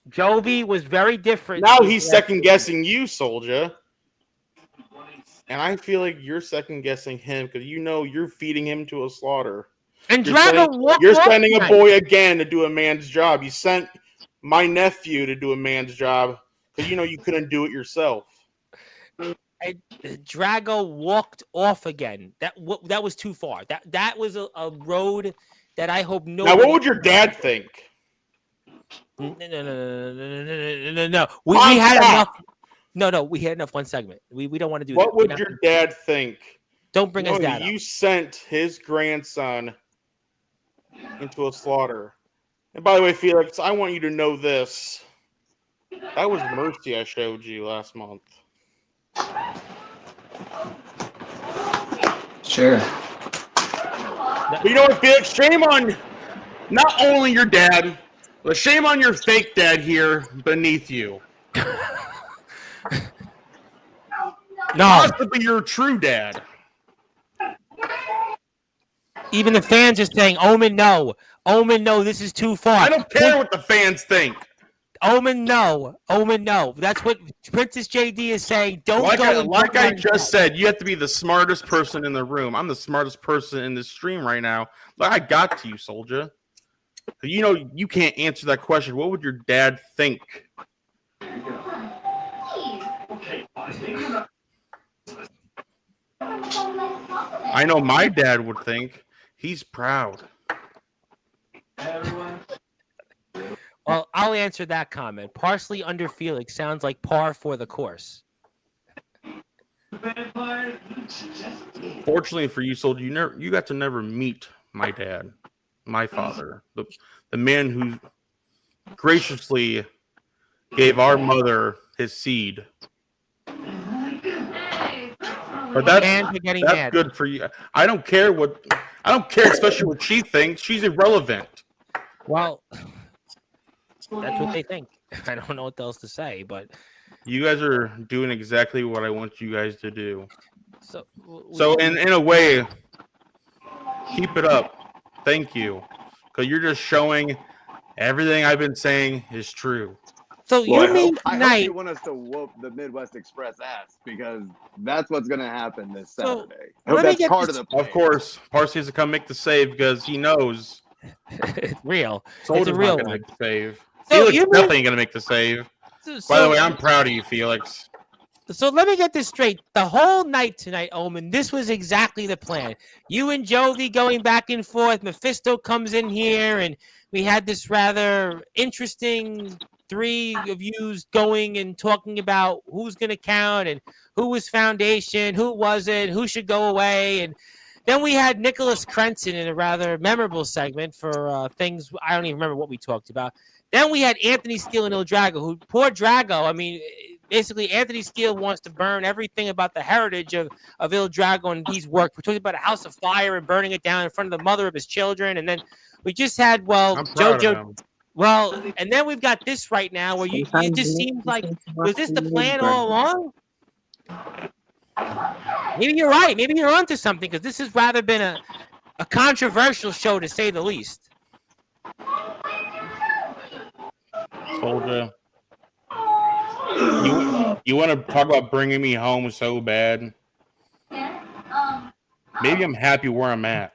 Jovi was very different. Now he's second guessing you, Soldier. And I feel like you're second guessing him because you know you're feeding him to a slaughter. And you're sending a boy again to do a man's job. You sent my nephew to do a man's job because you know you couldn't do it yourself. Drago walked off again. That was too far. That was a road that I hope no. Now, what would your dad think? No. We had enough. No, we had enough. One segment. We don't want to do that. What would your dad think? Don't bring us dad up. You sent his grandson into a slaughter. And by the way, Felix, I want you to know this. That was mercy I showed you last month. Sure. But you know what, Felix? Shame on not only your dad, but shame on your fake dad here beneath you. No. Possibly your true dad. Even the fans are saying, Omen, no. Omen, no, this is too far. I don't care what the fans think. Omen, no. Omen, no. That's what Princess JD is saying. Don't go. Like I just said, you have to be the smartest person in the room. I'm the smartest person in this stream right now. Like I got to you, Soldier. You know you can't answer that question. What would your dad think? I know my dad would think. He's proud. Well, I'll answer that comment. Parsley under Felix sounds like par for the course. Fortunately for you, Soldier, you got to never meet my dad, my father, the man who graciously gave our mother his seed. But that's good for you. I don't care, especially what she thinks. She's irrelevant. Well, that's what they think. I don't know what else to say, but you guys are doing exactly what I want you guys to do. So in a way, keep it up. Thank you, because you're just showing everything I've been saying is true. So I hope you want us to whoop the Midwest Express ass because that's what's going to happen this Saturday. I hope that's part of the plan. Of course, Parsley has to come make the save because he knows it's real. Soldier's it's a real not one. make the save. So Felix definitely going to make the save. By the way, I'm proud of you, Felix. So let me get this straight. The whole night tonight, Omen, this was exactly the plan. You and Jovi going back and forth. Mephisto comes in here, and we had this rather interesting three of yous going and talking about who's going to count and who was foundation, who wasn't, who should go away. And then we had Nicholas Crenson in a rather memorable segment for things. I don't even remember what we talked about. Then we had Anthony Steele and Il Drago, who poor Drago. I mean, basically, Anthony Steele wants to burn everything about the heritage of Il Drago and he's worked. We're talking about a house of fire and burning it down in front of the mother of his children. And then we just had, JoJo. Well, and then we've got this right now where it just seems like, was this the plan all along? Maybe you're right. Maybe you're onto something because this has rather been a controversial show to say the least. Soldier, you want to talk about bringing me home so bad? Maybe I'm happy where I'm at.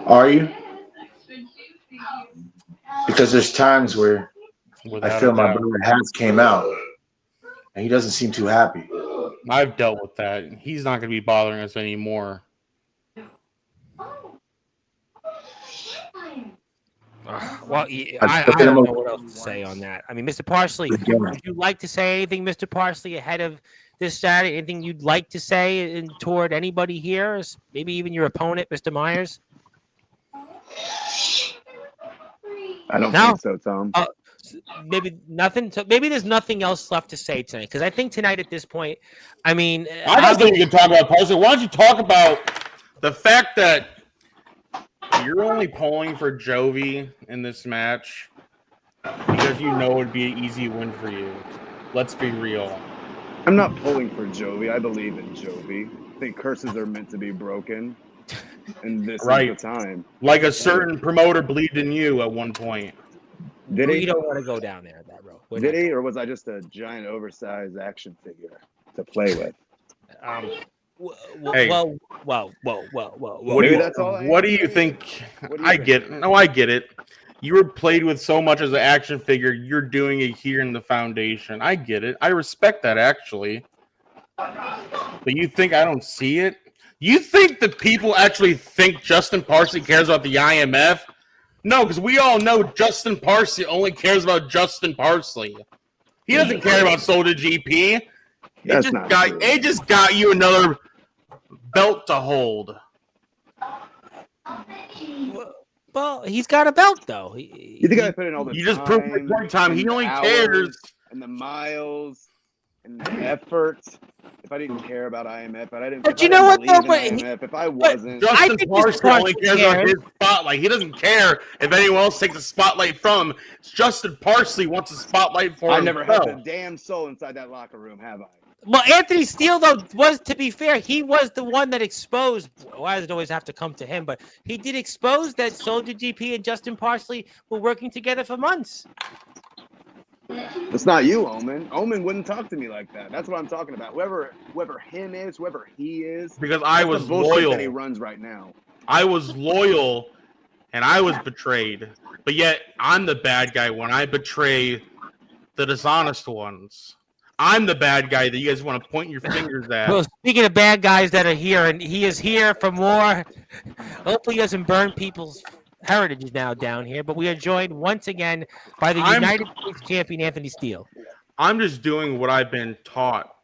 Are you? Because there's times where I feel my brother has came out and he doesn't seem too happy. I've dealt with that. He's not going to be bothering us anymore. Well, I don't know what else to say on that. I mean, Mr. Parsley, would you like to say anything, Mr. Parsley, ahead of this Saturday? Anything you'd like to say toward anybody here? Maybe even your opponent, Mr. Myers? I don't No? think so, Tom. Maybe nothing. So maybe there's nothing else left to say tonight because I think tonight at this point, I mean, I don't think you can talk about Parsley. Why don't you talk about the fact that you're only pulling for Jovi in this match because you know it'd be an easy win for you. Let's be real. I'm not pulling for Jovi. I believe in Jovi. I think curses are meant to be broken, and this is the time. Like a certain promoter believed in you at one point. Did we he? don't want to go down there that road. Did he, or was I just a giant, oversized action figure to play with? Hey. Whoa. Maybe that's all I What am. do you think? What do you I think? get it. No, I get it. You were played with so much as an action figure. You're doing it here in the foundation. I get it. I respect that, actually. But you think I don't see it? You think that people actually think Justin Parsley cares about the IMF? No, because we all know Justin Parsley only cares about Justin Parsley. He doesn't care about Soda GP. It just got you another belt to hold. Well, he's got a belt though. You think I put in all the You just proved my point, Tom. He only cares. And the miles and the effort. If I didn't care about IMF, but I didn't. But you know what, though? IMF, if I wasn't, Justin Parsley only cares about his spotlight. He doesn't care if anyone else takes the spotlight from him. Justin Parsley wants a spotlight for himself. I never had a damn soul inside that locker room, have I? Well, Anthony Steele, though, was, to be fair, he was the one that exposed. Why does it always have to come to him? But he did expose that Soldier GP and Justin Parsley were working together for months. It's not you, Omen. Omen wouldn't talk to me like that. That's what I'm talking about. Whoever him is, whoever he is. Because I was the bullshit loyal. that he runs right now. I was loyal, and I was betrayed. But yet, I'm the bad guy when I betray the dishonest ones. I'm the bad guy that you guys want to point your fingers at. Well, speaking of bad guys that are here, and he is here for more. Hopefully, he doesn't burn people's heritage now down here. But we are joined once again by the United States champion, Anthony Steele. I'm just doing what I've been taught.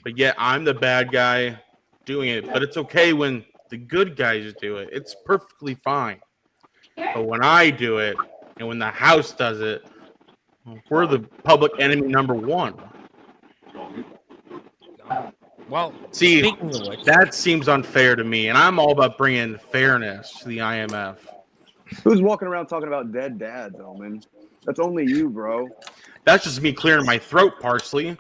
But yet, I'm the bad guy doing it. But it's okay when the good guys do it. It's perfectly fine. But when I do it, and when the house does it, we're the public enemy number one. Well, see, speaking of which, that seems unfair to me, and I'm all about bringing fairness to the IMF. Who's walking around talking about dead dads, Omen? That's only you, bro. That's just me clearing my throat, Parsley.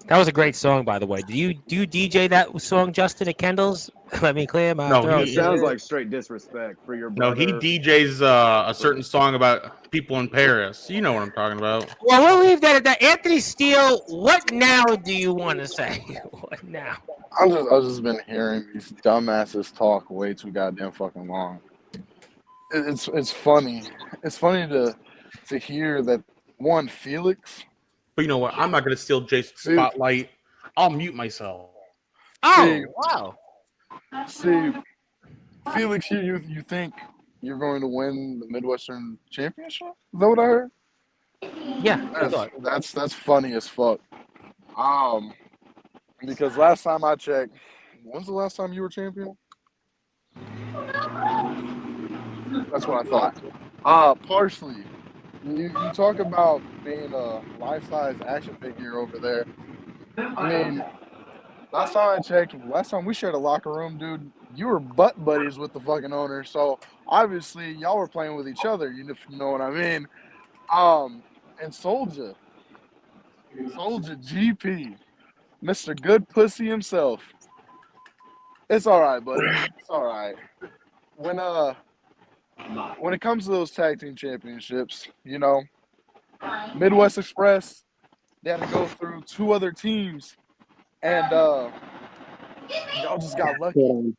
That was a great song, by the way. Do you DJ that song, Justin, at Kendall's? Let me clear my throat. It sounds like straight disrespect for your brother. No, he DJs a certain song about people in Paris. You know what I'm talking about. Well, we'll leave that at that. Anthony Steele, what now do you want to say? What now? I've just been hearing these dumbasses talk way too goddamn fucking long. It's funny. It's funny to hear that one Felix. But you know what? I'm not going to steal Jason's spotlight. I'll mute myself. Oh, wow. See, Felix, you think you're going to win the Midwestern Championship? Is that what I heard? Yeah, that's funny as fuck. Because last time I checked, when's the last time you were champion? That's what I thought. Parsley, you talk about being a life-size action figure over there. I mean, last time I checked, last time we shared a locker room, dude, you were butt buddies with the fucking owner. So obviously y'all were playing with each other, if you know what I mean. And Soldier GP, Mr. Good Pussy himself. It's all right, buddy. It's all right. When it comes to those tag team championships, you know, Midwest Express, they had to go through two other teams, and y'all just got lucky.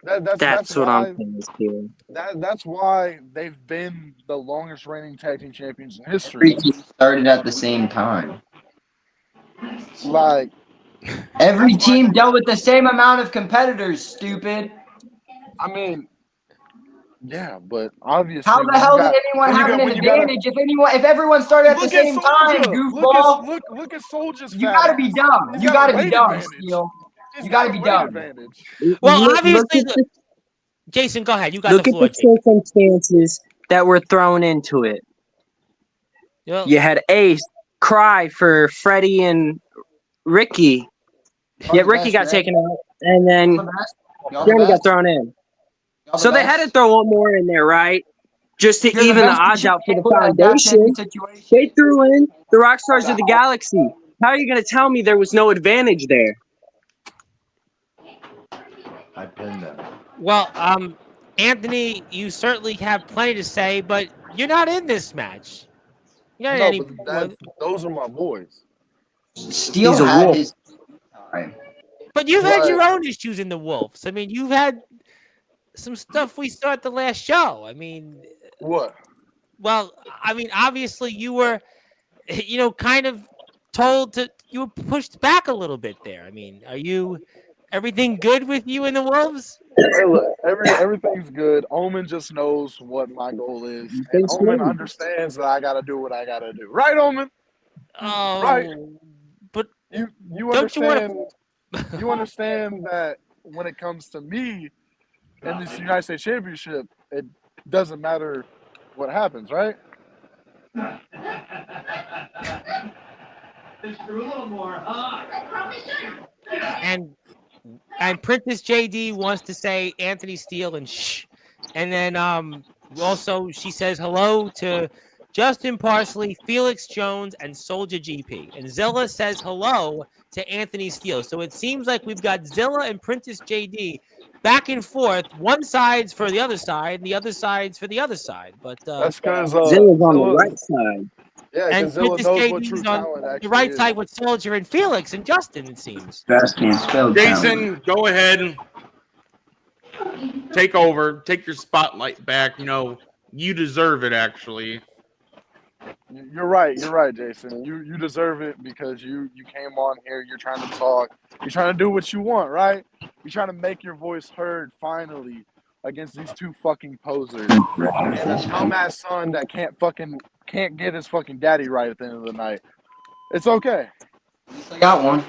That's what I'm saying. That's why they've been the longest reigning tag team champions in history. Three teams started at the same time. Like every team dealt with the same amount of competitors. Stupid. I mean, yeah, but obviously, how the hell did anyone have an advantage if everyone started at the same time? Goofball. Look at Soldier's. You gotta be dumb. You gotta be dumb, Steele. You gotta be dumb. Well, obviously, Jason, go ahead. You got look the floor. Look at the circumstances that were thrown into it. Well, You had Ace cry for Freddie and Ricky. Y'all Yet the Ricky best, got man. taken out, and then Y'all the best. Y'all the Johnny got best. thrown in. Y'all So the they had to best. throw one more in there, right? Just to You're the even the best that odds you out for can the handle that goddamn foundation. situation. They threw in the Rockstars of the Galaxy. How are you going to tell me there was no advantage there? I pinned them. well, Anthony, you certainly have plenty to say, but you're not in this match. You're not in No, but those are my boys. Steel He's a had wolf. his time. But you've had But your own issues in the Wolves. I mean, you've had some stuff we saw at the last show. I mean, what? well, I mean, obviously you were, kind of told you were pushed back a little bit there. I mean, are you everything good with you and the Wolves? Hey, look, everything's good. Omen just knows what my goal is, and Omen understands that I gotta do what I gotta do. Right, Omen? Right? Oh, but You don't you want understand? You understand that when it comes to me in this United States Championship, it doesn't matter what happens, right? and Princess JD wants to say Anthony Steele and shh. And then also she says hello to Justin Parsley, Felix Jones, and Soldier GP. And Zilla says hello to Anthony Steele. So it seems like we've got Zilla and Princess JD back and forth. One side's for the other side, and the other side's for the other side. But That's because Zilla's on the right side. Yeah, and because Zilla Princess knows what true JD's on talent the actually right is. side with Soldier and Felix and Justin, it seems. Jason, go ahead. Take over. Take your spotlight back. You deserve it, actually. You're right, Jason. You deserve it because you came on here. You're trying to talk. You're trying to do what you want, right? You're trying to make your voice heard finally against these two fucking posers and a dumbass son that can't get his fucking daddy right at the end of the night. It's okay. I got one.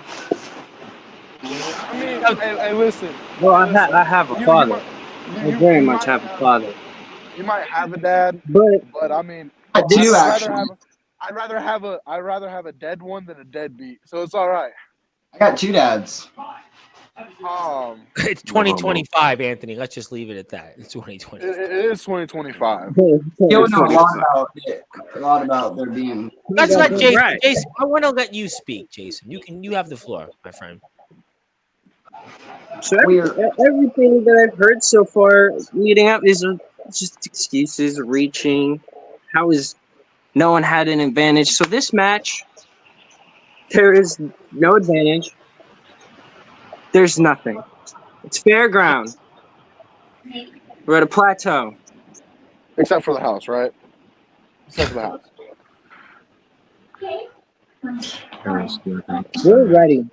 I mean, hey, listen. Well, Listen. I have a You father. might- I very much have a father. You might have a dad, But I mean, I do actually. I'd rather have a dead one than a deadbeat. So it's all right. I got two dads. It's 2025, Anthony. Let's just leave it at that. It's 2020. It is 2025. You know a lot about there being. Let's let Jason. Right. Jason, I want to let you speak, Jason. You have the floor, my friend. So everything that I've heard so far leading up is just excuses, reaching. How is no one had an advantage? So this match, there is no advantage. There's nothing. It's fair ground. We're at a plateau. Except for the house, right? Except for the house. We're ready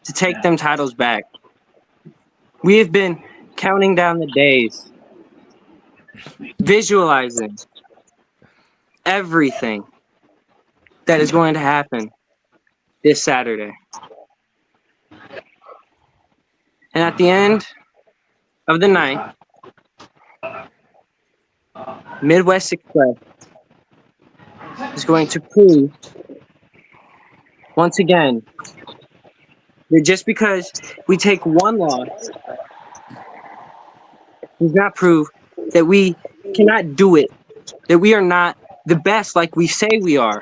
to take them titles back. We have been counting down the days, visualizing everything that is going to happen this Saturday. And at the end of the night, Midwest Express is going to prove once again that just because we take one loss does not prove that we cannot do it, that we are not the best like we say we are.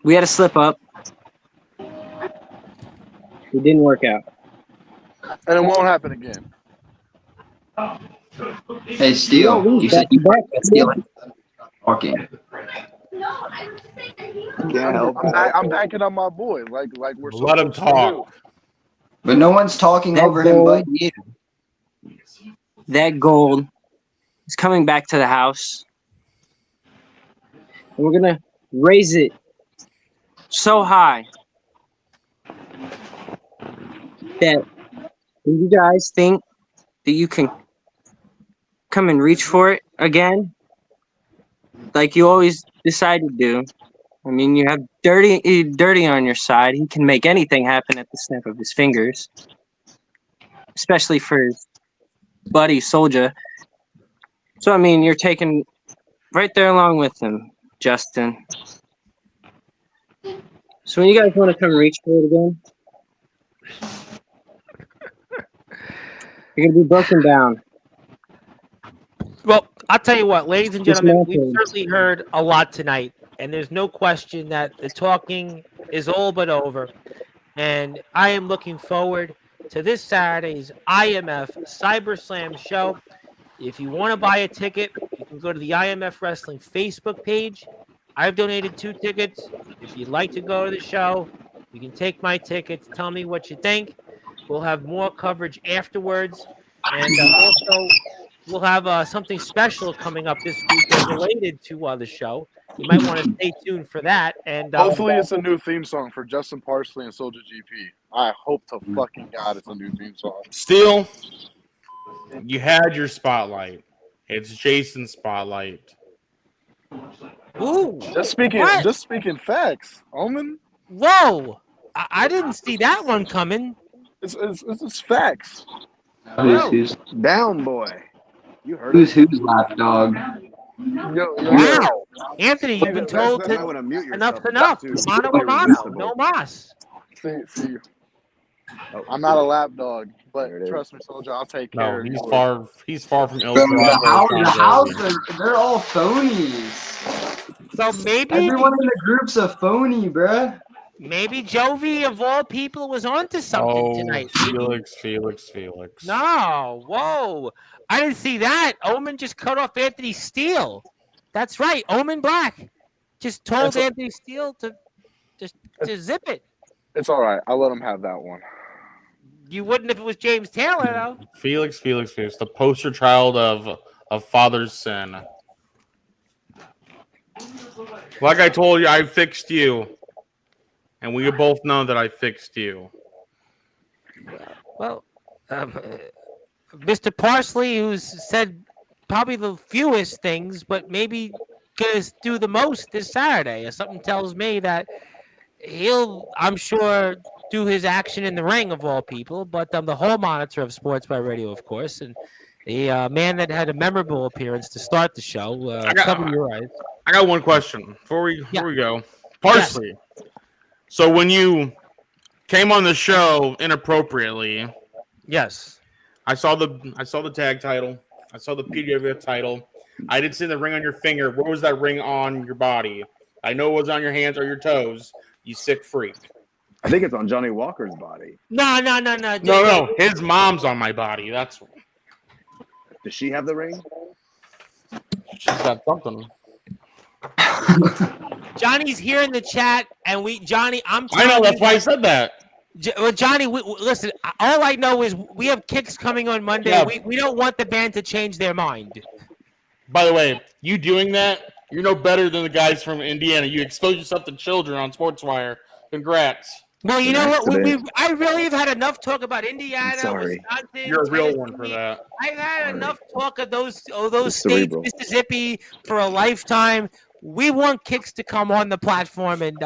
We had a slip up. It didn't work out. And it won't happen again. Hey, Steele, you said you might get stealing. Okay. I'm backing up my boy. Like we're Let him supposed to talk. But no one's talking That over him but you. That gold is coming back to the house. And we're going to raise it so high that when you guys think that you can come and reach for it again, like you always decide to do. I mean, you have dirty on your side. He can make anything happen at the snap of his fingers, especially for his buddy Soldier. So I mean, you're taking right there along with him, Justin. So when you guys want to come reach for it again, you're gonna be broken down. Well, I'll tell you what, ladies and gentlemen, we've Dismantled. certainly heard a lot tonight, and there's no question that the talking is all but over. And I am looking forward to this Saturday's IMF Cyberslam show. If you want to buy a ticket, you can go to the IMF Wrestling Facebook page. I've donated 2 tickets. If you'd like to go to the show, you can take my tickets. Tell me what you think. We'll have more coverage afterwards. And also, we'll have something special coming up this weekend related to the show. You might want to stay tuned for that. And Hopefully, it's a new theme song for Justin Parsley and Soldier GP. I hope to fucking God it's a new theme song. Still, you had your spotlight. It's Jason's spotlight. Ooh, Just speaking facts, Omen. Whoa, I didn't see that one coming. It's facts. Who's down, boy? You heard Who's lapdog? Wow, Anthony, you've been told to enough's enough. Mano a mano, no mas. See, I'm not a lapdog, but trust me, Soldier, I'll take care of you. He's far from El The house, they're all phonies. So maybe everyone in the group's a phony, bruh. Maybe Jovi of all people was onto something tonight. Felix. No, whoa. I didn't see that. Omen just cut off Anthony Steele. That's right. Omen Black just told Anthony Steele to zip it. It's all right. I'll let him have that one. You wouldn't if it was James Taylor, though. Felix, the poster child of father's sin. Like I told you, I fixed you. And we both know that I fixed you. Well, Mr. Parsley, who's said probably the fewest things, but maybe going to do the most this Saturday. Something tells me that he'll, I'm sure, do his action in the ring of all people, but the hall monitor of Sportzwire Radio, of course, and the man that had a memorable appearance to start the show. Cover your eyes. I got one question before we go. Parsley. Yes. So when you came on the show inappropriately, yes, I saw the tag title. I saw the PWF title. I didn't see the ring on your finger. Where was that ring on your body? I know it was on your hands or your toes. You sick freak. I think it's on Johnny Walker's body. No. No. His mom's on my body. That's. Does she have the ring? She's got something. Johnny's here in the chat, and Johnny, I know, that's why I said that. Well, Johnny, listen, all I know is we have kicks coming on Monday. Yeah. We don't want the band to change their mind. By the way, you doing that, you're no better than the guys from Indiana. You expose yourself to children on Sportswire. Congrats. Well, you know what? I really have had enough talk about Indiana. Sorry. Wisconsin, you're a real one for that. I've had enough talk of those states, cerebral. Mississippi, for a lifetime. We want kicks to come on the platform, and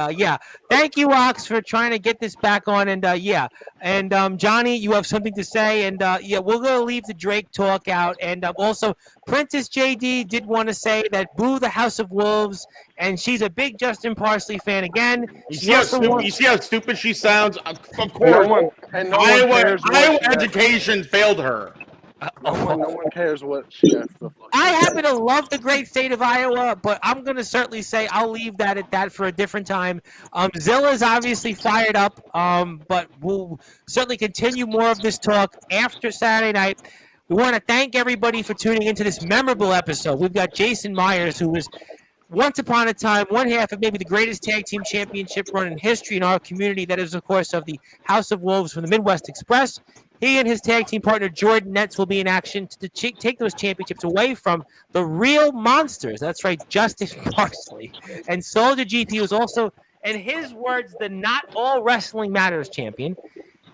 thank you, Ox, for trying to get this back on, and and Johnny, you have something to say, and we're gonna leave the Drake talk out, and also Princess JD did want to say that boo the House of Wolves, and she's a big Justin Parsley fan again. You see how stupid she sounds? Of course, Iowa education failed her. No one cares what she has to. I happen to love the great state of Iowa, but I'm going to certainly say I'll leave that at that for a different time. Zilla's obviously fired up, but we'll certainly continue more of this talk after Saturday night. We want to thank everybody for tuning into this memorable episode. We've got Jason Myers, who was once upon a time one half of maybe the greatest tag team championship run in history in our community. That is, of course, of the House of Wolves from the Midwest Express. He and his tag team partner, Jordan Nets, will be in action to take those championships away from the real monsters. That's right, Justin Parsley. And Soldier GP was also, in his words, the Not All Wrestling Matters champion.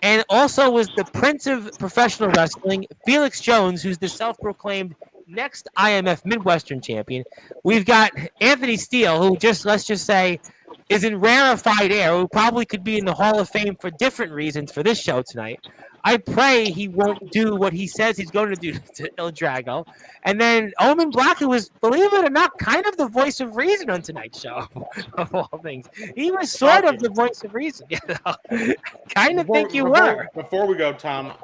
And also was the Prince of Professional Wrestling, Felix Jones, who's the self-proclaimed next IMF Midwestern champion. We've got Anthony Steele, who let's just say, is in rarefied air, who probably could be in the Hall of Fame for different reasons for this show tonight. I pray he won't do what he says he's going to do to Il Drago. And then Omen Black, who was, believe it or not, kind of the voice of reason on tonight's show, of all things. He was sort of the voice of reason. You know? Kind of think you were. Before we go, Tom,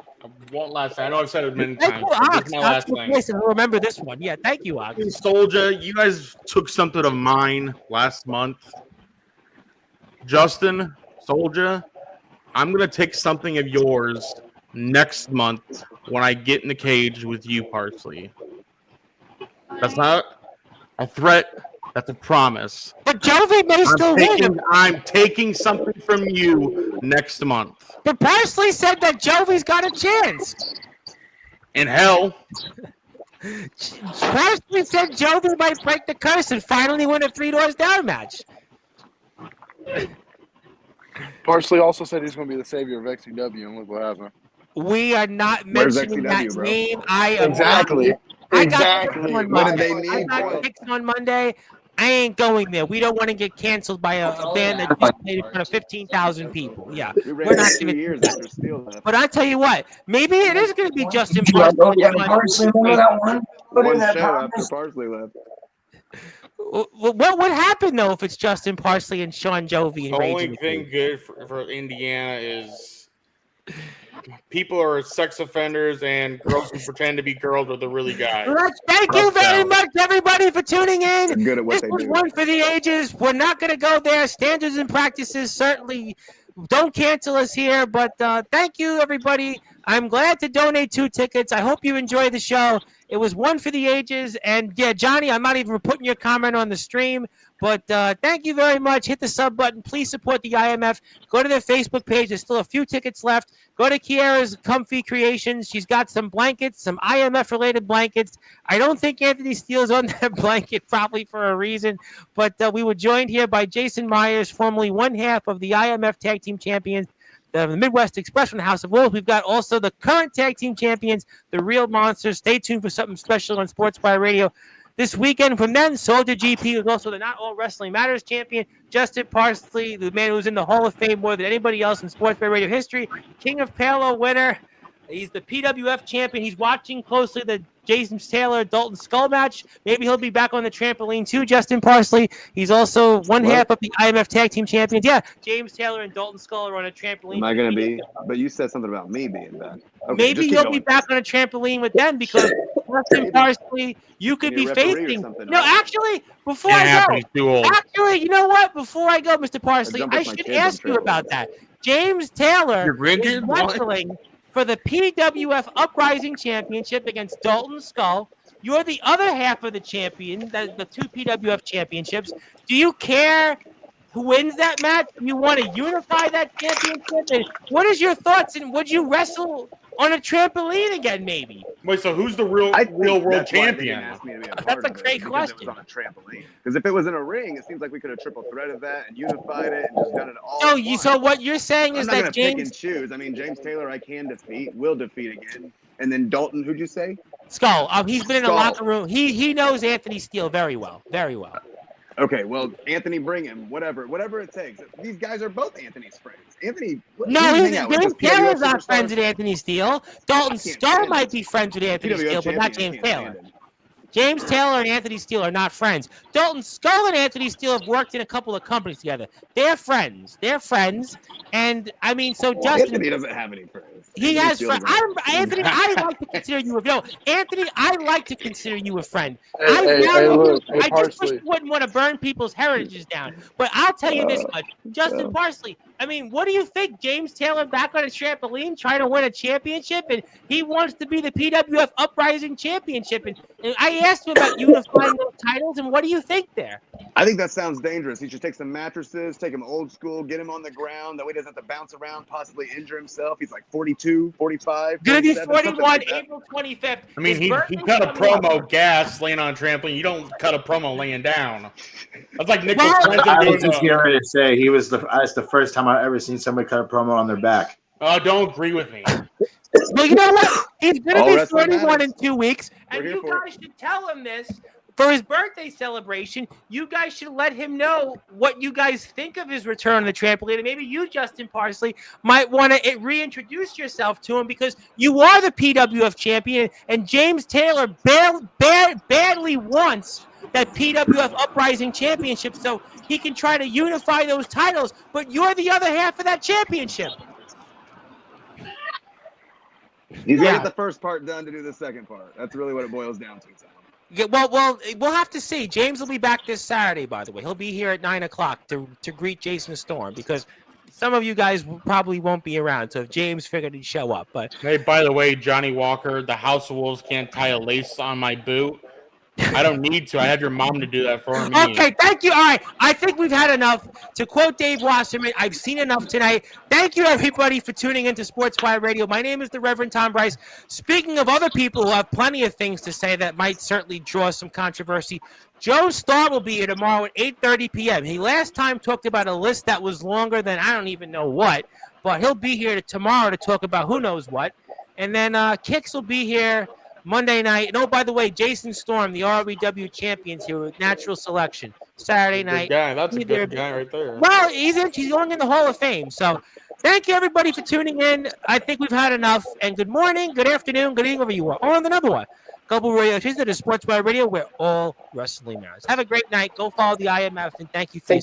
one last thing. I know I've said it many Thank times. you, But this Ox. is my last thing. Listen, remember this one. Yeah, thank you, Ox. Soldier, you guys took something of mine last month. Justin, Soldier, I'm going to take something of yours next month when I get in the cage with you, Parsley. That's not a threat. That's a promise. But Jovi may still win. I'm taking something from you next month. But Parsley said that Jovi's got a chance. In hell. Parsley said Jovi might break the curse and finally win a 3 Doors Down match. Parsley also said he's going to be the savior of XCW, and look what happened. We are not Where's mentioning XCW, that bro? name. I am Exactly. I Exactly. got What did they I need, got bro? picked on Monday. I ain't going there. We don't want to get canceled by a band that just played in front of 15,000 people. Yeah, We ran we're not it 2 going years to. after Steel left. But I tell you what, maybe it is going to be Justin Yeah, Parsley. Parsley, remember that one? Put in One that show after promise. Parsley left. What would happen though if it's Justin Parsley and Sean Jovi and The Rage only in the thing Cage? good for Indiana is people are sex offenders and girls who pretend to be girls are the really guys. Thank you very much, everybody, for tuning in. They're good at what This they was do. one for the ages. We're not going to go there. Standards and practices certainly don't cancel us here. But thank you, everybody. I'm glad to donate 2 tickets. I hope you enjoy the show. It was one for the ages. And, yeah, Johnny, I'm not even putting your comment on the stream. But thank you very much. Hit the sub button. Please support the IMF. Go to their Facebook page. There's still a few tickets left. Go to Kiera's Comfy Creations. She's got some blankets, some IMF-related blankets. I don't think Anthony Steele's on that blanket, probably for a reason. But we were joined here by Jason Myers, formerly one half of the IMF Tag Team Champions, the Midwest Express from the House of Wolves. We've got also the current Tag Team Champions, the Real Monsters. Stay tuned for something special on Sportswire Radio this weekend. From then, Soldier GP was also the Not All Wrestling Matters champion. Justin Parsley, the man who's in the Hall of Fame more than anybody else in Sportswire Radio history. King of Palo winner. He's the PWF champion. He's watching closely the James Taylor Dalton Skull match. Maybe he'll be back on the trampoline too, Justin Parsley. He's also one half of the IMF Tag Team Champions. Yeah, James Taylor and Dalton Skull are on a trampoline. Am I going to be? But you said something about me being back. Okay, Maybe just keep you'll going. be back on a trampoline with them because Justin Parsley, you could Be be a referee or facing. something, No, right? actually, before I he's go, too old. actually, you know what? Before I go, Mr. Parsley, jumped I with my should kids on ask you about trampolines. that. James Taylor Your grandkids? is What? wrestling for the PWF Uprising Championship against Dalton Skull. You're the other half of the champion, the 2 PWF championships. Do you care who wins that match? Do you want to unify that championship? And what is your thoughts? And would you wrestle on a trampoline again, maybe? Wait, so who's the real world That's why they champion? didn't ask me to be a That's part a of it, great because question. It was on a trampoline. Because if it was in a ring, it seems like we could have triple threaded that and unified it and just done it all. So at once. so what you're saying I'm is not that gonna pick James and choose. I mean, James Taylor, I can defeat, will defeat again, and then Dalton. Who'd you say? Skull, he's been in a Skull. locker room. He knows Anthony Steele very well, very well. Okay, well, Anthony, bring him. Whatever it takes. These guys are both Anthony's friends. Anthony. No, who do you he's hang out with? James Just PWF Taylor's not superstars? friends with Anthony Steele. Dalton Skull stand might be friends with Anthony PWF Steele, but not champion, James I can't Taylor. stand him. James Taylor and Anthony Steele are not friends. Dalton Skull and Anthony Steele have worked in a couple of companies together. They're friends. And I mean, so Well, Justin, Anthony doesn't have any friends. he Anthony has Steele friends. doesn't. Anthony, I like to consider you Anthony, I like to consider you a friend. Hey, I hey, value you. look, hey, I just wish Parsley. you wouldn't want to burn people's heritages down. But I'll tell you this much, Justin Parsley. I mean, what do you think? James Taylor back on a trampoline trying to win a championship, and he wants to be the PWF Uprising Championship. And I asked him about unifying those titles, and what do you think there? I think that sounds dangerous. He should take some mattresses, take him old school, get him on the ground. That way he doesn't have to bounce around, possibly injure himself. He's like 42, 45. Gonna be 47, something 41 like that. April 25th. I mean, His he birthday's cut a coming up. promo gas laying on a trampoline. You don't cut a promo laying down. That's like Nicholas Well, Clinton I doing was just getting ready to say that's the first time I've ever seen somebody cut a promo on their back. Oh, don't agree with me. Well, you know what? He's going All to be wrestling 31 matters. in 2 weeks, and We're here you for guys should tell him this for his birthday celebration, you guys should let him know what you guys think of his return on the trampoline. And maybe you, Justin Parsley, might want to reintroduce yourself to him because you are the PWF champion, and James Taylor badly wants that PWF Uprising Championship so he can try to unify those titles, but you're the other half of that championship. He's gonna get the first part done to do the second part. That's really what it boils down to. Yeah, well, we'll have to see. James will be back this Saturday, by the way. He'll be here at 9 o'clock to greet Jason Storm because some of you guys probably won't be around. So if James figured he'd show up, but hey, by the way, Johnny Walker, the House of Wolves can't tie a lace on my boot. I don't need to. I have your mom to do that for me. Okay, thank you. All right, I think we've had enough. To quote Dave Wasserman, I've seen enough tonight. Thank you, everybody, for tuning into Sportswire Radio. My name is the Reverend Tom Bryce. Speaking of other people who have plenty of things to say that might certainly draw some controversy, Joe Starr will be here tomorrow at 8:30 p.m. He last time talked about a list that was longer than I don't even know what, but he'll be here tomorrow to talk about who knows what. And then Kix will be here Monday night. And, oh, by the way, Jason Storm, the RWW champions here with Natural Selection. Saturday night. Good guy. That's a good guy right there. Well, he's going in the Hall of Fame. So thank you, everybody, for tuning in. I think we've had enough. And good morning, good afternoon, good evening, wherever you are. On the number one, Global Radio Tuesday to Sportswire Radio, where all wrestling matters. Have a great night. Go follow the IMF, and thank you for